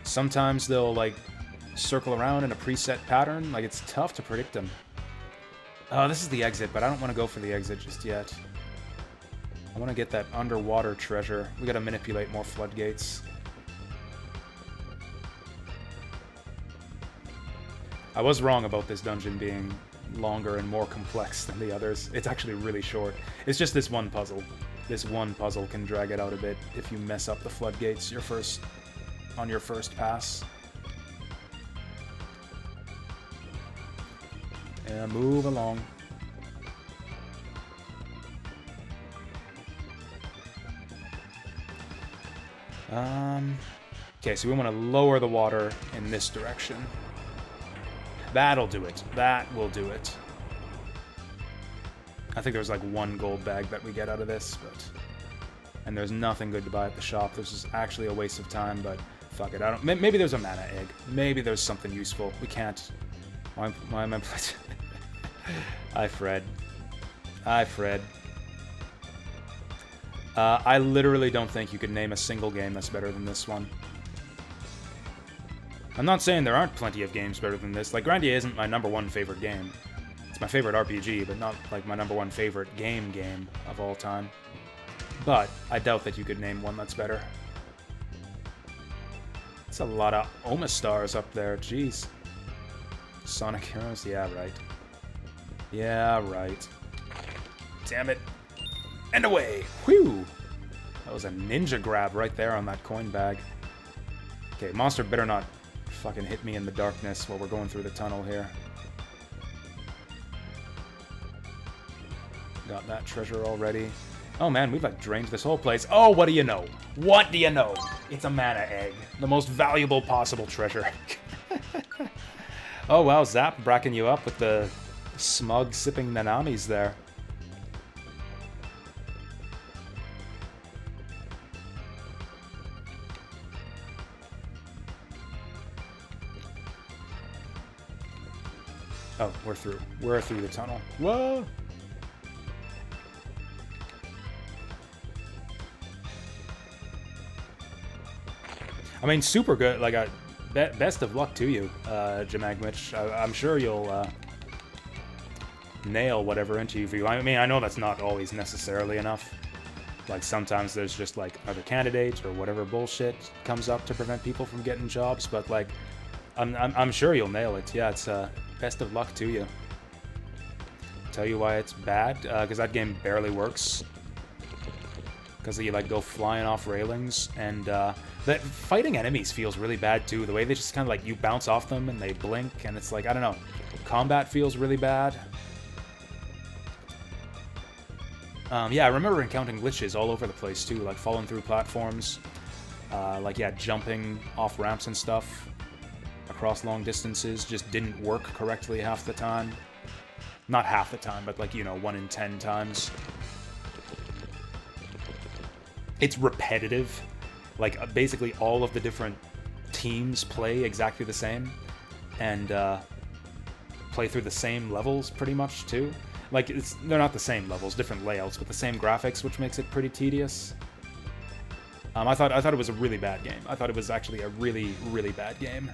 Sometimes they'll, like, circle around in a preset pattern. Like, it's tough to predict them. Oh, this is the exit, but I don't want to go for the exit just yet. I want to get that underwater treasure. We gotta manipulate more floodgates. I was wrong about this dungeon being longer and more complex than the others. It's actually really short. It's just this one puzzle. This one puzzle can drag it out a bit if you mess up the floodgates on your first pass. Yeah, move along. Okay, so we want to lower the water in this direction. That'll do it. That will do it. I think there's like one gold bag that we get out of this, but... And there's nothing good to buy at the shop. This is actually a waste of time, but fuck it. I don't... Maybe there's a mana egg. Maybe there's something useful. We can't... Why am I... Hi, Fred. Hi, Fred. I literally don't think you could name a single game that's better than this one. I'm not saying there aren't plenty of games better than this. Like, Grandia isn't my #1 favorite game. It's my favorite RPG, but not, like, my #1 favorite game of all time. But I doubt that you could name one that's better. It's a lot of Oma stars up there, jeez. Sonic Heroes? Yeah, right. Yeah, right. Damn it. And away! Whew! That was a ninja grab right there on that coin bag. Okay, monster better not fucking hit me in the darkness while we're going through the tunnel here. Got that treasure already. Oh man, we've like drained this whole place. Oh, what do you know? What do you know? It's a mana egg. The most valuable possible treasure. Oh wow, Zap bracking you up with the smug sipping Nanamis there. Oh, we're through. We're through the tunnel. Whoa! I mean, super good. Like, best of luck to you, Jamagwitch. I'm sure you'll nail whatever interview. I mean, I know that's not always necessarily enough. Like, sometimes there's just, like, other candidates or whatever bullshit comes up to prevent people from getting jobs, but, like, I'm sure you'll nail it. Yeah, it's, best of luck to you. Tell you why it's bad? Because that game barely works. Because you, like, go flying off railings, and, that fighting enemies feels really bad, too. The way they just kind of, like, you bounce off them, and they blink, and it's like, I don't know. Combat feels really bad. Yeah, I remember encountering glitches all over the place, too, like, falling through platforms. Like, yeah, jumping off ramps and stuff across long distances just didn't work correctly half the time. Not half the time, but, like, you know, 1 in 10 times. It's repetitive. Like, basically all of the different teams play exactly the same. And, play through the same levels, pretty much, too. Like, they're not the same levels, different layouts, but the same graphics, which makes it pretty tedious. I thought it was a really bad game. I thought it was actually a really, really bad game.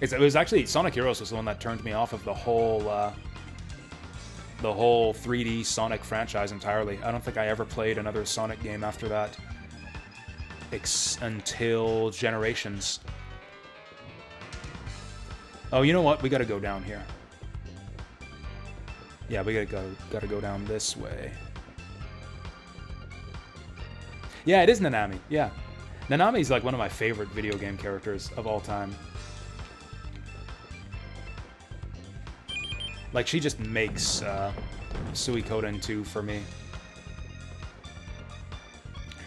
It was actually... Sonic Heroes was the one that turned me off of the whole 3D Sonic franchise entirely. I don't think I ever played another Sonic game after that. Until Generations. Oh, you know what? We gotta go down here. Yeah, we gotta go down this way. Yeah, it is Nanami. Yeah. Nanami's like one of my favorite video game characters of all time. Like, she just makes Suikoden 2 for me.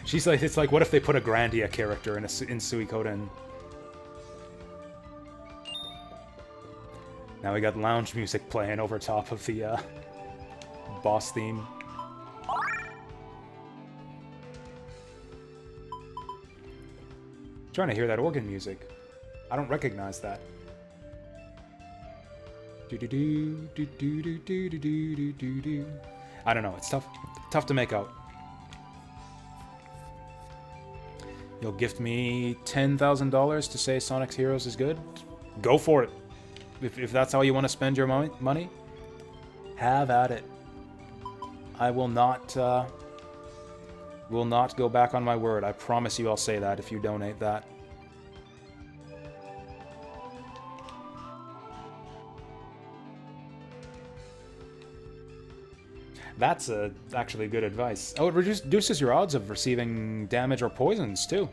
She's like, it's like, what if they put a Grandia character in Suikoden? Now we got lounge music playing over top of the boss theme. Trying to hear that organ music. I don't recognize that. I don't know. It's tough to make out. You'll gift me $10,000 to say Sonic's Heroes is good? Go for it. If that's how you want to spend your money, have at it. I will not go back on my word. I promise you I'll say that if you donate that. That's actually good advice. Oh, it reduces your odds of receiving damage or poisons, too.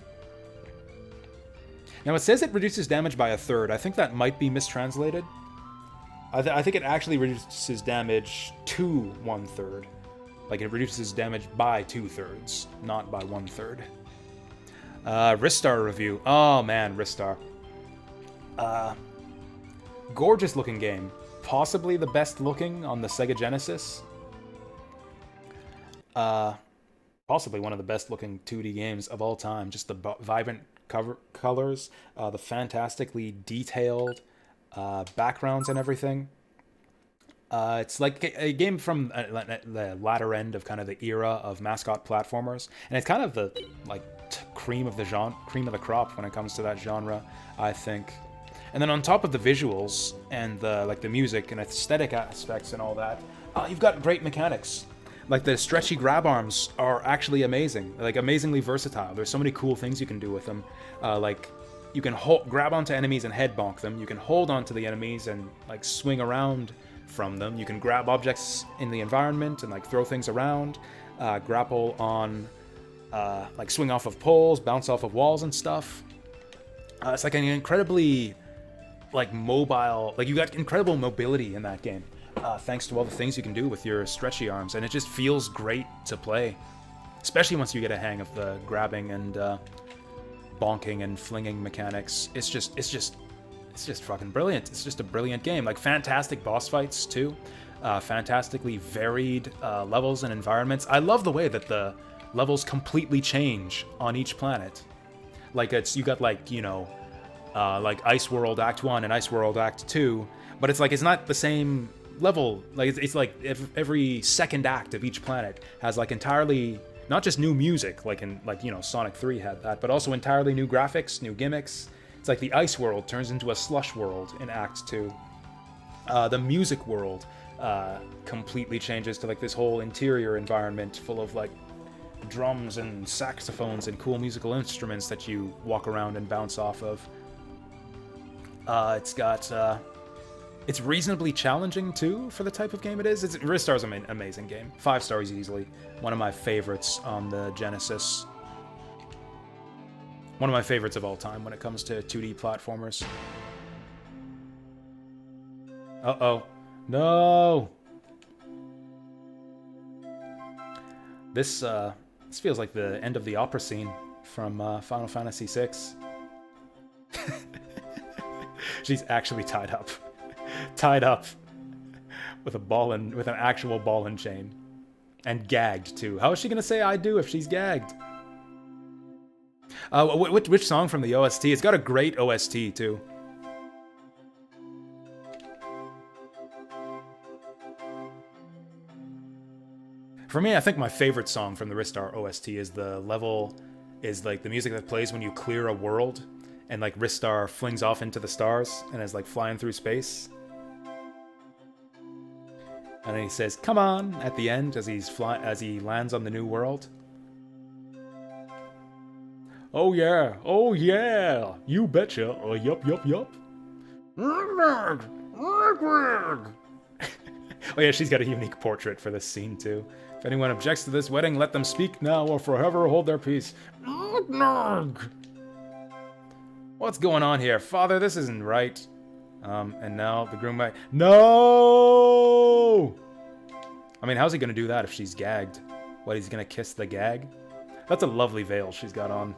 Now, it says it reduces damage by 1/3. I think that might be mistranslated. I think it actually reduces damage to 1/3. Like, it reduces damage by 2/3, not by 1/3. Ristar review. Oh, man, Ristar. Gorgeous looking game. Possibly the best looking on the Sega Genesis. Possibly one of the best looking 2D games of all time. Just the vibrant colors, the fantastically detailed backgrounds and everything. It's like a game from the latter end of kind of the era of mascot platformers, and it's kind of the cream of the crop when it comes to that genre, I think. And then on top of the visuals and the music and aesthetic aspects and all that, you've got great mechanics. Like, the stretchy grab arms are actually amazing. Like, amazingly versatile. There's so many cool things you can do with them. Like, you can grab onto enemies and head bonk them. You can hold onto the enemies and, like, swing around from them. You can grab objects in the environment and, like, throw things around. Grapple on, like, swing off of poles, bounce off of walls and stuff. It's like an incredibly, like, mobile... Like, you got incredible mobility in that game. Thanks to all the things you can do with your stretchy arms, and it just feels great to play, especially once you get a hang of the grabbing and bonking and flinging mechanics. It's just fucking brilliant. It's just a brilliant game. Like, fantastic boss fights too, fantastically varied levels and environments. I love the way that the levels completely change on each planet. Like, you got like Ice World Act 1 and Ice World Act 2, but it's not the same level. Like, it's like every second act of each planet has like entirely not just new music, like in Sonic 3 had that, but also entirely new graphics, new gimmicks. It's like the ice world turns into a slush world in Act 2. The music world completely changes to like this whole interior environment full of like drums and saxophones and cool musical instruments that you walk around and bounce off of. It's reasonably challenging, too, for the type of game it is. Ristar's an amazing game. 5 stars easily. One of my favorites on the Genesis. One of my favorites of all time when it comes to 2D platformers. Uh-oh. No! This feels like the end of the opera scene from Final Fantasy VI. She's actually tied up. Tied up with an actual ball and chain, and gagged too. How is she gonna say "I do" if she's gagged? Which song from the OST? It's got a great OST too. For me, I think my favorite song from the Ristar OST is the music that plays when you clear a world, and like Ristar flings off into the stars and is like flying through space. And then he says, "Come on," at the end as he lands on the new world. Oh yeah, you betcha. Yup. Oh yeah, she's got a unique portrait for this scene too. If anyone objects to this wedding, let them speak now or forever hold their peace. What's going on here, Father? This isn't right. And now the groom might... No! I mean, how's he gonna do that if she's gagged? What, he's gonna kiss the gag? That's a lovely veil she's got on.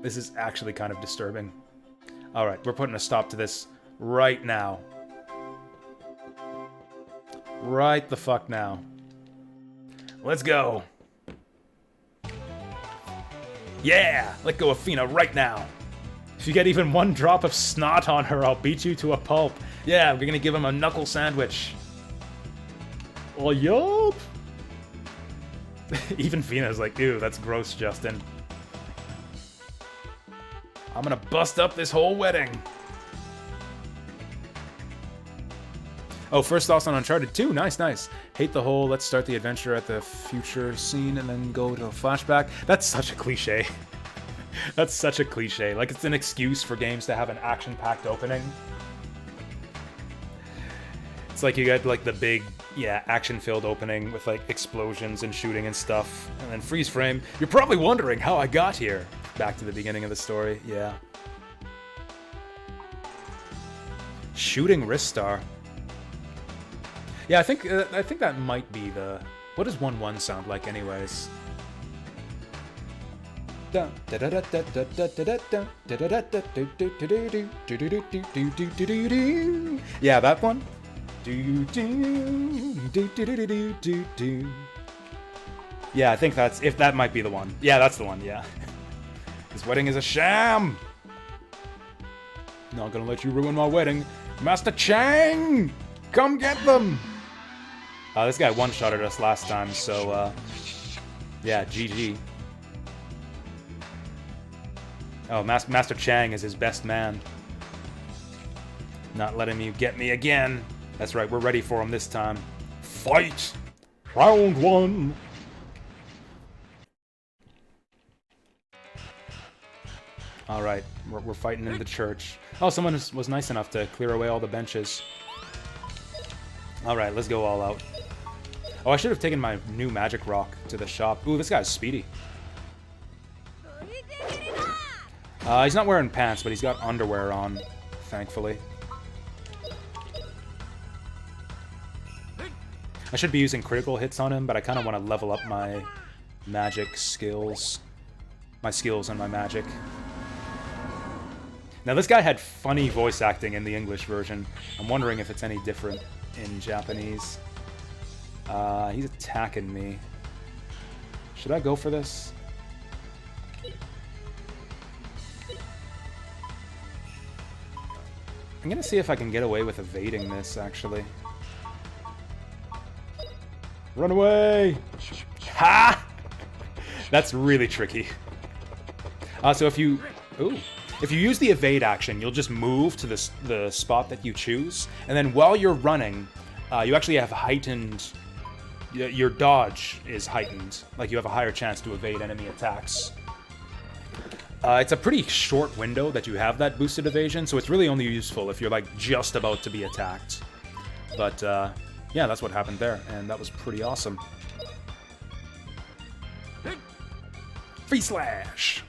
This is actually kind of disturbing. Alright, we're putting a stop to this right now. Right the fuck now. Let's go. Yeah! Let go of Fina right now. If you get even one drop of snot on her, I'll beat you to a pulp. Yeah, we're gonna give him a knuckle sandwich. Oh, yup! Even Fina's like, ew, that's gross, Justin. I'm gonna bust up this whole wedding. Oh, first thoughts on Uncharted 2. Nice, nice. Hate the whole let's start the adventure at the future scene and then go to a flashback. That's such a cliche. That's such a cliche. Like, it's an excuse for games to have an action-packed opening. It's like you get, like, the big, yeah, action-filled opening with, like, explosions and shooting and stuff. And then freeze frame. You're probably wondering how I got here. Back to the beginning of the story, yeah. Shooting Ristar. Yeah, I think that might be the... What does 1-1 sound like anyways? Yeah, that one. Yeah, I think that's... If that might be the one. Yeah, that's the one, yeah. This wedding is a sham! Not gonna let you ruin my wedding. Master Chang! Come get them! This guy one-shotted us last time, so, yeah, GG. Oh, Master Chang is his best man. Not letting you get me again. That's right, we're ready for him this time. Fight! Round 1! Alright, we're fighting in the church. Oh, someone was nice enough to clear away all the benches. Alright, let's go all out. Oh, I should have taken my new magic rock to the shop. Ooh, this guy's speedy. He's not wearing pants, but he's got underwear on, thankfully. I should be using critical hits on him, but I kind of want to level up my magic skills. My skills and my magic. Now, this guy had funny voice acting in the English version. I'm wondering if it's any different in Japanese. He's attacking me. Should I go for this? I'm gonna see if I can get away with evading this, actually. Run away! Ha! That's really tricky. So if you... Ooh. If you use the evade action, you'll just move to the spot that you choose, and then while you're running, you actually have heightened... Your dodge is heightened. Like, you have a higher chance to evade enemy attacks. It's a pretty short window that you have that boosted evasion, so it's really only useful if you're, like, just about to be attacked. But, yeah, that's what happened there, and that was pretty awesome. Free slash!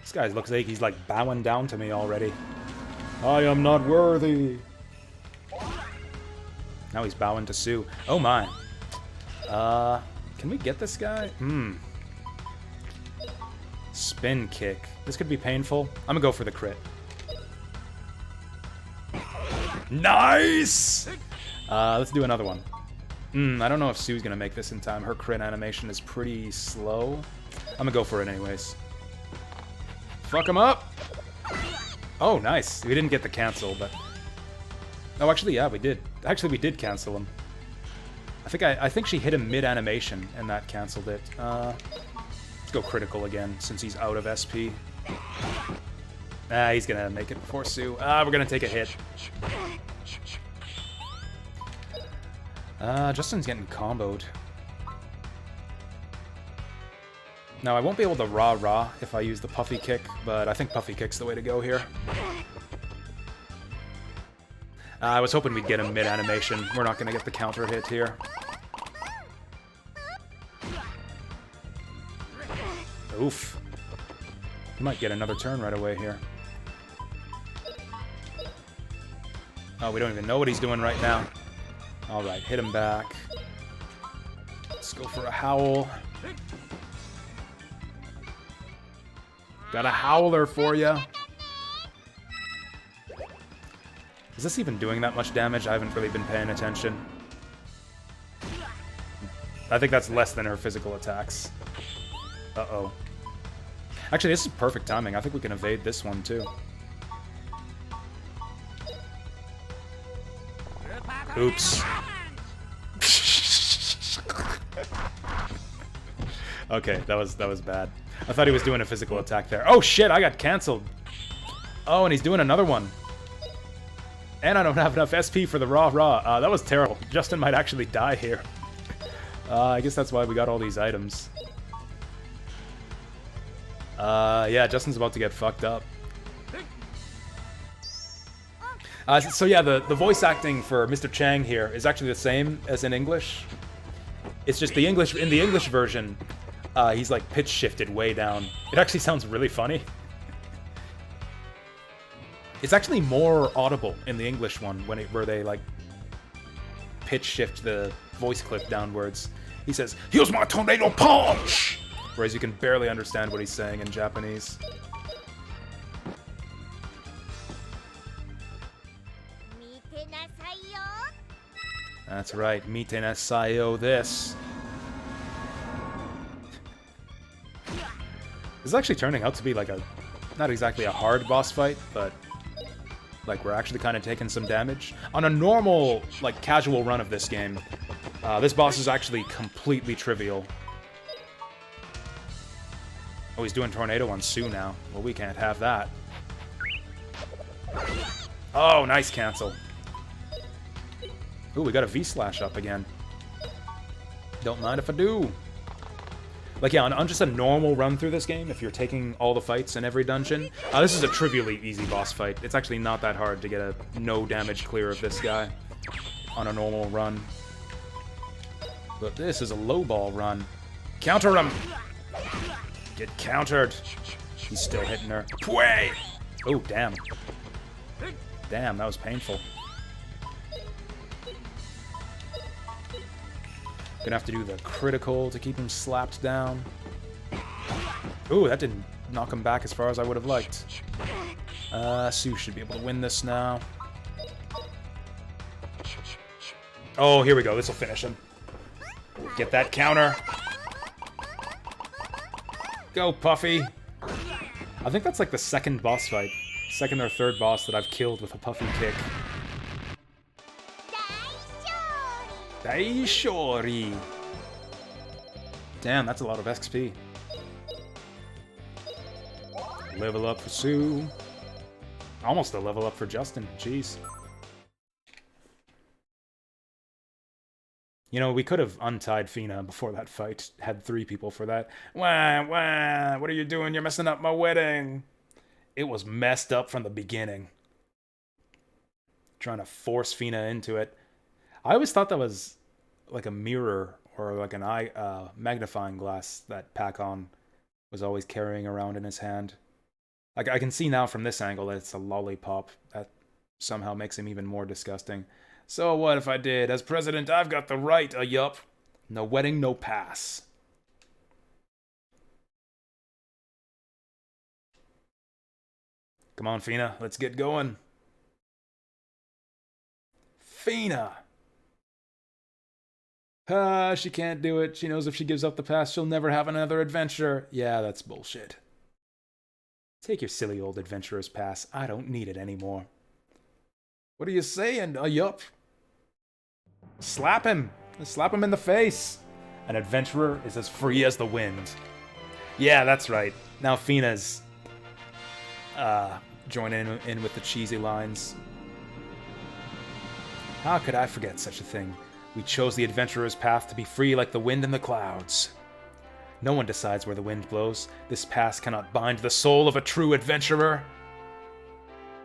This guy looks like he's, like, bowing down to me already. I am not worthy! Now he's bowing to Sue. Oh my. Can we get this guy? Spin kick. This could be painful. I'm gonna go for the crit. Nice! Let's do another one. I don't know if Sue's gonna make this in time. Her crit animation is pretty slow. I'm gonna go for it anyways. Fuck him up! Oh, nice. We didn't get the cancel, but... Oh, actually, yeah, we did. Actually, we did cancel him. I think she hit him mid-animation, and that canceled it. Let's go critical again, since he's out of SP. He's gonna make it before Sue. We're gonna take a hit. Justin's getting comboed. Now, I won't be able to rah-rah if I use the Puffy Kick, but I think Puffy Kick's the way to go here. I was hoping we'd get him mid-animation. We're not going to get the counter hit here. Oof. He might get another turn right away here. Oh, we don't even know what he's doing right now. Alright, hit him back. Let's go for a howl. Got a howler for ya. Is this even doing that much damage? I haven't really been paying attention. I think that's less than her physical attacks. Uh-oh. Actually, this is perfect timing. I think we can evade this one, too. Oops. Okay, that was bad. I thought he was doing a physical attack there. Oh, shit, I got canceled. Oh, and he's doing another one. And I don't have enough SP for the rah-rah. That was terrible. Justin might actually die here. I guess that's why we got all these items. Yeah, Justin's about to get fucked up. So yeah, the voice acting for Mr. Chang here is actually the same as in English. It's just in the English version, he's like pitch shifted way down. It actually sounds really funny. It's actually more audible in the English one where they like pitch shift the voice clip downwards. He says, "Here's my tornado punch!" Whereas you can barely understand what he's saying in Japanese. That's right, mite nasayo this. This is actually turning out to be like not exactly a hard boss fight, but like we're actually kind of taking some damage. On a normal, like casual run of this game, this boss is actually completely trivial. Oh, he's doing Tornado on Sue now. Well, we can't have that. Oh, nice cancel. Ooh, we got a V-slash up again. Don't mind if I do. Like, yeah, on just a normal run through this game, if you're taking all the fights in every dungeon, this is a trivially easy boss fight. It's actually not that hard to get a no damage clear of this guy on a normal run. But this is a low ball run. Counter him! Get countered. He's still hitting her. Pway! Oh, damn. Damn, that was painful. Gonna have to do the critical to keep him slapped down. Ooh, that didn't knock him back as far as I would have liked. Sue should be able to win this now. Oh, here we go. This will finish him. Get that counter. Go, Puffy. I think that's like the second boss fight. Second or third boss that I've killed with a Puffy kick. Daishori. Damn, that's a lot of XP. Level up for Sue. Almost a level up for Justin. Jeez. You know, we could have untied Fina before that fight. Had 3 people for that. Wah, wah, what are you doing? You're messing up my wedding. It was messed up from the beginning. Trying to force Fina into it. I always thought that was like a mirror or like an magnifying glass that Pac-On was always carrying around in his hand. Like I can see now from this angle that it's a lollipop. That somehow makes him even more disgusting. So what if I did? As president, I've got the right, yup. No wedding, no pass. Come on, Fina, let's get going. Fina! She can't do it. She knows if she gives up the pass, she'll never have another adventure. Yeah, that's bullshit. Take your silly old adventurer's pass. I don't need it anymore. What are you saying, yup? Slap him! Slap him in the face! An adventurer is as free as the wind. Yeah, that's right. Now Fina's joining in with the cheesy lines. How could I forget such a thing? We chose the adventurer's path to be free like the wind in the clouds. No one decides where the wind blows. This pass cannot bind the soul of a true adventurer.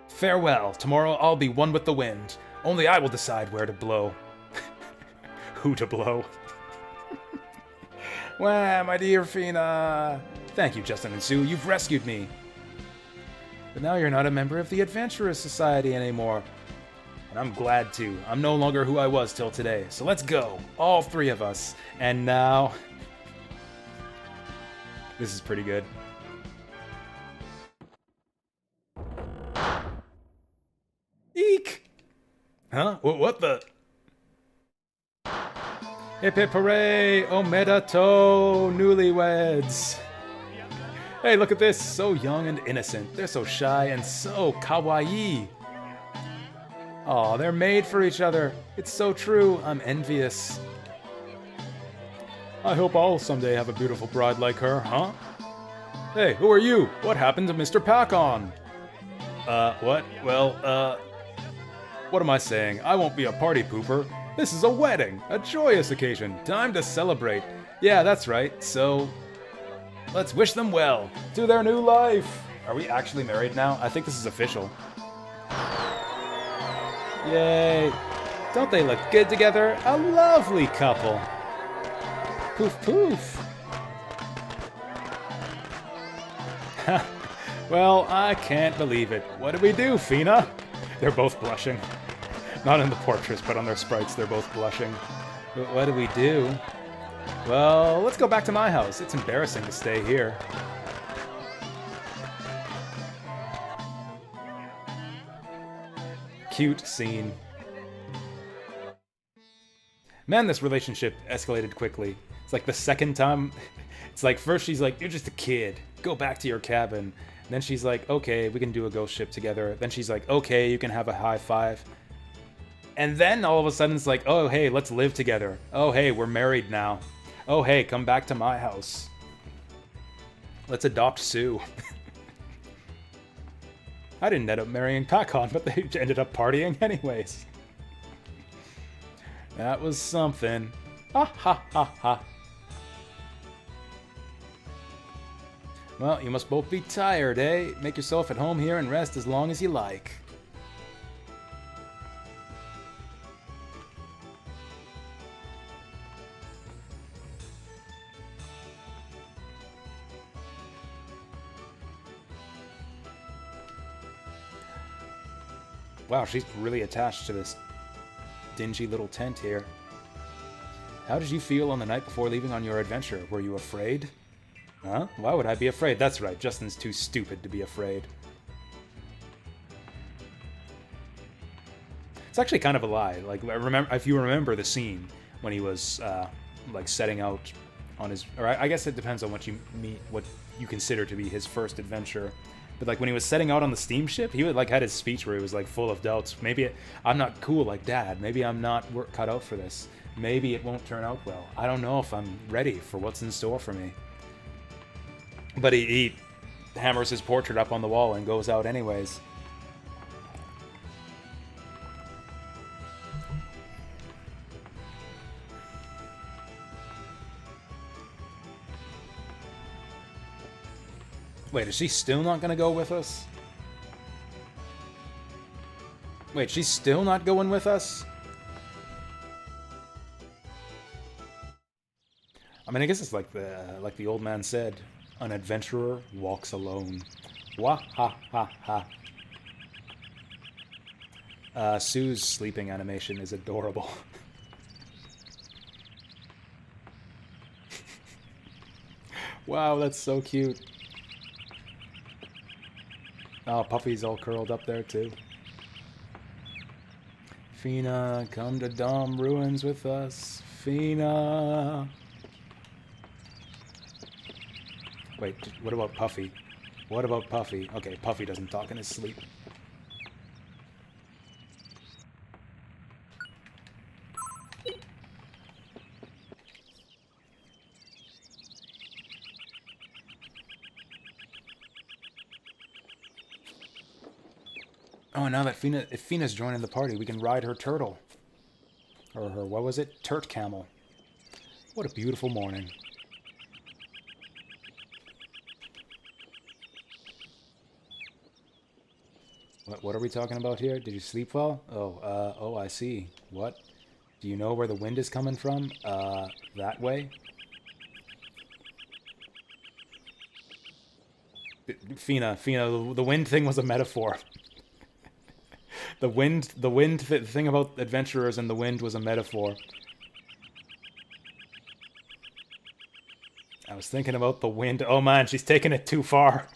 Farewell. Tomorrow I'll be one with the wind. Only I will decide where to blow. Who to blow? Wah, my dear Fina. Thank you, Justin and Sue. You've rescued me. But now you're not a member of the Adventurers Society anymore. And I'm glad to. I'm no longer who I was till today. So let's go. All three of us. And now... This is pretty good. Eek! Huh? What the? Hip hip hooray! Omedato! Newlyweds! Hey, look at this! So young and innocent. They're so shy and so kawaii. Aw, they're made for each other. It's so true. I'm envious. I hope I'll someday have a beautiful bride like her, huh? Hey, who are you? What happened to Mr. Pack-On? What? Well, what am I saying? I won't be a party pooper. This is a wedding, a joyous occasion, time to celebrate. Yeah, that's right, so... let's wish them well to their new life. Are we actually married now? I think this is official. Yay. Don't they look good together? A lovely couple. Poof poof. Well, I can't believe it. What did we do, Fina? They're both blushing. Not in the portraits, but on their sprites, they're both blushing. But what did we do? Well, let's go back to my house. It's embarrassing to stay here. Cute scene. Man, this relationship escalated quickly. It's like the second time... It's like, first she's like, you're just a kid. Go back to your cabin. And then she's like, okay, we can do a ghost ship together. Then she's like, okay, you can have a high five. And then all of a sudden it's like, oh, hey, let's live together. Oh, hey, we're married now. Oh, hey, come back to my house. Let's adopt Sue. I didn't end up marrying Pack-On, but they ended up partying anyways. That was something. Ha ha ha ha. Well, you must both be tired, eh? Make yourself at home here and rest as long as you like. Wow, she's really attached to this dingy little tent here. How did you feel on the night before leaving on your adventure? Were you afraid? Huh? Why would I be afraid? That's right, Justin's too stupid to be afraid. It's actually kind of a lie. Like, if you remember the scene when he was like setting out on his, or I guess it depends on what you consider to be his first adventure. But like when he was setting out on the steamship, he would like had his speech where he was like full of doubts. Maybe I'm not cool like Dad. Maybe I'm not cut out for this. Maybe it won't turn out well. I don't know if I'm ready for what's in store for me. But he hammers his portrait up on the wall and goes out anyways. Wait, is she still not gonna go with us? Wait, she's still not going with us? I mean, I guess it's like the old man said, an adventurer walks alone. Wah ha ha ha. Sue's sleeping animation is adorable. Wow, that's so cute. Oh, Puffy's all curled up there too. Fina, come to Dom Ruins with us. Fina. Wait, what about Puffy? What about Puffy? Okay, Puffy doesn't talk in his sleep. Oh, now that if Fina's joining the party, we can ride her turtle. Or her, what was it? Turt camel. What a beautiful morning. What are we talking about here? Did you sleep well? Oh, I see. What? Do you know where the wind is coming from? That way? Fina, the wind thing was a metaphor. The thing about adventurers and the wind was a metaphor. I was thinking about the wind. Oh man, she's taking it too far.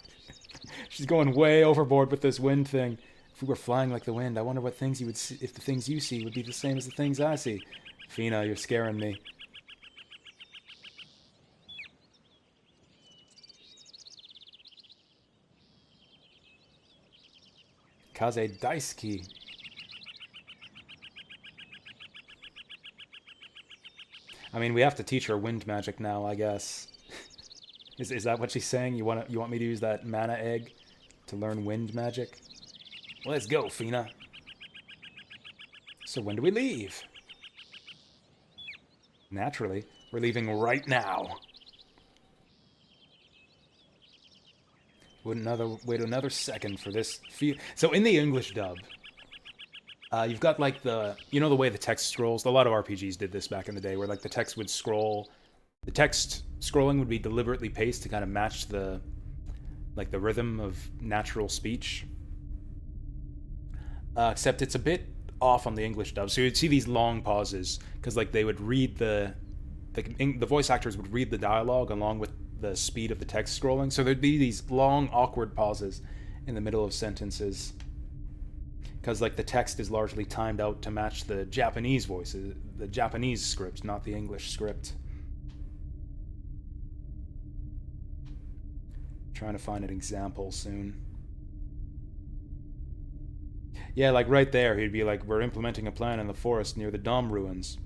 She's going way overboard with this wind thing. If we were flying like the wind, I wonder what things you would see, if the things you see would be the same as the things I see. Fina, you're scaring me. Kaze Daisuke. I mean, we have to teach her wind magic now, I guess. Is that what she's saying? You want me to use that mana egg to learn wind magic? Let's go, Fina. So when do we leave? Naturally, we're leaving right now. Wait another second for this. So in the English dub, you've got like the way the text scrolls. A lot of RPGs did this back in the day, where like the text would scroll. The text scrolling would be deliberately paced to kind of match the rhythm of natural speech. Except it's a bit off on the English dub. So you'd see these long pauses because like they would read the voice actors would read the dialogue along with the speed of the text scrolling. So there'd be these long awkward pauses in the middle of sentences because like the text is largely timed out to match the Japanese voices, the Japanese script, not the English script. Trying to find an example soon. Yeah, like right there, he'd be like, we're implementing a plan in the forest near the Dom ruins.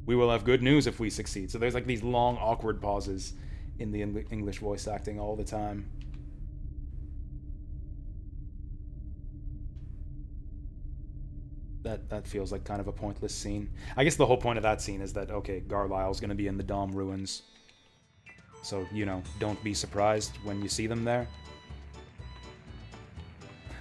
We will have good news if we succeed. So there's like these long, awkward pauses in the English voice acting all the time. That feels like kind of a pointless scene. I guess the whole point of that scene is that, okay, Garlisle's going to be in the Dom ruins. So, don't be surprised when you see them there.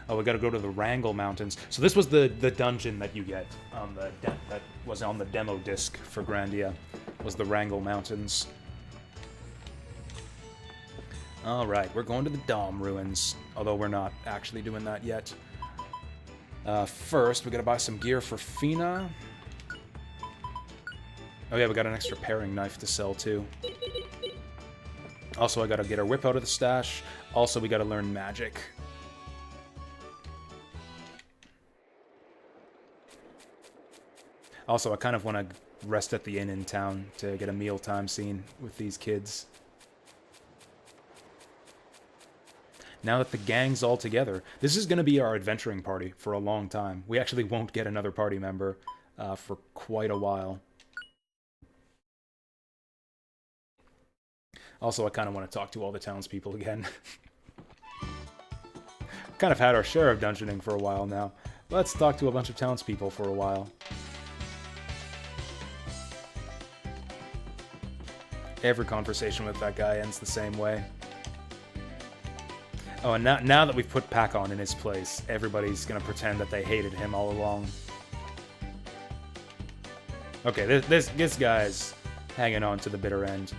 Oh, we gotta go to the Wrangle Mountains. So this was the dungeon that you get on that was on the demo disc for Grandia, was the Wrangle Mountains. Alright, we're going to the Dom ruins, although we're not actually doing that yet. First, we gotta buy some gear for Fina. Oh yeah, we got an extra paring knife to sell too. Also, I gotta get our whip out of the stash. Also, we gotta learn magic. Also, I kind of want to rest at the inn in town to get a mealtime scene with these kids. Now that the gang's all together, this is going to be our adventuring party for a long time. We actually won't get another party member for quite a while. Also, I kind of want to talk to all the townspeople again. Kind of had our share of dungeoning for a while now. Let's talk to a bunch of townspeople for a while. Every conversation with that guy ends the same way. Oh, and now that we've put Pac-On in his place, everybody's gonna pretend that they hated him all along. Okay, this guy's hanging on to the bitter end.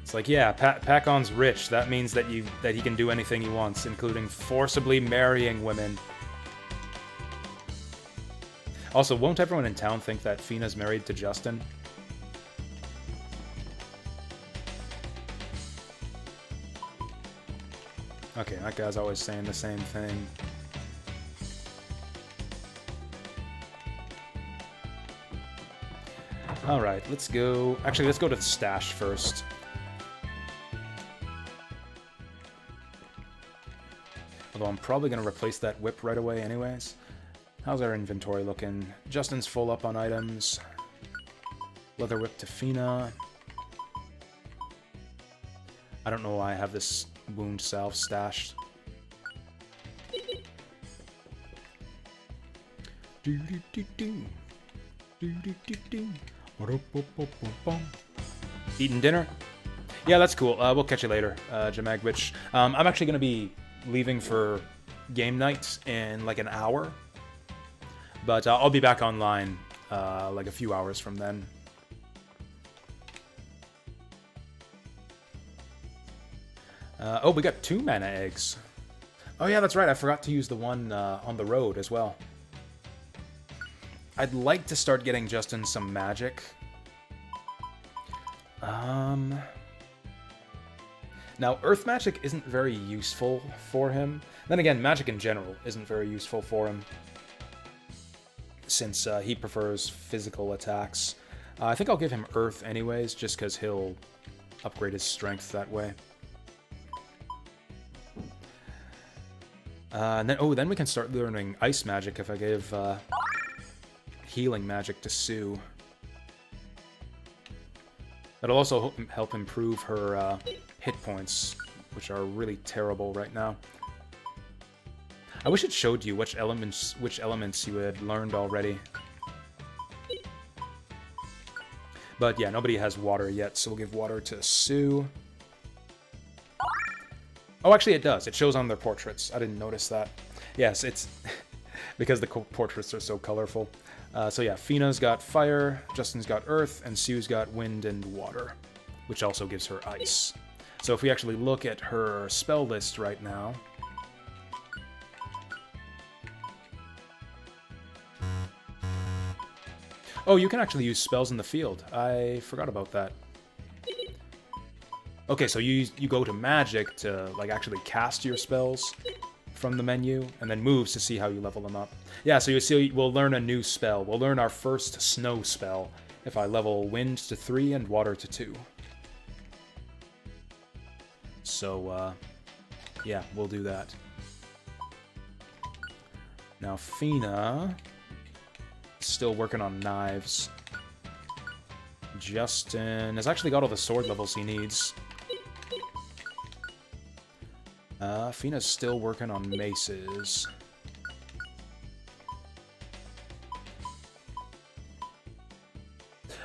It's like, yeah, Pac-On's rich. That means that he can do anything he wants, including forcibly marrying women. Also, won't everyone in town think that Fina's married to Justin? Okay, that guy's always saying the same thing. Alright, let's go... Actually, let's go to the stash first. Although I'm probably going to replace that whip right away anyways. How's our inventory looking? Justin's full up on items. Leather whip to Fina. I don't know why I have this wound salve stashed. Eating dinner? Yeah, that's cool. We'll catch you later, Jamagwitch. I'm actually going to be leaving for game night in like an hour. But I'll be back online like a few hours from then. Oh, we got 2 mana eggs. Oh yeah, that's right. I forgot to use the one on the road as well. I'd like to start getting Justin some magic. Now, earth magic isn't very useful for him. Then again, magic in general isn't very useful for him, since he prefers physical attacks. I think I'll give him earth anyways, just because he'll upgrade his strength that way. And then we can start learning ice magic if I give healing magic to Sue. That'll also help improve her hit points, which are really terrible right now. I wish it showed you which elements you had learned already. But yeah, nobody has water yet, so we'll give water to Sue. Oh, actually it does. It shows on their portraits. I didn't notice that. Yes, it's because the portraits are so colorful. So yeah, Fina's got fire, Justin's got earth, and Sue's got wind and water, which also gives her ice. So if we actually look at her spell list right now... Oh, you can actually use spells in the field. I forgot about that. Okay, so you go to magic to like actually cast your spells from the menu, and then moves to see how you level them up. Yeah, so you see we'll learn a new spell. We'll learn our first snow spell if I level wind to 3 and water to 2. So, yeah, we'll do that. Now, Fina is still working on knives. Justin has actually got all the sword levels he needs. Fina's still working on maces.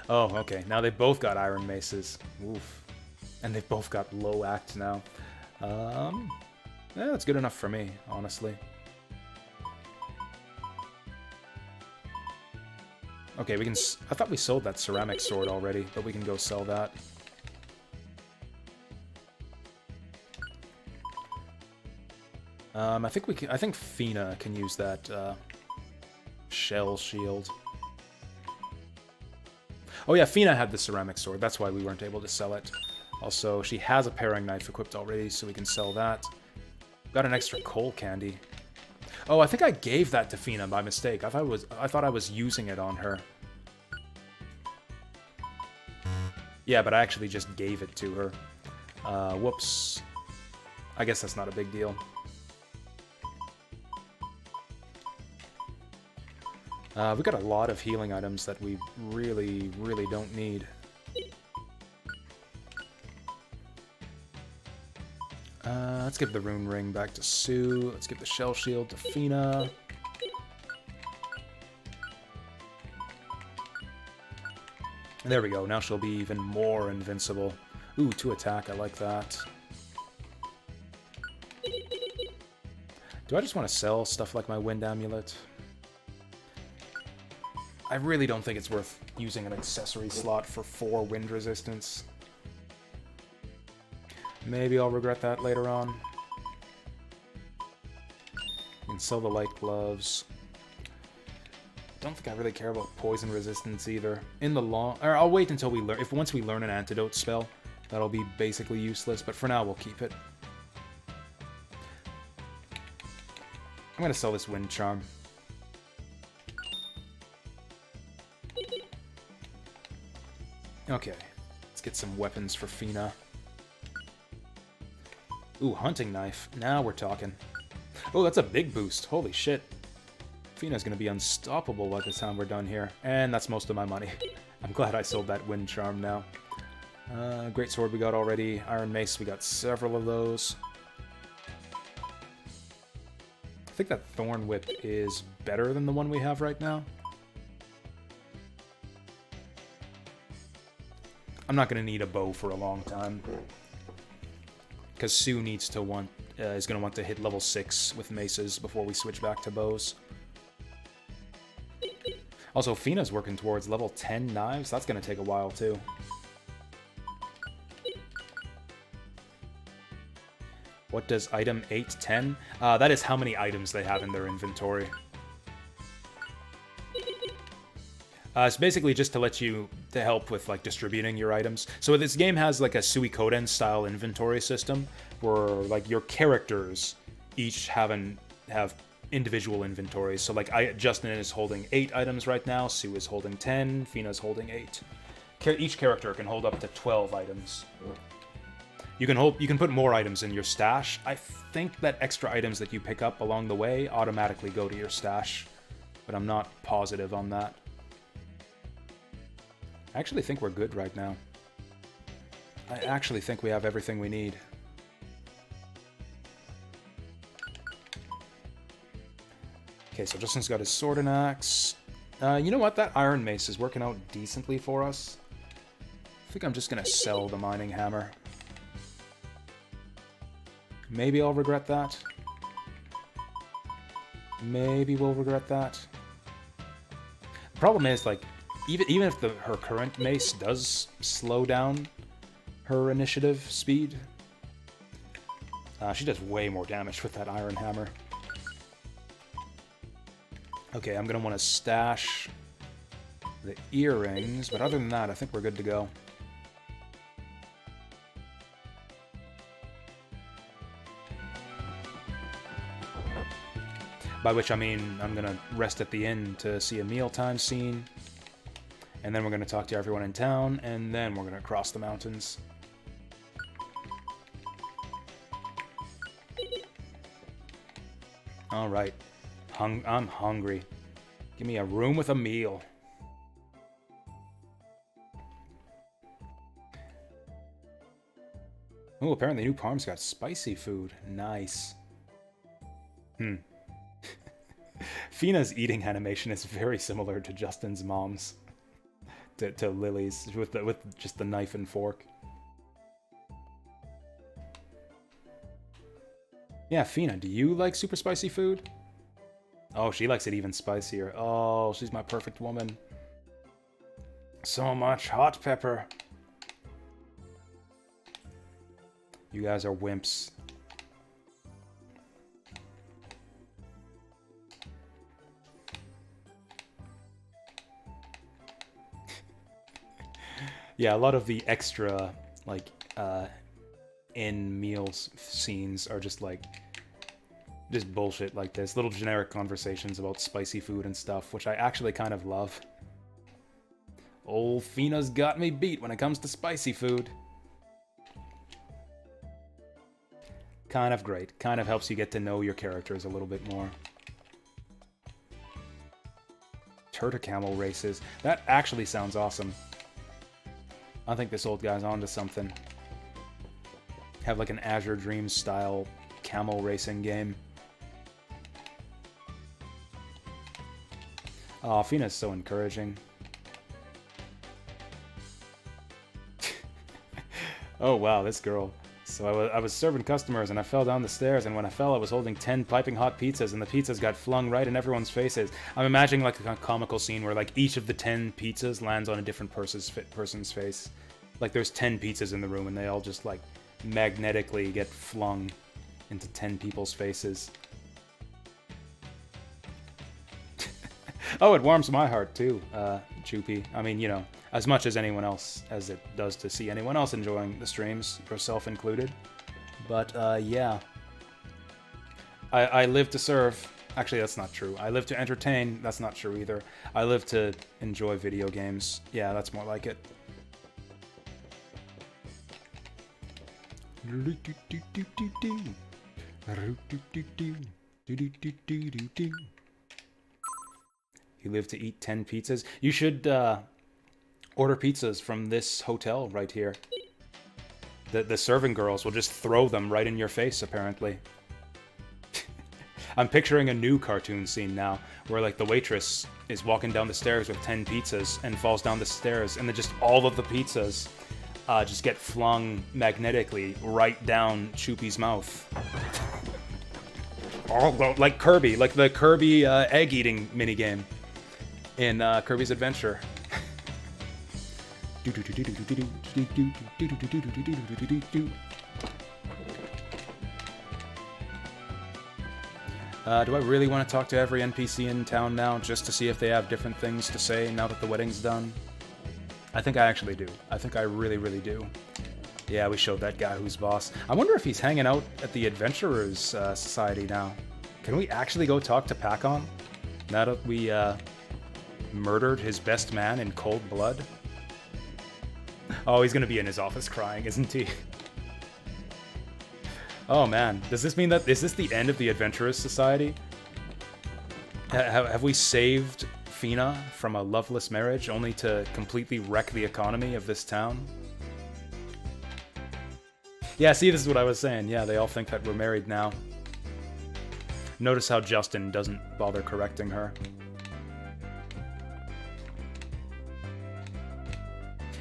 Oh, okay. Now they've both got iron maces. Oof. And they've both got low act now. Yeah, that's good enough for me, honestly. Okay, we can... I thought we sold that ceramic sword already, but we can go sell that. I think we can... I think Fina can use that shell shield. Oh yeah, Fina had the ceramic sword. That's why we weren't able to sell it. Also, she has a paring knife equipped already, so we can sell that. Got an extra coal candy. Oh, I think I gave that to Fina by mistake. I thought I was using it on her. Yeah, but I actually just gave it to her. Whoops. I guess that's not a big deal. We've got a lot of healing items that we really, really don't need. Let's give the rune ring back to Sue. Let's give the shell shield to Fina. And there we go. Now she'll be even more invincible. Ooh, 2 attack. I like that. Do I just want to sell stuff like my wind amulet? I really don't think it's worth using an accessory slot for 4 wind resistance. Maybe I'll regret that later on. You can sell the light gloves. Don't think I really care about poison resistance either. In the long... Or I'll wait until we learn... Once we learn an antidote spell, that'll be basically useless, but for now we'll keep it. I'm gonna sell this wind charm. Okay, let's get some weapons for Fina. Ooh, hunting knife. Now we're talking. Oh, that's a big boost. Holy shit. Fina's gonna be unstoppable by the time we're done here. And that's most of my money. I'm glad I sold that wind charm now. Great sword we got already. Iron mace, we got several of those. I think that thorn whip is better than the one we have right now. I'm not going to need a bow for a long time. Because Sue needs to is going to want to hit level 6 with maces before we switch back to bows. Also, Fina's working towards level 10 knives. That's going to take a while, too. What does item 810? That is how many items they have in their inventory. It's basically just to help with like distributing your items. So this game has like a Suikoden style inventory system where like your characters each have individual inventories. So like Justin is holding 8 items right now, Sue is holding 10, Fina's holding 8. Each character can hold up to 12 items. You can put more items in your stash. I think that extra items that you pick up along the way automatically go to your stash, but I'm not positive on that. I actually think we're good right now. I actually think we have everything we need. Okay, so Justin's got his sword and axe. You know what? That iron mace is working out decently for us. I think I'm just gonna sell the mining hammer. Maybe I'll regret that. Maybe we'll regret that. The problem is, like, even if her current mace does slow down her initiative speed, she does way more damage with that iron hammer. Okay, I'm gonna want to stash the earrings, but other than that, I think we're good to go. By which I mean I'm gonna rest at the inn to see a mealtime scene. And then we're going to talk to everyone in town, and then we're going to cross the mountains. Alright. I'm hungry. Give me a room with a meal. Oh, apparently New Parm's got spicy food. Nice. Fina's eating animation is very similar to Justin's mom's. To Lily's, with just the knife and fork. Yeah, Fina, do you like super spicy food? Oh, she likes it even spicier. Oh, she's my perfect woman. So much hot pepper. You guys are wimps. Yeah, a lot of the extra, like, in meals scenes are just, like, just bullshit like this. Little generic conversations about spicy food and stuff, which I actually kind of love. Old Fina's got me beat when it comes to spicy food. Kind of great. Kind of helps you get to know your characters a little bit more. Turtle camel races. That actually sounds awesome. I think this old guy's onto something. Have like an Azure Dreams style camel racing game. Oh, Fina's so encouraging. Oh wow, this girl. So I was serving customers and I fell down the stairs, and when I fell I was holding 10 piping hot pizzas and the pizzas got flung right in everyone's faces. I'm imagining like a comical scene where like each of the 10 pizzas lands on a different person's face. Like there's 10 pizzas in the room and they all just like magnetically get flung into 10 people's faces. Oh, it warms my heart too, Choopy. I mean, you know, as much as anyone else, as it does to see anyone else enjoying the streams, yourself included. But, yeah. I live to serve. Actually, that's not true. I live to entertain. That's not true either. I live to enjoy video games. Yeah, that's more like it. You live to eat 10 pizzas? You should order pizzas from this hotel right here. The serving girls will just throw them right in your face, apparently. I'm picturing a new cartoon scene now, where like the waitress is walking down the stairs with 10 pizzas and falls down the stairs, and then just all of the pizzas just get flung magnetically right down Choopy's mouth. Oh, like Kirby, like the Kirby egg eating minigame in Kirby's Adventure. Do I really want to talk to every NPC in town now, just to see if they have different things to say now that the wedding's done? I think I actually do. I think I really, really do. Yeah, we showed that guy who's boss. I wonder if he's hanging out at the Adventurers Society now. Can we actually go talk to Pakon? Now that we murdered his best man in cold blood? Oh, he's gonna be in his office crying, isn't he? Oh man, does this mean that... Is this the end of the Adventurers Society? Have we saved Fina from a loveless marriage only to completely wreck the economy of this town? Yeah, see, this is what I was saying. Yeah, they all think that we're married now. Notice how Justin doesn't bother correcting her.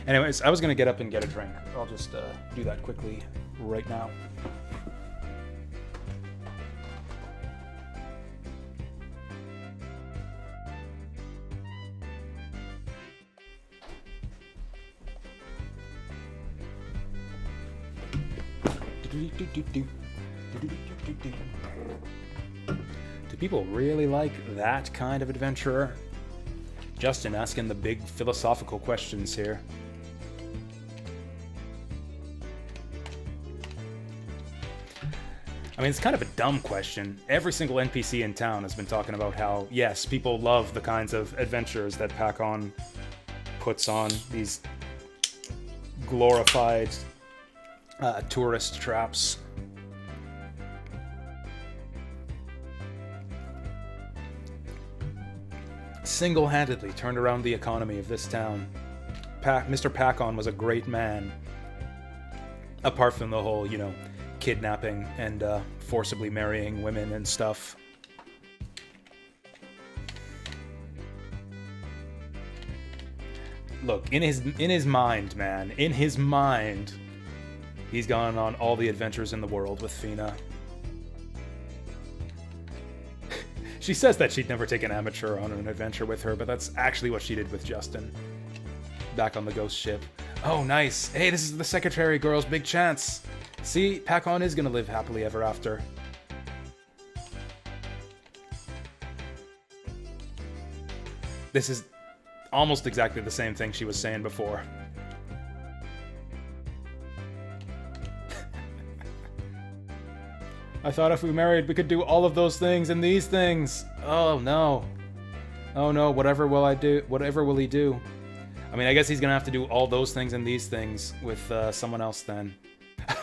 Anyways, I was gonna get up and get a drink. I'll just do that quickly right now. Do people really like that kind of adventurer? Justin asking the big philosophical questions here. I mean, it's kind of a dumb question. Every single NPC in town has been talking about how, yes, people love the kinds of adventures that Pakon puts on, these glorified tourist traps. Single-handedly turned around the economy of this town. Mr. Pakon was a great man. Apart from the whole, you know, kidnapping and forcibly marrying women and stuff. Look, in his mind, man, in his mind, he's gone on all the adventures in the world with Fina. She says that she'd never take an amateur on an adventure with her, but that's actually what she did with Justin. Back on the ghost ship. Oh, nice. Hey, this is the secretary girl's big chance. See, Pakon is gonna live happily ever after. This is almost exactly the same thing she was saying before. I thought if we married, we could do all of those things and these things. Oh no. Oh no, whatever will I do? Whatever will he do? I mean, I guess he's gonna have to do all those things and these things with someone else then.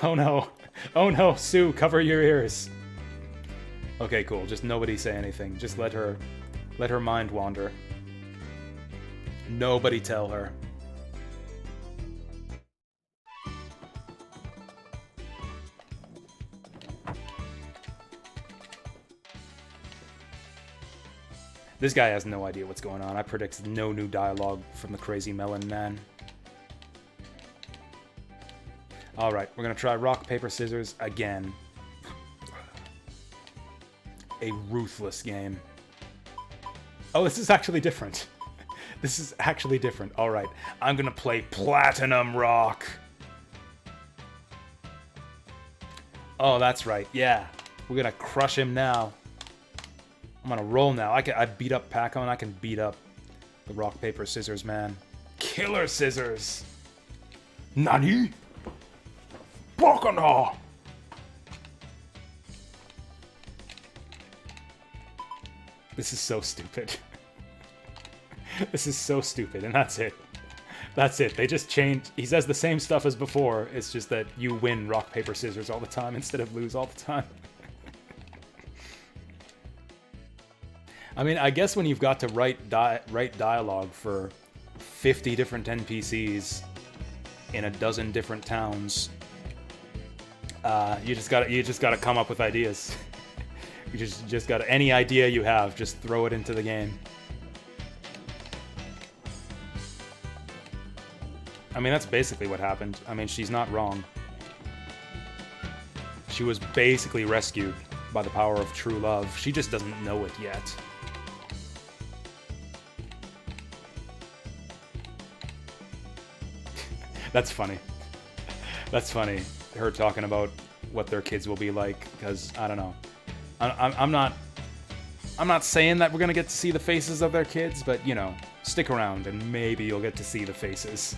Oh no. Oh no, Sue, cover your ears. Okay, cool. Just nobody say anything. Just let her mind wander. Nobody tell her. This guy has no idea what's going on. I predict no new dialogue from the crazy melon man. Alright, we're gonna try rock, paper, scissors again. A ruthless game. Oh, this is actually different. This is actually different. Alright, I'm gonna play Platinum Rock. Oh, that's right. Yeah, we're gonna crush him now. I'm on a roll now. I beat up Pakon. I can beat up the rock, paper, scissors man. Killer scissors! Nani? Bakana! This is so stupid. This is so stupid, and that's it. That's it. They just changed. He says the same stuff as before. It's just that you win rock, paper, scissors all the time instead of lose all the time. I mean, I guess when you've got to write dialogue for 50 different NPCs in a dozen different towns, you just gotta come up with ideas. You just gotta, any idea you have, just throw it into the game. I mean, that's basically what happened. I mean, she's not wrong. She was basically rescued by the power of true love. She just doesn't know it yet. That's funny. That's funny. Her talking about what their kids will be like, because I don't know. I'm not saying that we're gonna get to see the faces of their kids, but you know, stick around and maybe you'll get to see the faces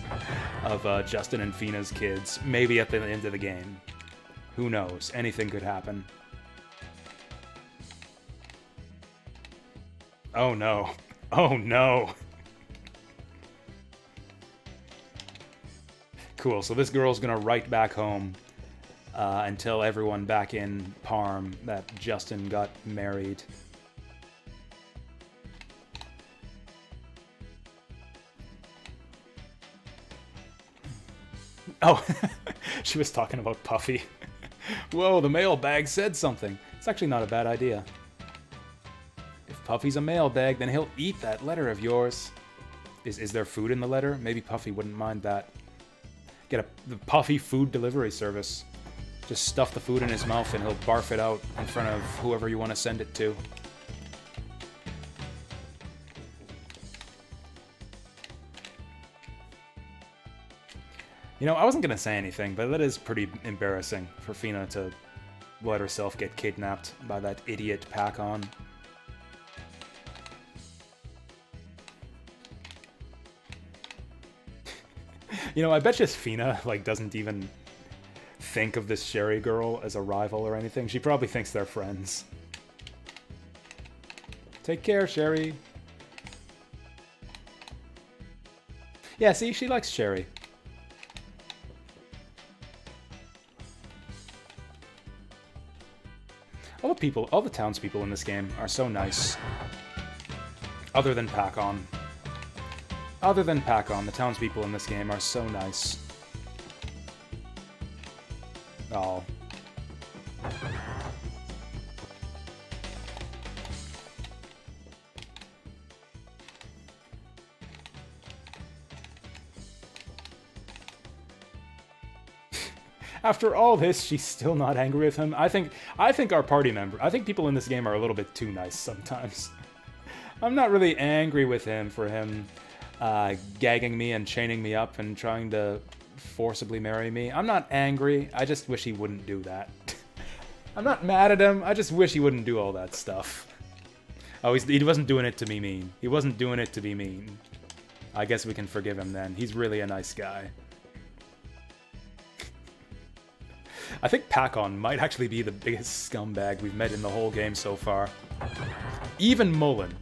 of Justin and Fina's kids. Maybe at the end of the game. Who knows? Anything could happen. Oh no. Oh no. Cool, so this girl's gonna write back home and tell everyone back in Parm that Justin got married. Oh, she was talking about Puffy. Whoa, the mailbag said something. It's actually not a bad idea. If Puffy's a mailbag, then he'll eat that letter of yours. Is there food in the letter? Maybe Puffy wouldn't mind that. Get the Puffy food delivery service. Just stuff the food in his mouth and he'll barf it out in front of whoever you want to send it to. You know, I wasn't going to say anything, but that is pretty embarrassing for Fina to let herself get kidnapped by that idiot Pac-On. You know, I bet you Fina, like, doesn't even think of this Sherry girl as a rival or anything. She probably thinks they're friends. Take care, Sherry. Yeah, see, she likes Sherry. All the townspeople in this game are so nice. Other than Pac-On. Other than Pac-On, the townspeople in this game are so nice. Oh. After all this, she's still not angry with him. I think our party member, I think people in this game are a little bit too nice sometimes. I'm not really angry with him for him gagging me and chaining me up and trying to forcibly marry me. I'm not angry. I just wish he wouldn't do that. I'm not mad at him. I just wish he wouldn't do all that stuff. Oh, he wasn't doing it to be mean. He wasn't doing it to be mean. I guess we can forgive him then. He's really a nice guy. I think Pac-On might actually be the biggest scumbag we've met in the whole game so far. Even Mullen.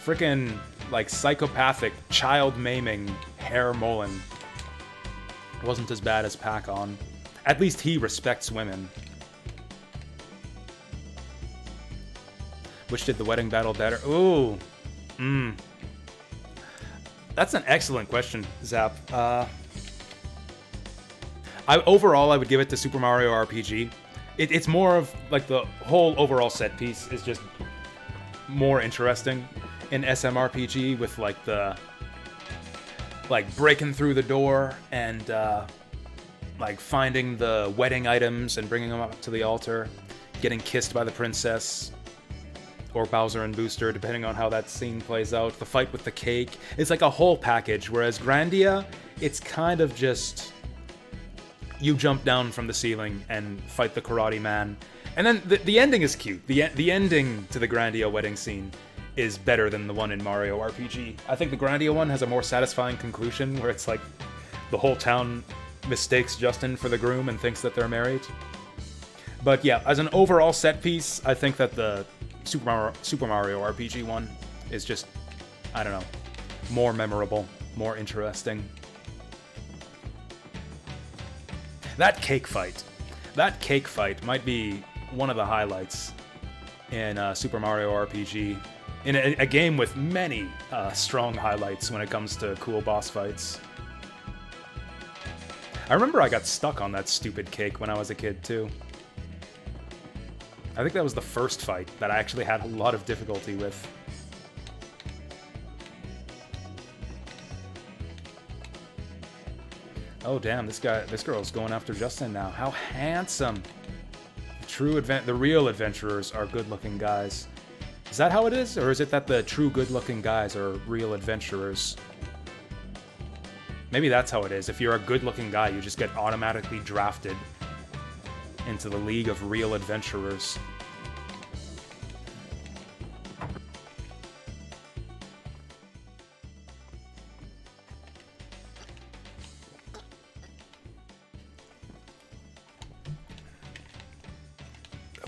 Frickin', like, psychopathic, child-maiming Hair Mullen wasn't as bad as Pac-On. At least he respects women. Which did the wedding battle better? Ooh. That's an excellent question, Zap. Overall, I would give it to Super Mario RPG. It's more of, like, the whole overall set piece is just more interesting in SMRPG with, like, the... like, breaking through the door and, like, finding the wedding items and bringing them up to the altar, getting kissed by the princess, or Bowser and Booster, depending on how that scene plays out, the fight with the cake. It's like a whole package, whereas Grandia, it's kind of just... you jump down from the ceiling and fight the karate man. And then the ending is cute. The ending to the Grandia wedding scene is better than the one in Mario RPG. I think the Grandia one has a more satisfying conclusion where it's like the whole town mistakes Justin for the groom and thinks that they're married. But yeah, as an overall set piece, I think that the Super Mario RPG one is just, I don't know, more memorable, more interesting. That cake fight might be one of the highlights in Super Mario RPG. In a game with many strong highlights when it comes to cool boss fights. I remember I got stuck on that stupid cake when I was a kid, too. I think that was the first fight that I actually had a lot of difficulty with. Oh damn, this girl's going after Justin now. How handsome. the real adventurers are good-looking guys. Is that how it is? Or is it that the true good-looking guys are real adventurers? Maybe that's how it is. If you're a good-looking guy, you just get automatically drafted into the League of Real Adventurers.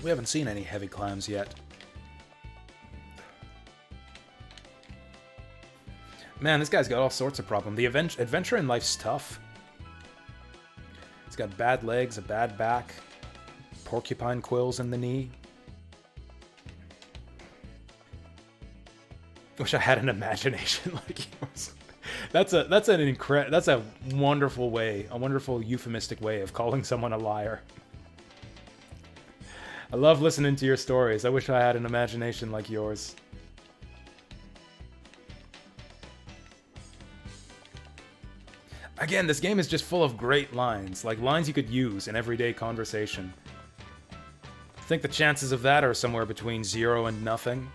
We haven't seen any heavy clams yet. Man, this guy's got all sorts of problems. The adventure in life's tough. He's got bad legs, a bad back, porcupine quills in the knee. Wish I had an imagination like yours. That's a wonderful way, a wonderful euphemistic way of calling someone a liar. I love listening to your stories. I wish I had an imagination like yours. Again, this game is just full of great lines, like lines you could use in everyday conversation. I think the chances of that are somewhere between 0 and nothing.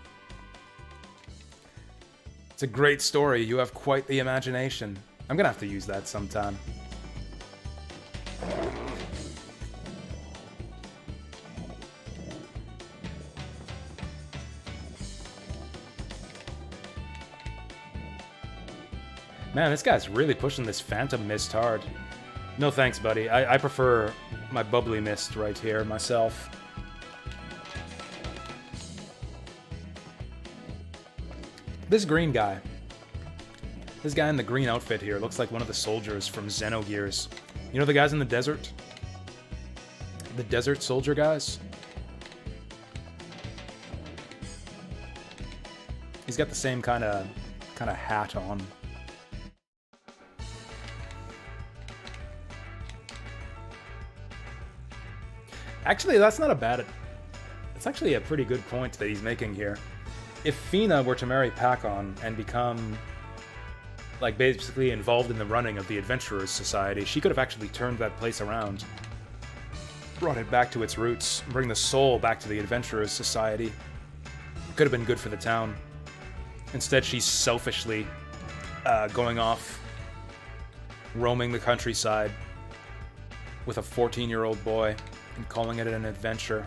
It's a great story. You have quite the imagination. I'm gonna have to use that sometime. Man, this guy's really pushing this Phantom Mist hard. No thanks, buddy. I prefer my Bubbly Mist right here, myself. This green guy. This guy in the green outfit here looks like one of the soldiers from Xenogears. You know the guys in the desert? The desert soldier guys? He's got the same kind of hat on. Actually, that's not a bad... It's actually a pretty good point that he's making here. If Fina were to marry Pakon and become, like, basically involved in the running of the Adventurers Society, she could have actually turned that place around. Brought it back to its roots. Bring the soul back to the Adventurers Society. It could have been good for the town. Instead, she's selfishly going off, roaming the countryside with a 14-year-old boy and calling it an adventure.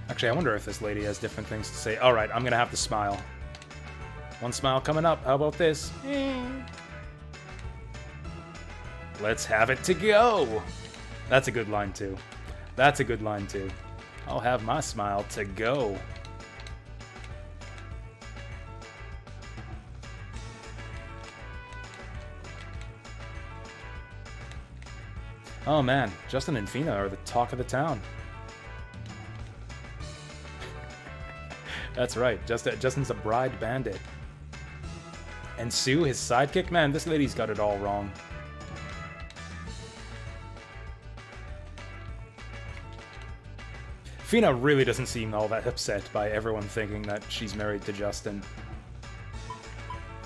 Actually, I wonder if this lady has different things to say. Alright, I'm gonna have to smile. One smile coming up. How about this? Let's have it to go! That's a good line, too. That's a good line, too. I'll have my smile to go. Oh man, Justin and Fina are the talk of the town. That's right, Justin's a bride bandit. And Sue, his sidekick? Man, this lady's got it all wrong. Fina really doesn't seem all that upset by everyone thinking that she's married to Justin.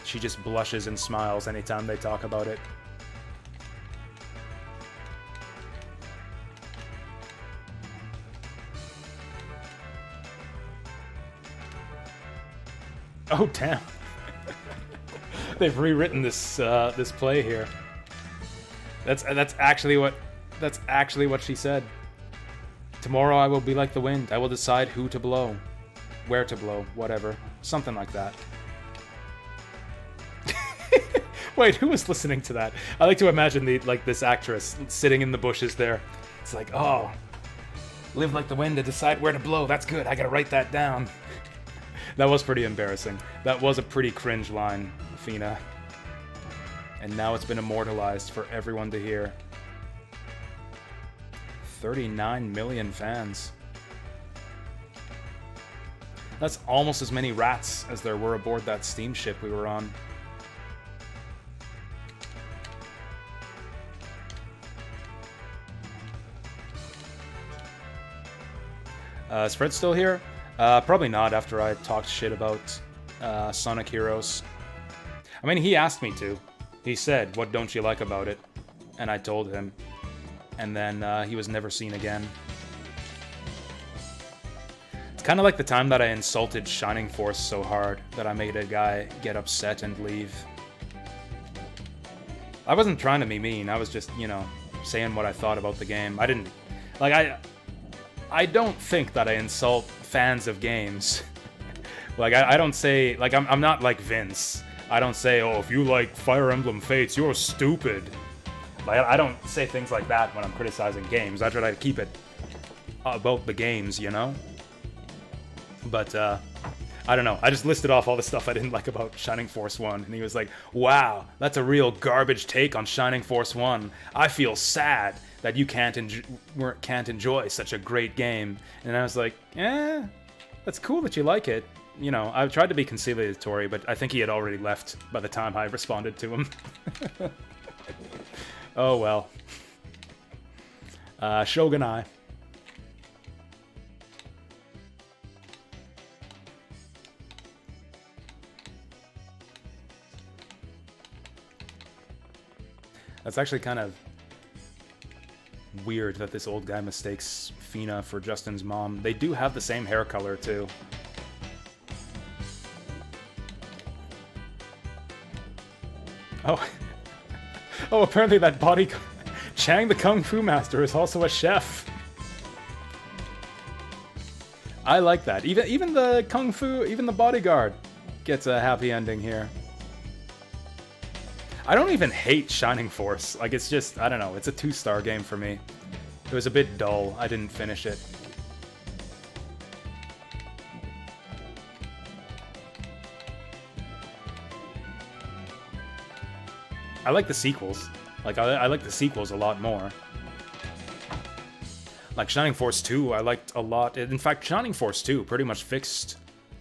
She just blushes and smiles anytime they talk about it. Oh damn! They've rewritten this this play here. That's actually what she said. Tomorrow I will be like the wind. I will decide who to blow, where to blow, whatever, something like that. Wait, who was listening to that? I like to imagine this actress sitting in the bushes there. It's like, oh, live like the wind to decide where to blow. That's good. I gotta write that down. That was pretty embarrassing. That was a pretty cringe line, Fina. And now it's been immortalized for everyone to hear. 39 million fans. That's almost as many rats as there were aboard that steamship we were on. Is Fred still here? Probably not after I talked shit about Sonic Heroes. I mean, he asked me to. He said, "What don't you like about it?" And I told him. And then he was never seen again. It's kind of like the time that I insulted Shining Force so hard that I made a guy get upset and leave. I wasn't trying to be mean. I was just, you know, saying what I thought about the game. I didn't... Like, I don't think that I insult fans of games. Like, I don't say... Like, I'm not like Vince. I don't say, oh, if you like Fire Emblem Fates, you're stupid. Like, I don't say things like that when I'm criticizing games. I try to keep it about the games, you know? But, I don't know. I just listed off all the stuff I didn't like about Shining Force 1, and he was like, wow, that's a real garbage take on Shining Force 1. I feel sad that you can't enjoy such a great game. And I was like, that's cool that you like it. You know, I tried to be conciliatory, but I think he had already left by the time I responded to him. Oh, well. Shogunai. That's actually kind of weird that this old guy mistakes Fina for Justin's mom. They do have the same hair color, too. Oh. Oh, apparently that body... Chang the Kung Fu Master is also a chef. I like that. Even the Kung Fu, even the bodyguard gets a happy ending here. I don't even hate Shining Force. Like, it's just, I don't know, it's a 2-star game for me. It was a bit dull. I didn't finish it. I like the sequels. Like, I like the sequels a lot more. Like, Shining Force 2, I liked a lot. In fact, Shining Force 2 pretty much fixed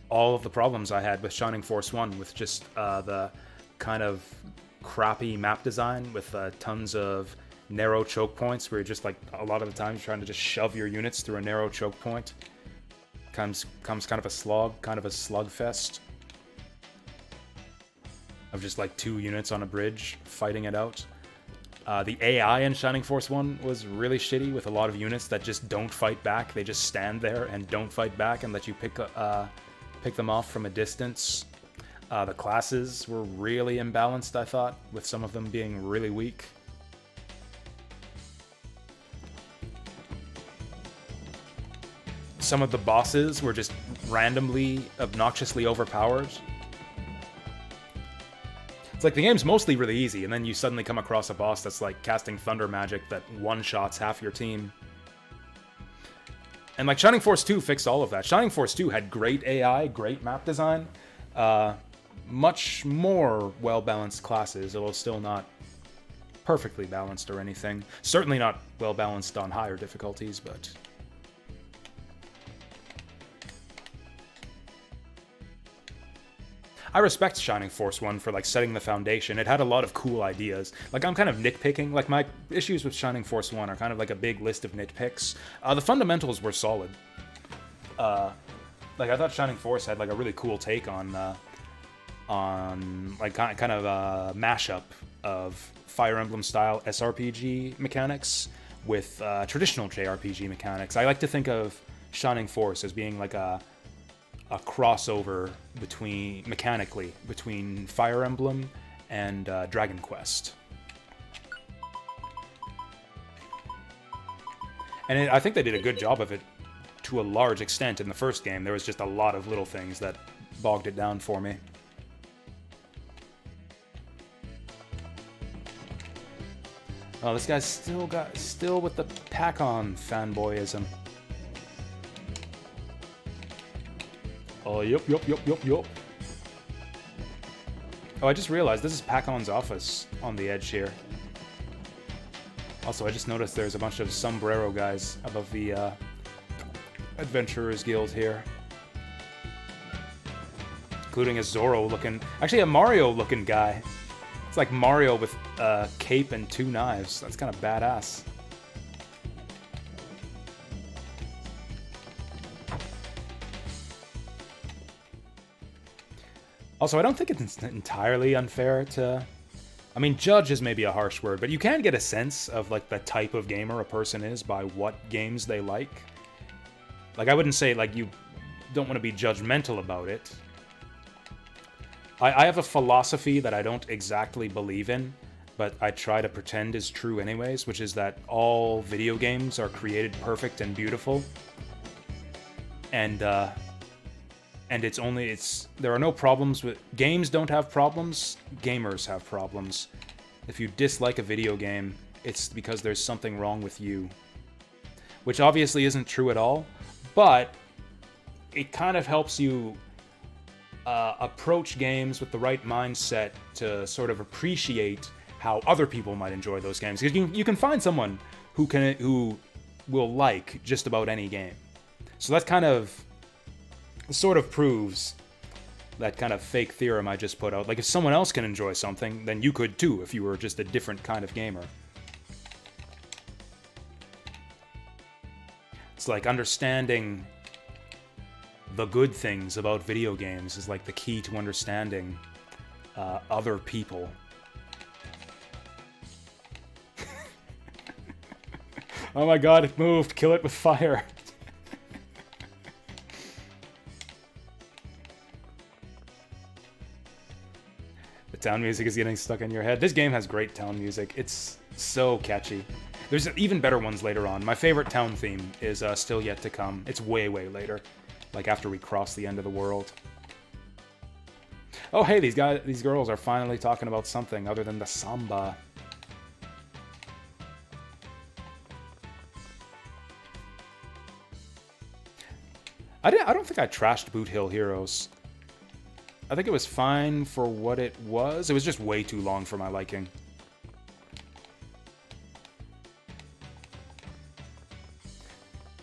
all of the problems I had with Shining Force 1, with just the kind of crappy map design with tons of narrow choke points where you're just, like, a lot of the time you're trying to just shove your units through a narrow choke point. Comes kind of a slog, kind of a slugfest. Of just, like, 2 units on a bridge fighting it out. The AI in Shining Force 1 was really shitty, with a lot of units that just don't fight back. They just stand there and don't fight back and let you pick them off from a distance. The classes were really imbalanced, I thought, with some of them being really weak. Some of the bosses were just randomly, obnoxiously overpowered. It's like the game's mostly really easy, and then you suddenly come across a boss that's like casting thunder magic that one-shots half your team. And like Shining Force 2 fixed all of that. Shining Force 2 had great AI, great map design, much more well-balanced classes, although still not perfectly balanced or anything. Certainly not well-balanced on higher difficulties, but... I respect Shining Force 1 for, like, setting the foundation. It had a lot of cool ideas. Like, I'm kind of nitpicking. Like, my issues with Shining Force 1 are kind of like a big list of nitpicks. The fundamentals were solid. Like, I thought Shining Force had, like, a really cool take on like, kind of a mashup of Fire Emblem-style SRPG mechanics with traditional JRPG mechanics. I like to think of Shining Force as being, like, a crossover mechanically between Fire Emblem and Dragon Quest. And I think they did a good job of it to a large extent in the first game. There was just a lot of little things that bogged it down for me. Oh, this guy's still with the Pac-On fanboyism. Oh, yup. Oh, I just realized this is Pac-On's office on the edge here. Also, I just noticed there's a bunch of sombrero guys above the Adventurers Guild here. Including a Zoro-looking... Actually, a Mario-looking guy. It's like Mario with a cape and 2 knives. That's kind of badass. Also, I don't think it's entirely unfair to... I mean, judge is maybe a harsh word, but you can get a sense of, like, the type of gamer a person is by what games they like. Like, I wouldn't say, like, you don't want to be judgmental about it. I have a philosophy that I don't exactly believe in, but I try to pretend is true anyways, which is that all video games are created perfect and beautiful. And there are no problems with... Games don't have problems, gamers have problems. If you dislike a video game, it's because there's something wrong with you. Which obviously isn't true at all, but it kind of helps you approach games with the right mindset to sort of appreciate how other people might enjoy those games. Because you can find someone who will like just about any game. So that kind of sort of proves that kind of fake theorem I just put out. Like, if someone else can enjoy something, then you could too, if you were just a different kind of gamer. It's like understanding the good things about video games is like the key to understanding other people. Oh my god, it moved! Kill it with fire! The town music is getting stuck in your head. This game has great town music. It's so catchy. There's even better ones later on. My favorite town theme is still yet to come. It's way, way later. Like after we cross the end of the world. Oh hey, these girls are finally talking about something other than the samba. I don't think I trashed Boot Hill Heroes. I think it was fine for what it was. It was just way too long for my liking.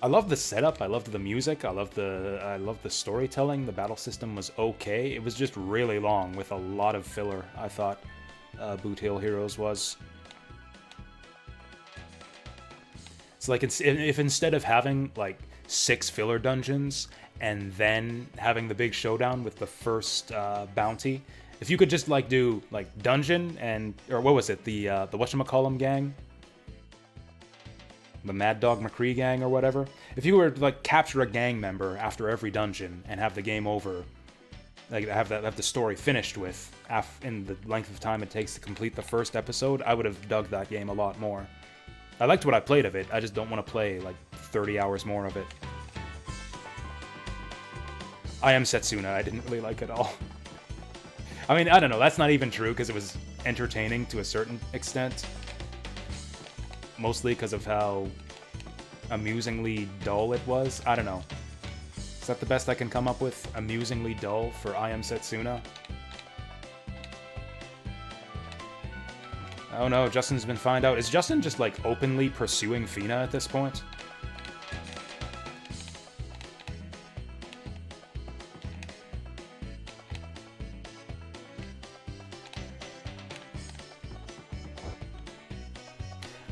I loved the setup, I loved the music, I loved the storytelling. The battle system was okay. It was just really long with a lot of filler, I thought Boot Hill Heroes was. It's like if instead of having like 6 filler dungeons and then having the big showdown with the first bounty, if you could just like do like dungeon and, or what was it, the whatchamacallem gang? The Mad Dog McCree gang or whatever. If you were to like capture a gang member after every dungeon and have the game over, like have the story finished with in the length of time it takes to complete the first episode, I would have dug that game a lot more. I liked what I played of it, I just don't want to play like 30 hours more of it. I Am Setsuna, I didn't really like it at all. I mean, I don't know, that's not even true because it was entertaining to a certain extent. Mostly because of how amusingly dull it was. I don't know. Is that the best I can come up with? Amusingly dull for I Am Setsuna? Oh no, Justin's been found out. Is Justin just like openly pursuing Fina at this point?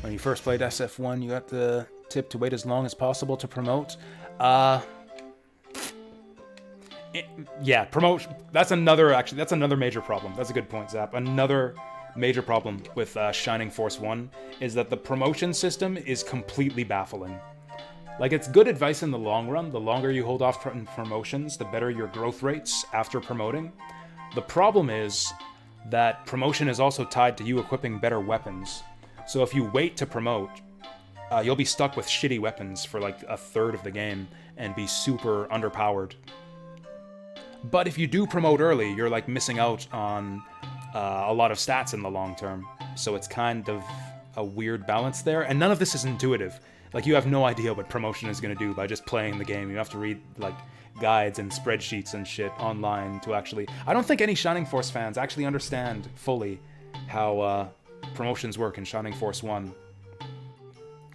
When you first played SF1, you got the tip to wait as long as possible to promote. Yeah, promotion. That's another major problem. That's a good point, Zap. Another major problem with Shining Force 1 is that the promotion system is completely baffling. Like, it's good advice in the long run. The longer you hold off from promotions, the better your growth rates after promoting. The problem is that promotion is also tied to you equipping better weapons. So if you wait to promote, you'll be stuck with shitty weapons for like a third of the game and be super underpowered. But if you do promote early, you're like missing out on a lot of stats in the long term. So it's kind of a weird balance there. And none of this is intuitive. Like, you have no idea what promotion is going to do by just playing the game. You have to read like guides and spreadsheets and shit online to actually... I don't think any Shining Force fans actually understand fully how promotions work in Shining Force 1.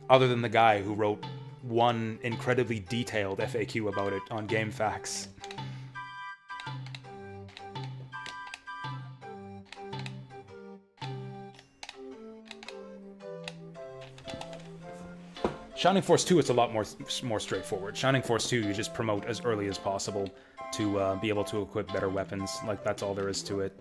Other than the guy who wrote one incredibly detailed FAQ about it on GameFAQs. Shining Force 2, it's a lot more straightforward. Shining Force 2, you just promote as early as possible to be able to equip better weapons. Like, that's all there is to it.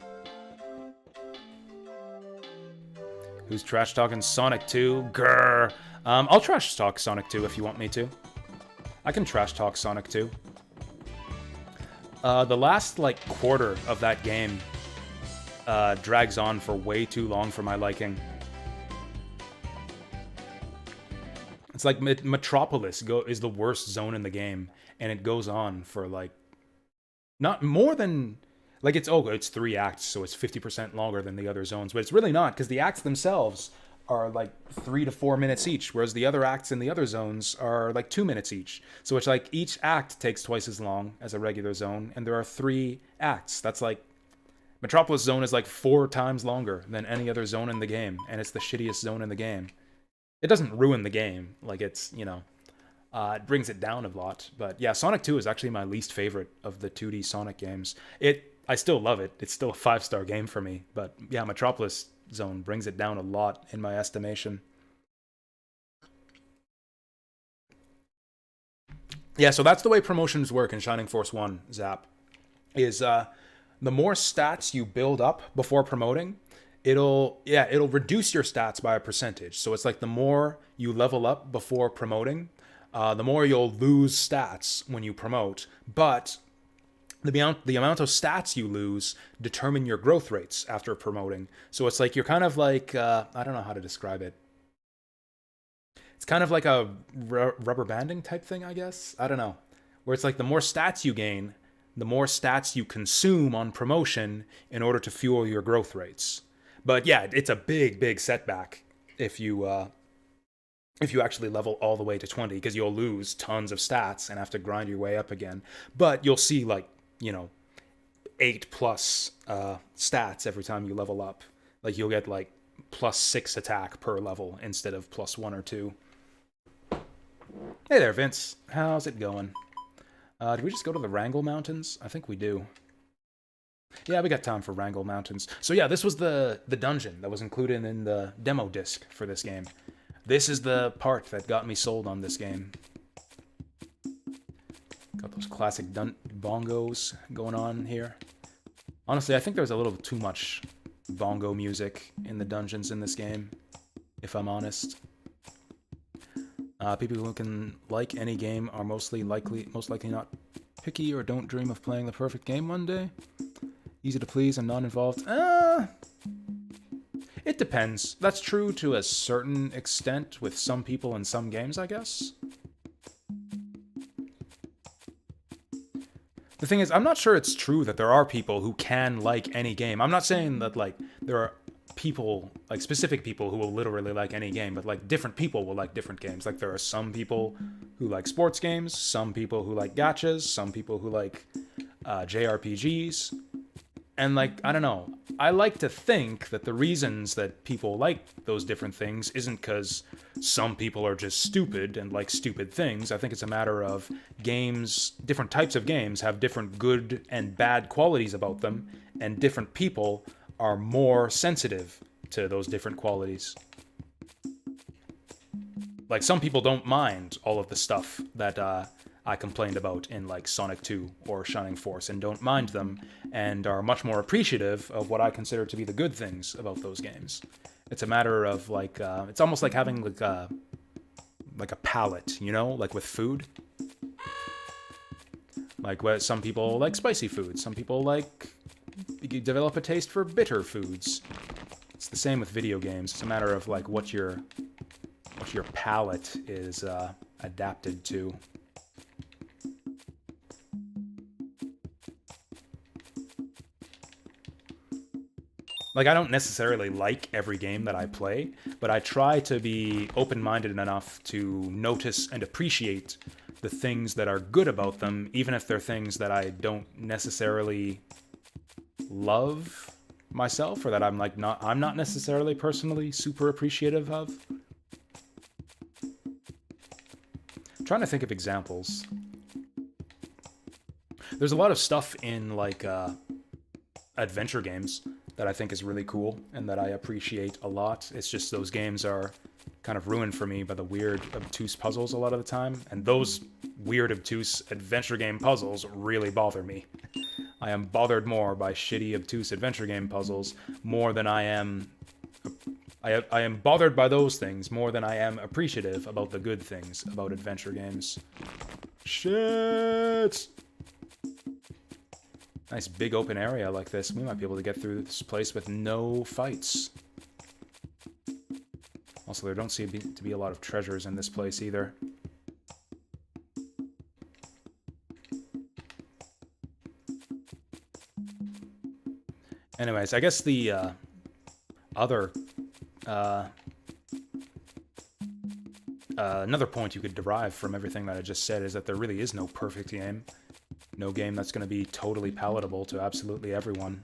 Who's trash-talking Sonic 2? Grrr. I'll trash-talk Sonic 2 if you want me to. I can trash-talk Sonic 2. The last, like, quarter of that game drags on for way too long for my liking. It's like Metropolis is the worst zone in the game, and it goes on for, like, not more than... Like, it's 3 acts, so it's 50% longer than the other zones. But it's really not, because the acts themselves are, like, 3 to 4 minutes each, whereas the other acts in the other zones are, like, 2 minutes each. So it's like, each act takes twice as long as a regular zone, and there are 3 acts. That's, like... Metropolis zone is, like, 4 times longer than any other zone in the game, and it's the shittiest zone in the game. It doesn't ruin the game. Like, it's, you know... it brings it down a lot. But, yeah, Sonic 2 is actually my least favorite of the 2D Sonic games. I still love it. It's still a 5-star game for me. But yeah, Metropolis Zone brings it down a lot in my estimation. Yeah, so that's the way promotions work in Shining Force 1, Zap. Is the more stats you build up before promoting, it'll reduce your stats by a percentage. So it's like the more you level up before promoting, the more you'll lose stats when you promote. But the amount of stats you lose determine your growth rates after promoting. So it's like you're kind of like, I don't know how to describe it. It's kind of like a rubber banding type thing, I guess. I don't know. Where it's like the more stats you gain, the more stats you consume on promotion in order to fuel your growth rates. But yeah, it's a big setback if you actually level all the way to 20, because you'll lose tons of stats and have to grind your way up again. But you'll see, like, 8+ stats every time you level up. Like, you'll get, like, +6 attack per level instead of +1 or 2. Hey there, Vince. How's it going? Did we just go to the Wrangle Mountains? I think we do. Yeah, we got time for Wrangle Mountains. So yeah, this was the dungeon that was included in the demo disc for this game. This is the part that got me sold on this game. Got those classic bongos going on here. Honestly, I think there's a little too much bongo music in the dungeons in this game, if I'm honest. People who can like any game are most likely not picky or don't dream of playing the perfect game one day. Easy to please and non-involved. It depends. That's true to a certain extent with some people in some games, I guess. The thing is, I'm not sure it's true that there are people who can like any game. I'm not saying that, like, there are people, like, specific people who will literally like any game, but, like, different people will like different games. Like, there are some people who like sports games, some people who like gachas, some people who like JRPGs. And, like, I don't know. I like to think that the reasons that people like those different things isn't because some people are just stupid and like stupid things. I think it's a matter of games, different types of games have different good and bad qualities about them, and different people are more sensitive to those different qualities. Like, some people don't mind all of the stuff that I complained about in, like, Sonic 2 or Shining Force, and don't mind them, and are much more appreciative of what I consider to be the good things about those games. It's a matter of, like, it's almost like having, like a palate, you know? Like with food. Like, some people like spicy food, some people like... You develop a taste for bitter foods. It's the same with video games. It's a matter of, like, what your palate is adapted to. Like, I don't necessarily like every game that I play, but I try to be open-minded enough to notice and appreciate the things that are good about them, even if they're things that I don't necessarily love myself, or that I'm not necessarily personally super appreciative of. I'm trying to think of examples. There's a lot of stuff in, like, adventure games that I think is really cool and that I appreciate a lot. It's just those games are kind of ruined for me by the weird, obtuse puzzles a lot of the time. And those weird, obtuse adventure game puzzles really bother me. I am bothered more by shitty, obtuse adventure game puzzles more than I am... I am bothered by those things more than I am appreciative about the good things about adventure games. Shit! Nice big open area like this. We might be able to get through this place with no fights. Also, there don't seem to be a lot of treasures in this place either. Anyways, I guess the other... another point you could derive from everything that I just said is that there really is no perfect game. No game that's going to be totally palatable to absolutely everyone.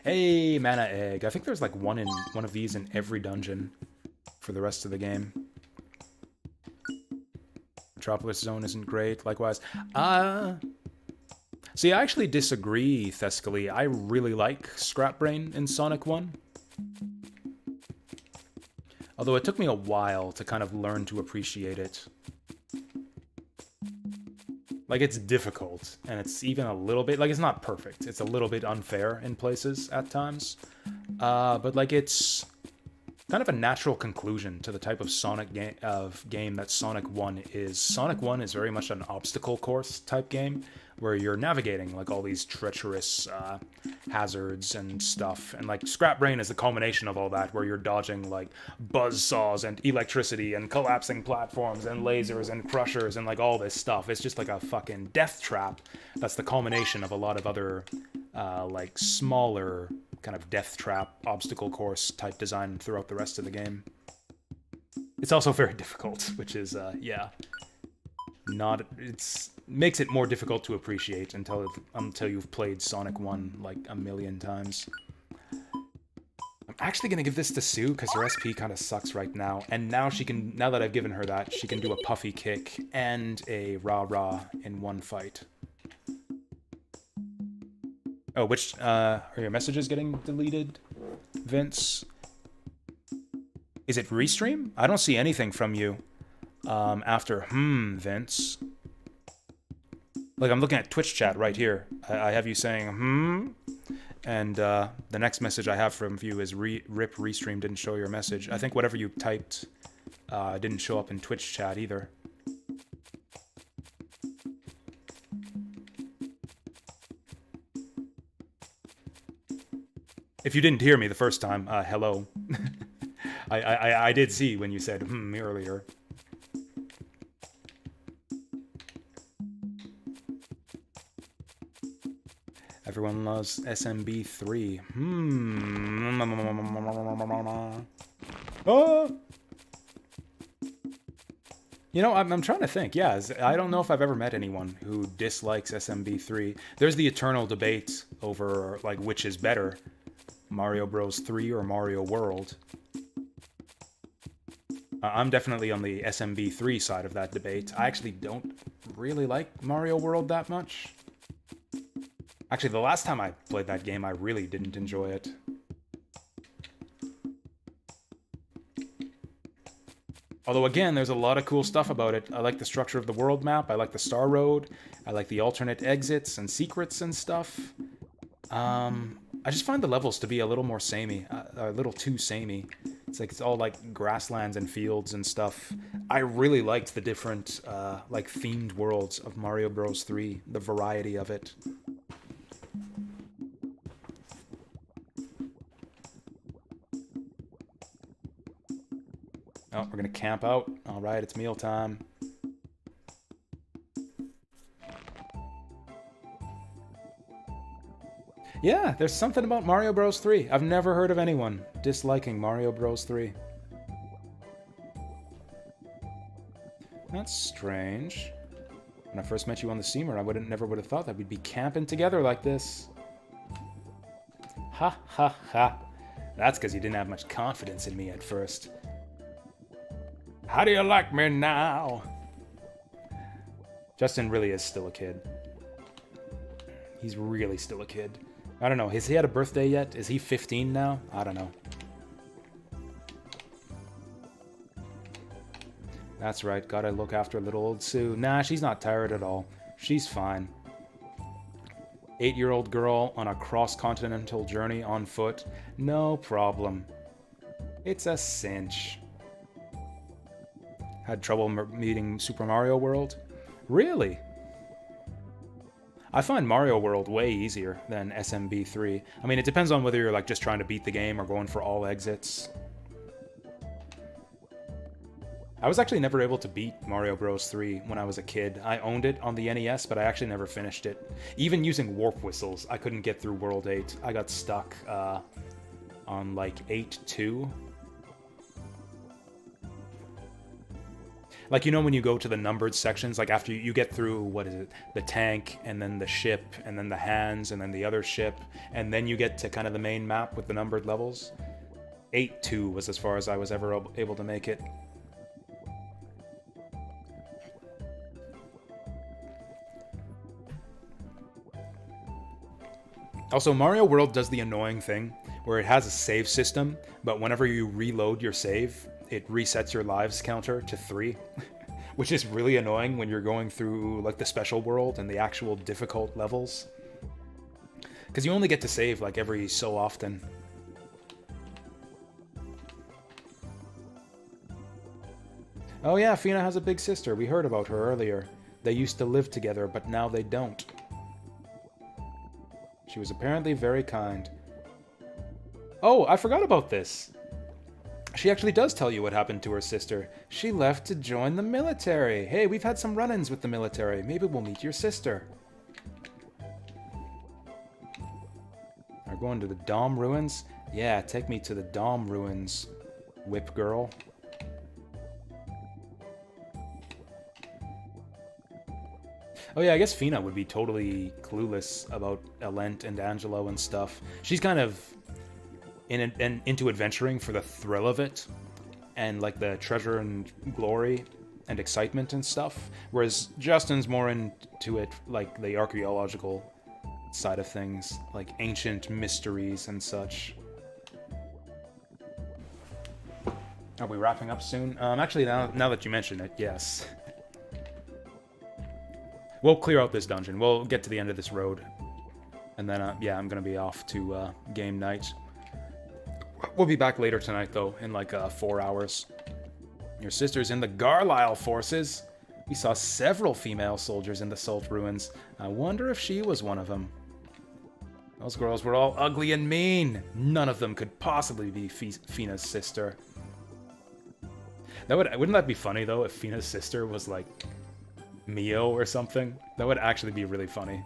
Hey, mana egg. I think there's like one of these in every dungeon for the rest of the game. Metropolis Zone isn't great, likewise. See, I actually disagree, Thescally. I really like Scrap Brain in Sonic 1. Although it took me a while to kind of learn to appreciate it. Like, it's difficult, and it's even a little bit... Like, it's not perfect. It's a little bit unfair in places at times. But, like, it's kind of a natural conclusion to the type of game that Sonic 1 is. Sonic 1 is very much an obstacle course type game, where you're navigating, like, all these treacherous hazards and stuff. And, like, Scrap Brain is the culmination of all that, where you're dodging, like, buzzsaws and electricity and collapsing platforms and lasers and crushers and, like, all this stuff. It's just like a fucking death trap that's the culmination of a lot of other, like, smaller kind of death trap, obstacle course type design throughout the rest of the game. It's also very difficult, which is, yeah... makes it more difficult to appreciate until you've played Sonic 1 like a million times. I'm actually gonna give this to Sue because her SP kind of sucks right now, and now that I've given her that, she can do a puffy kick and a rah-rah in one fight. Oh, which, are your messages getting deleted, Vince? Is it restream? I don't see anything from you. After, Vince. Like, I'm looking at Twitch chat right here. I have you saying, and, the next message I have from you is RIP restream didn't show your message. I think whatever you typed, didn't show up in Twitch chat either. If you didn't hear me the first time, hello. I did see when you said, earlier. Everyone loves SMB3. Oh! You know, I'm trying to think. Yeah, I don't know if I've ever met anyone who dislikes SMB3. There's the eternal debate over, like, which is better, Mario Bros. 3 or Mario World. I'm definitely on the SMB3 side of that debate. I actually don't really like Mario World that much. Actually, the last time I played that game, I really didn't enjoy it. Although, again, there's a lot of cool stuff about it. I like the structure of the world map. I like the Star Road. I like the alternate exits and secrets and stuff. I just find the levels to be a little more samey. A little too samey. It's like it's all like grasslands and fields and stuff. I really liked the different, like, themed worlds of Mario Bros. 3. The variety of it. Oh, we're gonna camp out. Alright, it's mealtime. Yeah, there's something about Mario Bros. 3. I've never heard of anyone disliking Mario Bros. 3. That's strange. When I first met you on the steamer, I never would have thought that we'd be camping together like this. Ha ha ha. That's because you didn't have much confidence in me at first. How do you like me now? Justin really is still a kid. He's really still a kid. I don't know. Has he had a birthday yet? Is he 15 now? I don't know. That's right. Gotta look after little old Sue. Nah, she's not tired at all. She's fine. 8-year-old girl on a cross-continental journey on foot. No problem. It's a cinch. Had trouble meeting Super Mario World? Really? I find Mario World way easier than SMB3. I mean, it depends on whether you're like just trying to beat the game or going for all exits. I was actually never able to beat Mario Bros. 3 when I was a kid. I owned it on the NES, but I actually never finished it. Even using warp whistles, I couldn't get through World 8. I got stuck on like 8-2. Like, you know when you go to the numbered sections, like after you get through, what is it, the tank, and then the ship, and then the hands, and then the other ship, and then you get to kind of the main map with the numbered levels? 8-2 was as far as I was ever able to make it. Also, Mario World does the annoying thing where it has a save system, but whenever you reload your save, it resets your lives counter to 3, which is really annoying when you're going through like the special world and the actual difficult levels. Because you only get to save like every so often. Oh yeah, Fina has a big sister. We heard about her earlier. They used to live together, but now they don't. She was apparently very kind. Oh, I forgot about this. She actually does tell you what happened to her sister. She left to join the military. Hey, we've had some run-ins with the military. Maybe we'll meet your sister. Are going to the Dom ruins? Yeah, take me to the Dom ruins, whip girl. Oh yeah, I guess Fina would be totally clueless about Elent and Angelo and stuff. She's kind of into adventuring for the thrill of it, and like the treasure and glory and excitement and stuff, whereas Justin's more into it like the archaeological side of things, like ancient mysteries and such. Are we wrapping up soon? Actually, now that you mention it, yes. We'll clear out this dungeon. We'll get to the end of this road. And then, yeah, I'm going to be off to game night. We'll be back later tonight, though, in like 4 hours. Your sister's in the Garlisle forces. We saw several female soldiers in the Salt Ruins. I wonder if she was one of them. Those girls were all ugly and mean. None of them could possibly be Fina's sister. Wouldn't that be funny, though, if Fina's sister was like Mio or something? That would actually be really funny.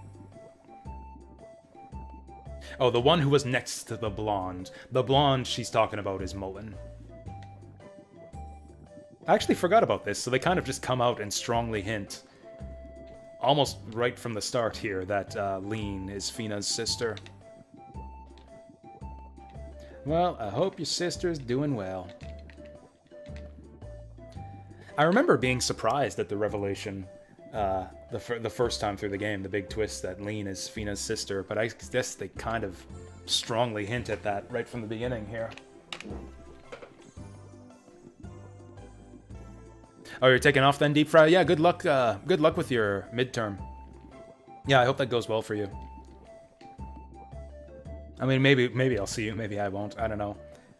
Oh, the one who was next to the blonde. The blonde she's talking about is Mullen. I actually forgot about this, so they kind of just come out and strongly hint, almost right from the start here, that Lean is Fina's sister. Well, I hope your sister's doing well. I remember being surprised at the revelation the first time through the game, the big twist that Lean is Fina's sister, but I guess they kind of strongly hint at that right from the beginning here. Oh, you're taking off then, Deep Fry? Yeah, good luck with your midterm. Yeah, I hope that goes well for you. I mean, maybe I'll see you, maybe I won't, I don't know.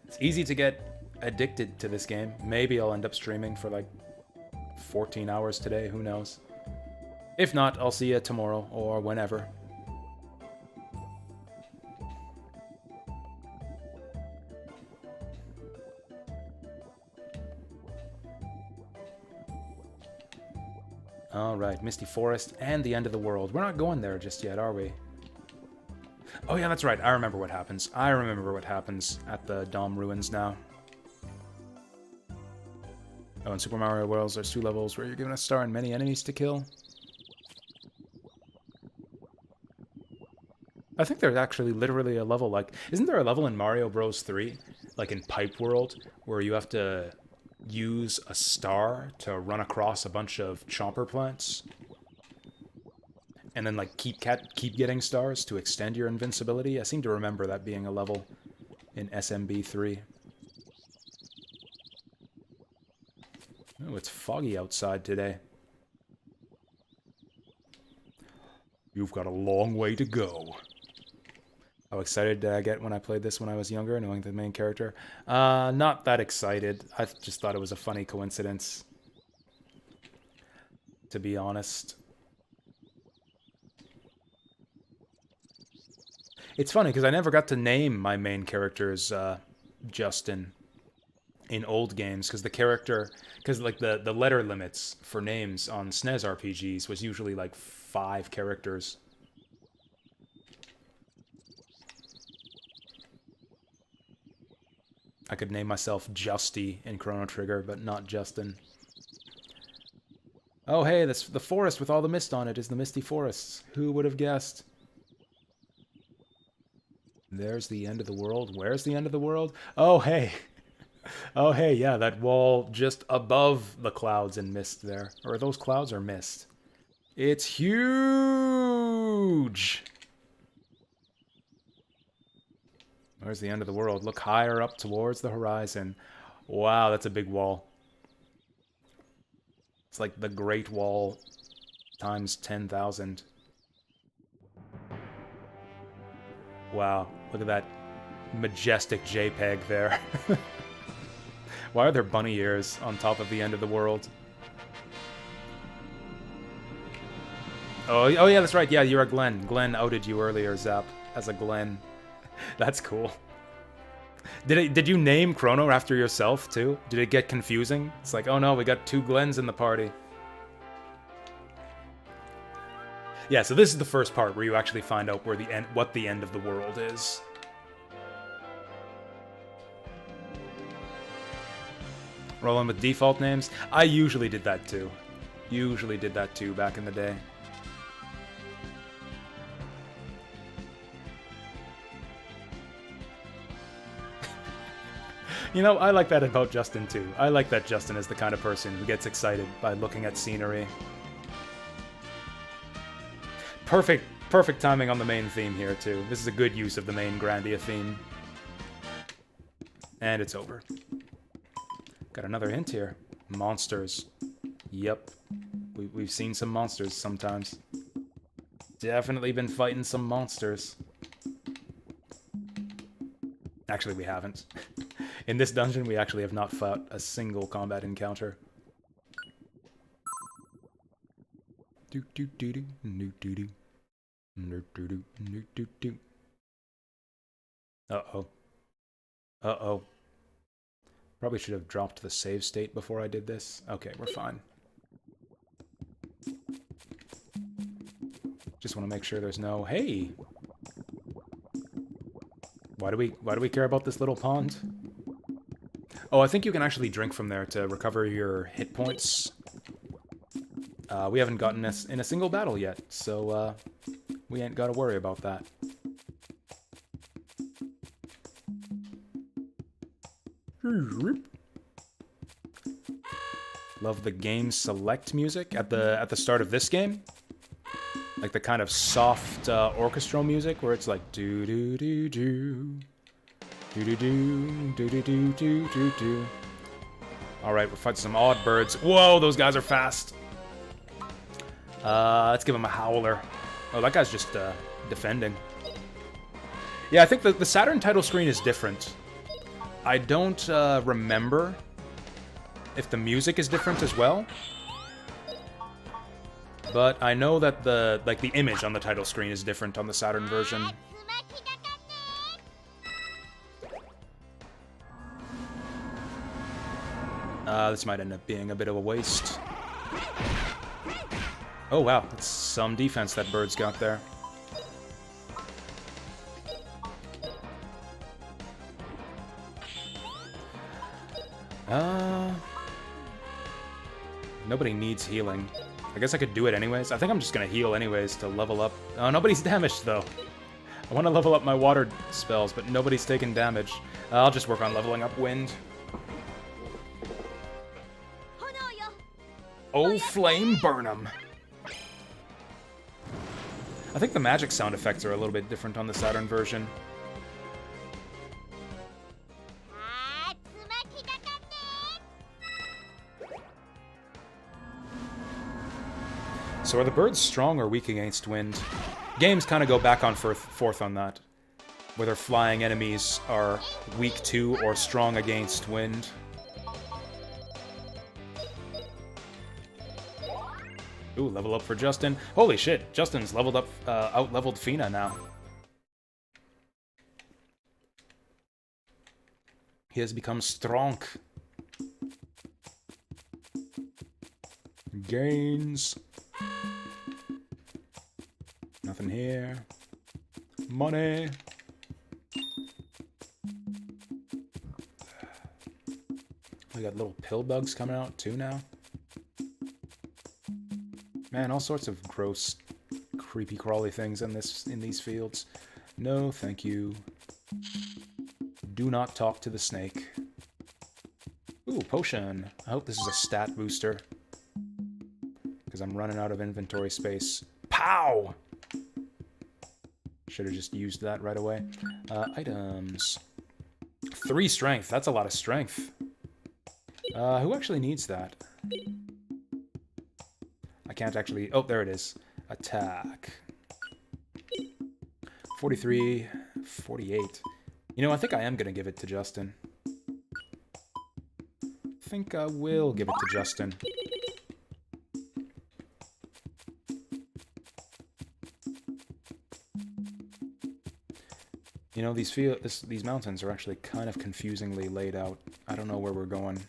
It's easy to get addicted to this game. Maybe I'll end up streaming for like 14 hours today, who knows. If not, I'll see you tomorrow or whenever. Alright, Misty Forest and the end of the world. We're not going there just yet, are we? Oh yeah, that's right. I remember what happens. I remember what happens at the Dom Ruins now. Oh, in Super Mario World, there's 2 levels where you're given a star and many enemies to kill. I think there's actually literally a level like... Isn't there a level in Mario Bros. 3, like in Pipe World, where you have to use a star to run across a bunch of chomper plants? and then like keep getting stars to extend your invincibility. I seem to remember that being a level in SMB 3. Oh, it's foggy outside today. You've got a long way to go. How excited did I get when I played this when I was younger, knowing the main character? Not that excited. I just thought it was a funny coincidence, to be honest. It's funny, because I never got to name my main character's Justin in old games, because like the letter limits for names on SNES RPGs was usually like 5 characters. I could name myself Justy in Chrono Trigger, but not Justin. Oh hey, the forest with all the mist on it is the Misty Forest. Who would have guessed? There's the end of the world. Where's the end of the world? Oh hey. Oh hey, yeah, that wall just above the clouds and mist there. Or are those clouds or mist? It's huge! Where's the end of the world? Look higher up towards the horizon. Wow, that's a big wall. It's like the Great Wall times 10,000. Wow, look at that majestic JPEG there. Why are there bunny ears on top of the end of the world? Oh yeah, that's right. Yeah, you're a Glenn. Glenn outed you earlier, Zap, as a Glenn. That's cool. Did you name Chrono after yourself, too? Did it get confusing? It's like, oh no, we got 2 Glens in the party. Yeah, so this is the first part where you actually find out where what the end of the world is. Rolling with default names? I usually did that too. Back in the day. You know, I like that about Justin too. I like that Justin is the kind of person who gets excited by looking at scenery. Perfect timing on the main theme here too. This is a good use of the main Grandia theme. And it's over. Got another hint here. Monsters. Yep. We've seen some monsters sometimes. Definitely been fighting some monsters. Actually, we haven't. In this dungeon, we actually have not fought a single combat encounter. Uh-oh. Uh-oh. Probably should have dropped the save state before I did this. Okay, we're fine. Just want to make sure there's no... Hey! Why do we care about this little pond? Oh, I think you can actually drink from there to recover your hit points. We haven't gotten this in a single battle yet, so we ain't got to worry about that. Love the game select music at the start of this game. Like the kind of soft orchestral music where it's like do do do do do do do do do do do do do. All right, we're fighting some odd birds. Whoa, those guys are fast. Let's give him a howler. Oh, that guy's just defending. Yeah, I think the Saturn title screen is different. I don't remember if the music is different as well. But I know that the image on the title screen is different on the Saturn version. This might end up being a bit of a waste. Oh wow, that's some defense that bird's got there. Nobody needs healing. I guess I could do it anyways. I think I'm just gonna heal anyways to level up. Oh, nobody's damaged though. I want to level up my water spells, but nobody's taking damage. I'll just work on leveling up wind. Oh, flame burn 'em. I think the magic sound effects are a little bit different on the Saturn version. So are the birds strong or weak against wind? Games kind of go back on forth on that. Whether flying enemies are weak to or strong against wind. Ooh, level up for Justin. Holy shit, Justin's leveled up, out-leveled Fina now. He has become strong. Gains. Nothing here. Money. We got little pill bugs coming out too now. Man, all sorts of gross, creepy crawly things in these fields. No, thank you. Do not talk to the snake. Ooh, potion. I hope this is a stat booster. Because I'm running out of inventory space. Pow! Should have just used that right away. Items. 3 strength. That's a lot of strength. Who actually needs that? I can't actually... Oh, there it is. Attack. 43, 48. You know, I think I am going to give it to Justin. I think I will give it to Justin. You know, these mountains are actually kind of confusingly laid out. I don't know where we're going.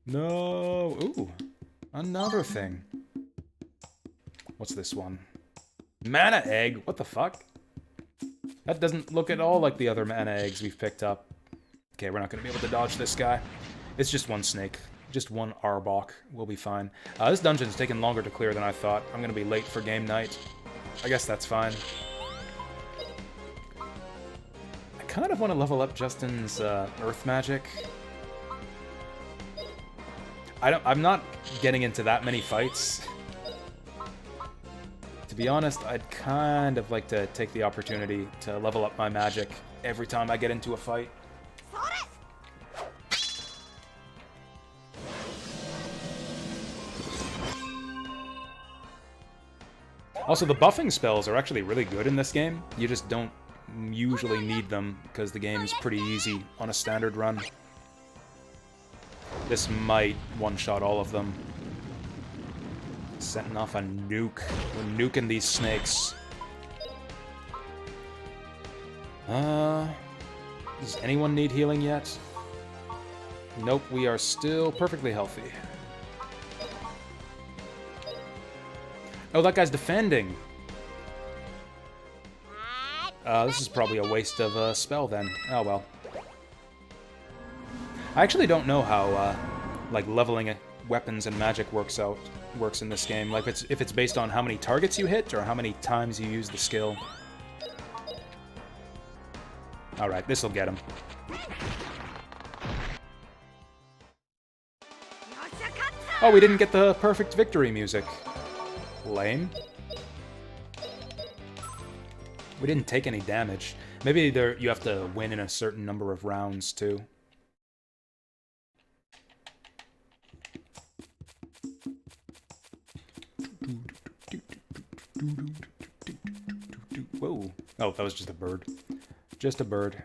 No! Ooh! Another thing. What's this one? Mana egg? What the fuck? That doesn't look at all like the other mana eggs we've picked up. Okay, we're not going to be able to dodge this guy. It's just one snake. Just one Arbok. We'll be fine. This dungeon's taking longer to clear than I thought. I'm going to be late for game night. I guess that's fine. I kind of want to level up Justin's Earth Magic. I'm not getting into that many fights. To be honest, I'd kind of like to take the opportunity to level up my magic every time I get into a fight. Also, the buffing spells are actually really good in this game. You just don't usually need them because the game's pretty easy on a standard run. This might one-shot all of them. Setting off a nuke. We're nuking these snakes. Does anyone need healing yet? Nope, we are still perfectly healthy. Oh, that guy's defending. This is probably a waste of a spell then. Oh well. I actually don't know how, like, leveling weapons and magic works in this game. Like, if it's based on how many targets you hit or how many times you use the skill. Alright, this'll get him. Oh, we didn't get the perfect victory music. Lame. We didn't take any damage. Maybe you have to win in a certain number of rounds, too. Whoa. Oh, that was just a bird. Just a bird.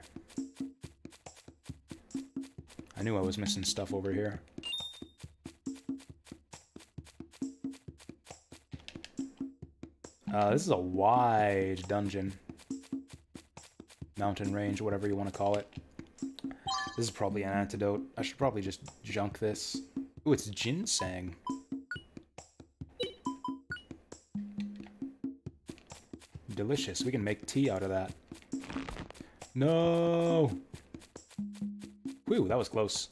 I knew I was missing stuff over here. This is a wide dungeon. Mountain range, whatever you want to call it. This is probably an antidote. I should probably just junk this. Ooh, it's ginseng. Delicious. We can make tea out of that. No! Whew, that was close.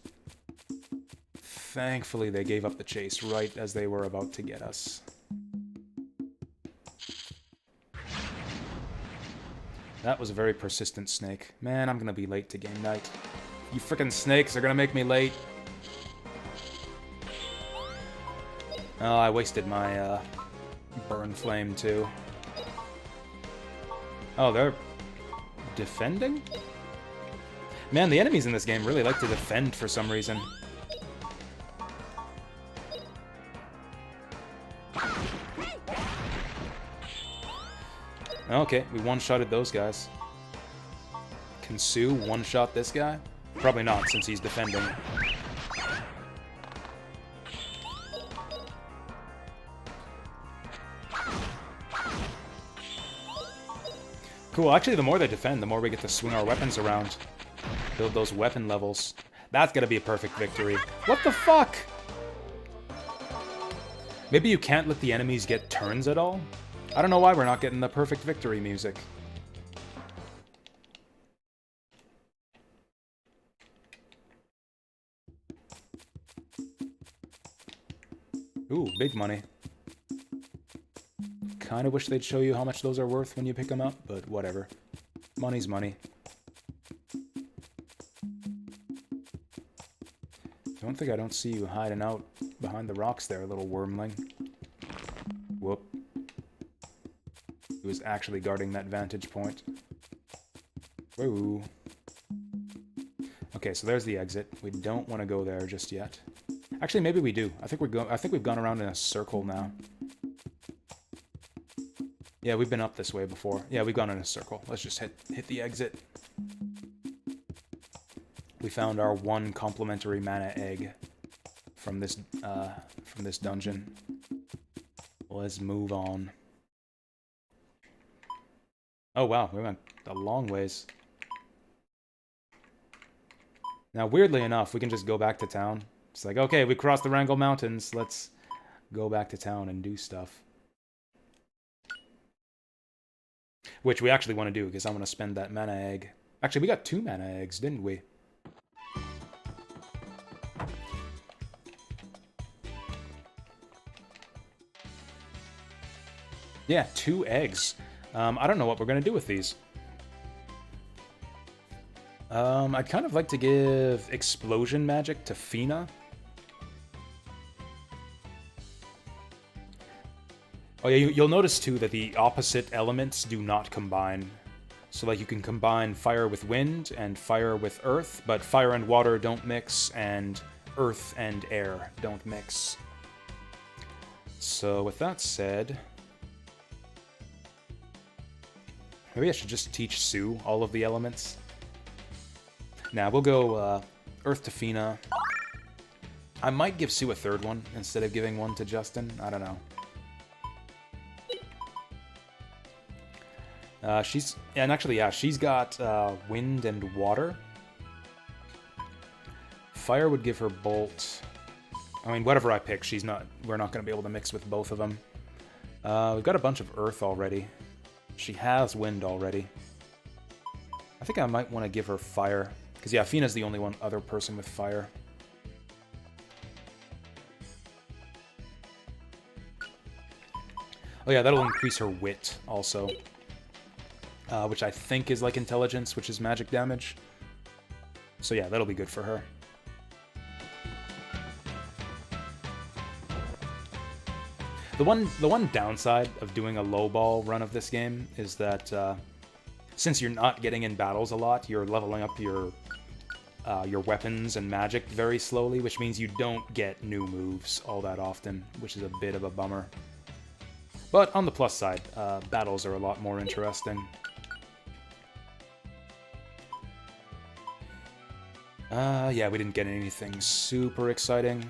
Thankfully, they gave up the chase right as they were about to get us. That was a very persistent snake. Man, I'm gonna be late to game night. You frickin' snakes are gonna make me late. Oh, I wasted my burn flame too. Oh, they're defending? Man, the enemies in this game really like to defend for some reason. Okay, we one-shotted those guys. Can Sue one-shot this guy? Probably not, since he's defending. Cool, actually the more they defend, the more we get to swing our weapons around. Build those weapon levels. That's gonna be a perfect victory. What the fuck? Maybe you can't let the enemies get turns at all? I don't know why we're not getting the perfect victory music. Ooh, big money. Kinda wish they'd show you how much those are worth when you pick them up, but whatever. Money's money. I don't see you hiding out behind the rocks there, little wormling. Whoop. He was actually guarding that vantage point. Whoa. Okay, so there's the exit. We don't want to go there just yet. Actually, maybe we do. I think we've gone around in a circle now. Yeah, we've been up this way before. Yeah, we've gone in a circle. Let's just hit the exit. We found our one complimentary mana egg from this dungeon. Let's move on. Oh wow, we went a long ways. Now, weirdly enough, we can just go back to town. It's like, okay, we crossed the Wrangell Mountains. Let's go back to town and do stuff. Which we actually want to do, because I want to spend that mana egg. Actually, we got 2 mana eggs, didn't we? Yeah, 2 eggs. I don't know what we're going to do with these. I'd kind of like to give explosion magic to Fina. Oh yeah, you'll notice too that the opposite elements do not combine. So like you can combine fire with wind and fire with earth, but fire and water don't mix, and earth and air don't mix. So with that said, maybe I should just teach Sue all of the elements. Now we'll go earth to Fina. I might give Sue a 3rd one instead of giving one to Justin. I don't know. She's got wind and water. Fire would give her bolt. I mean, whatever I pick, we're not going to be able to mix with both of them. We've got a bunch of earth already. She has wind already. I think I might want to give her fire. Because, yeah, Fina's the only other person with fire. Oh yeah, that'll increase her wit also. Which I think is like intelligence, which is magic damage. So yeah, that'll be good for her. The one downside of doing a low ball run of this game is that since you're not getting in battles a lot, you're leveling up your weapons and magic very slowly, which means you don't get new moves all that often, which is a bit of a bummer. But on the plus side, battles are a lot more interesting. Yeah, we didn't get anything super exciting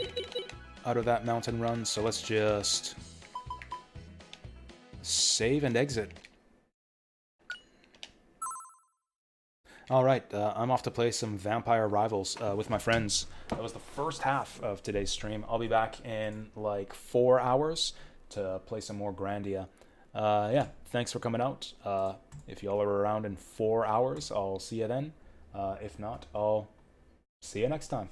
out of that mountain run, so let's just save and exit. Alright, I'm off to play some Vampire Rivals with my friends. That was the first half of today's stream. I'll be back in like 4 hours to play some more Grandia. Yeah, thanks for coming out. If y'all are around in 4 hours, I'll see you then. If not, I'll see you next time.